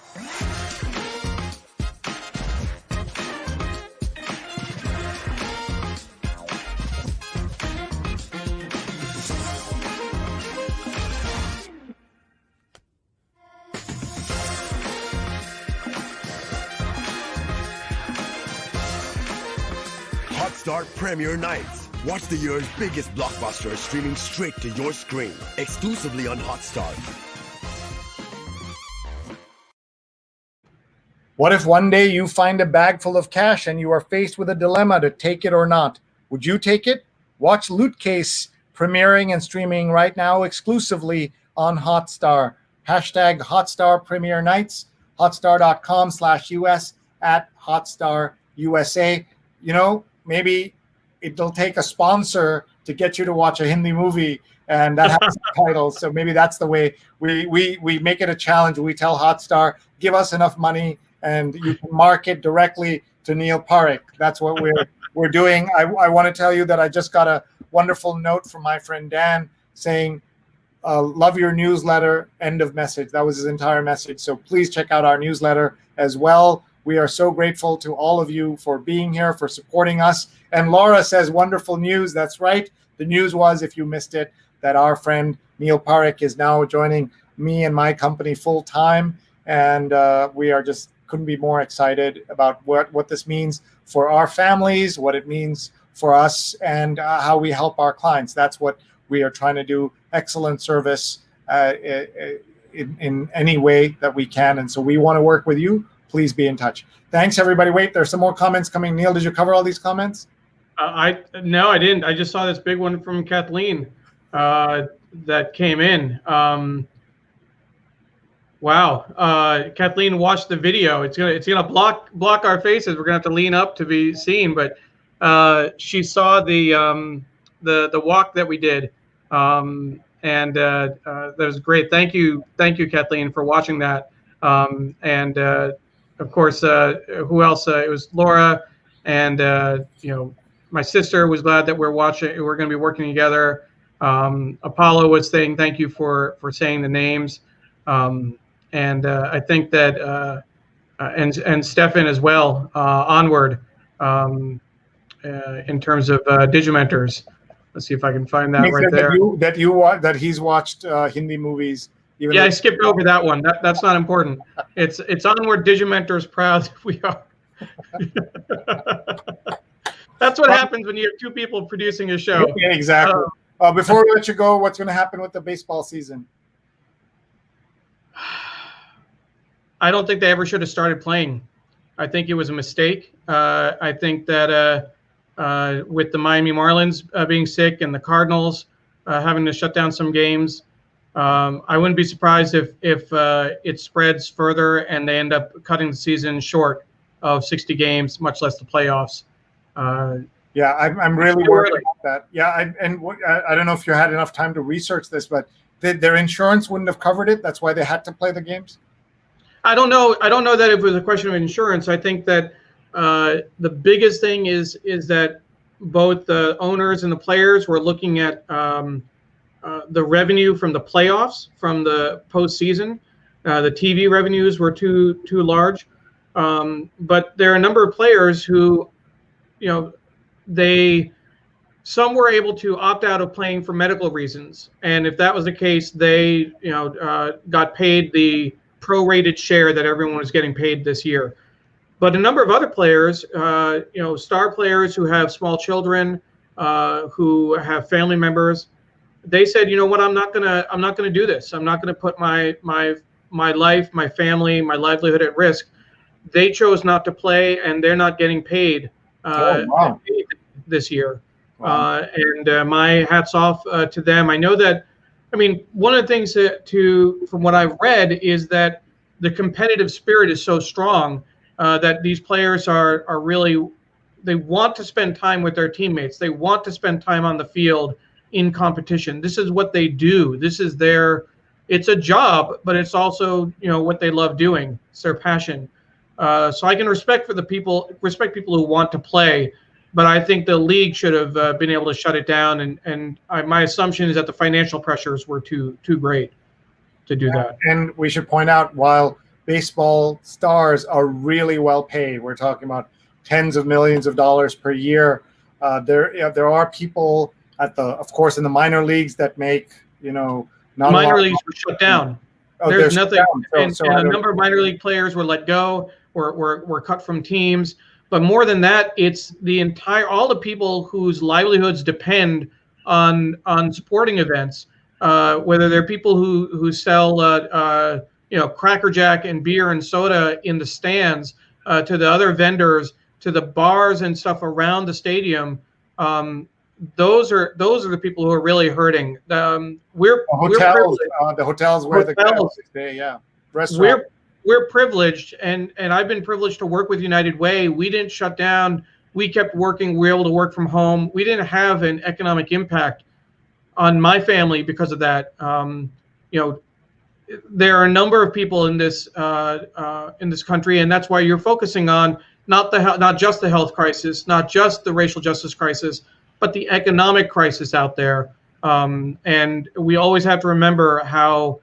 Hotstar Premiere Nights. Watch the year's biggest blockbusters streaming straight to your screen, exclusively on Hotstar. What if one day you find a bag full of cash and you are faced with a dilemma to take it or not? Would you take it? Watch Loot Case premiering and streaming right now exclusively on Hotstar. Hashtag Hotstar Premiere Nights, hotstar.com/US at Hotstar USA. You know, maybe it'll take a sponsor to get you to watch a Hindi movie and that has subtitles. So maybe that's the way we make it a challenge. We tell Hotstar, give us enough money and you can market directly to Neil Parikh. That's what we're doing. I want to tell you that I just got a wonderful note from my friend Dan saying, love your newsletter, end of message. That was his entire message. So please check out our newsletter as well. We are so grateful to all of you for being here, for supporting us. And Laura says, wonderful news. That's right. The news was, if you missed it, that our friend Neil Parikh is now joining me and my company full time. And we are just couldn't be more excited about what this means for our families, what it means for us, and how we help our clients. That's what we are trying to do. Excellent service in any way that we can. And so we want to work with you. Please be in touch. Thanks, everybody. Wait, there's some more comments coming. Neil, did you cover all these comments? No, I didn't. I just saw this big one from Kathleen that came in. Wow, Kathleen watched the video. It's gonna block our faces. We're gonna have to lean up to be seen. But she saw the walk that we did, and that was great. Thank you, Kathleen, for watching that. And of course, who else? It was Laura, and my sister was glad that we're going to be working together. Apollo was saying thank you for saying the names, and I think that and Stefan as well. Onward, in terms of Digimentors. Let's see if I can find that right there. That he's watched Hindi movies. Yeah, I skipped over that one. That's not important. It's Onward, Digimentors proud. We are. That's what happens when you have two people producing a show. Yeah, exactly. Before we let you go, what's going to happen with the baseball season? I don't think they ever should have started playing. I think it was a mistake. I think that with the Miami Marlins being sick and the Cardinals having to shut down some games, I wouldn't be surprised if it spreads further and they end up cutting the season short of 60 games, much less the playoffs. Yeah, I'm really worried about that. Yeah, I don't know if you had enough time to research this, but their insurance wouldn't have covered it. That's why they had to play the games. I don't know that it was a question of insurance. I think that the biggest thing is that both the owners and the players were looking at the revenue from the playoffs, from the postseason. The TV revenues were too large, but there are a number of players who, some were able to opt out of playing for medical reasons, and if that was the case, they got paid the prorated share that everyone was getting paid this year. But a number of other players, star players who have small children, who have family members, they said, you know what, I'm not gonna do this. I'm not gonna put my life, my family, my livelihood at risk. They chose not to play, and they're not getting paid this year. Wow. And my hats off to them. I know that. I mean, one of the things from what I've read is that the competitive spirit is so strong that these players are really, they want to spend time with their teammates. They want to spend time on the field in competition. This is what they do. This is it's a job, but it's also, what they love doing. It's their passion. So I can respect people who want to play, but I think the league should have been able to shut it down. And my assumption is that the financial pressures were too great to do that. And we should point out, while baseball stars are really well paid, we're talking about tens of millions of dollars per year. There are people of course, in the minor leagues that make, not minor leagues were shut down. Oh, there's nothing, and a number of minor league players were let go, were cut from teams. But more than that, it's all the people whose livelihoods depend on sporting events, whether they're people who sell Cracker Jack and beer and soda in the stands, to the other vendors, to the bars and stuff around the stadium. Those are the people who are really hurting. The hotels where the guys stay, yeah. Restaurants. We're privileged, and I've been privileged to work with United Way. We didn't shut down. We kept working. We were able to work from home. We didn't have an economic impact on my family because of that. There are a number of people in this country, and that's why you're focusing on not just the health crisis, not just the racial justice crisis, but the economic crisis out there. And we always have to remember how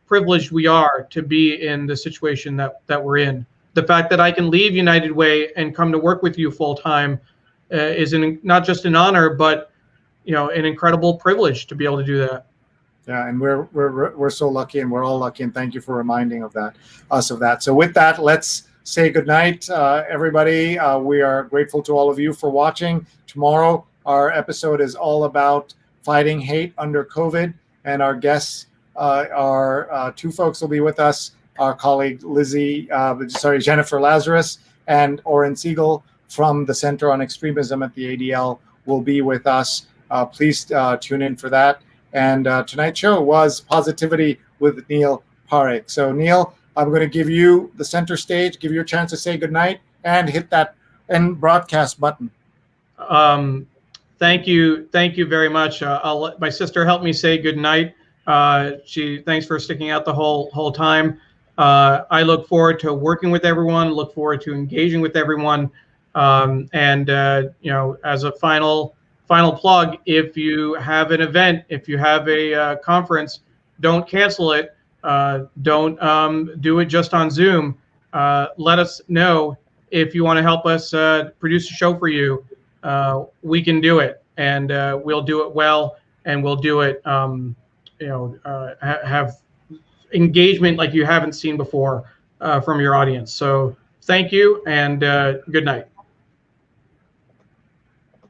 privileged we are to be in the situation that we're in. The fact that I can leave United Way and come to work with you full time is not just an honor, but an incredible privilege to be able to do that. Yeah, and we're so lucky, and we're all lucky, and thank you for reminding us of that. So with that, let's say goodnight, everybody. We are grateful to all of you for watching. Tomorrow, our episode is all about fighting hate under COVID, and our guests are two folks will be with us. Our colleague Jennifer Lazarus and Oren Siegel from the Center on Extremism at the ADL will be with us. Please tune in for that. And tonight's show was Positivity with Neil Parekh. So Neil, I'm going to give you the center stage, give you a chance to say goodnight, and hit that end broadcast button. Thank you very much. I'll let my sister help me say goodnight. Thanks for sticking out the whole time. I look forward to working with everyone, look forward to engaging with everyone. And as a final plug, if you have an event, if you have a conference, don't cancel it. Don't do it just on Zoom. Let us know if you want to help us produce a show for you. We can do it, and we'll do it well, and we'll do it have engagement like you haven't seen before from your audience. So thank you, and good night.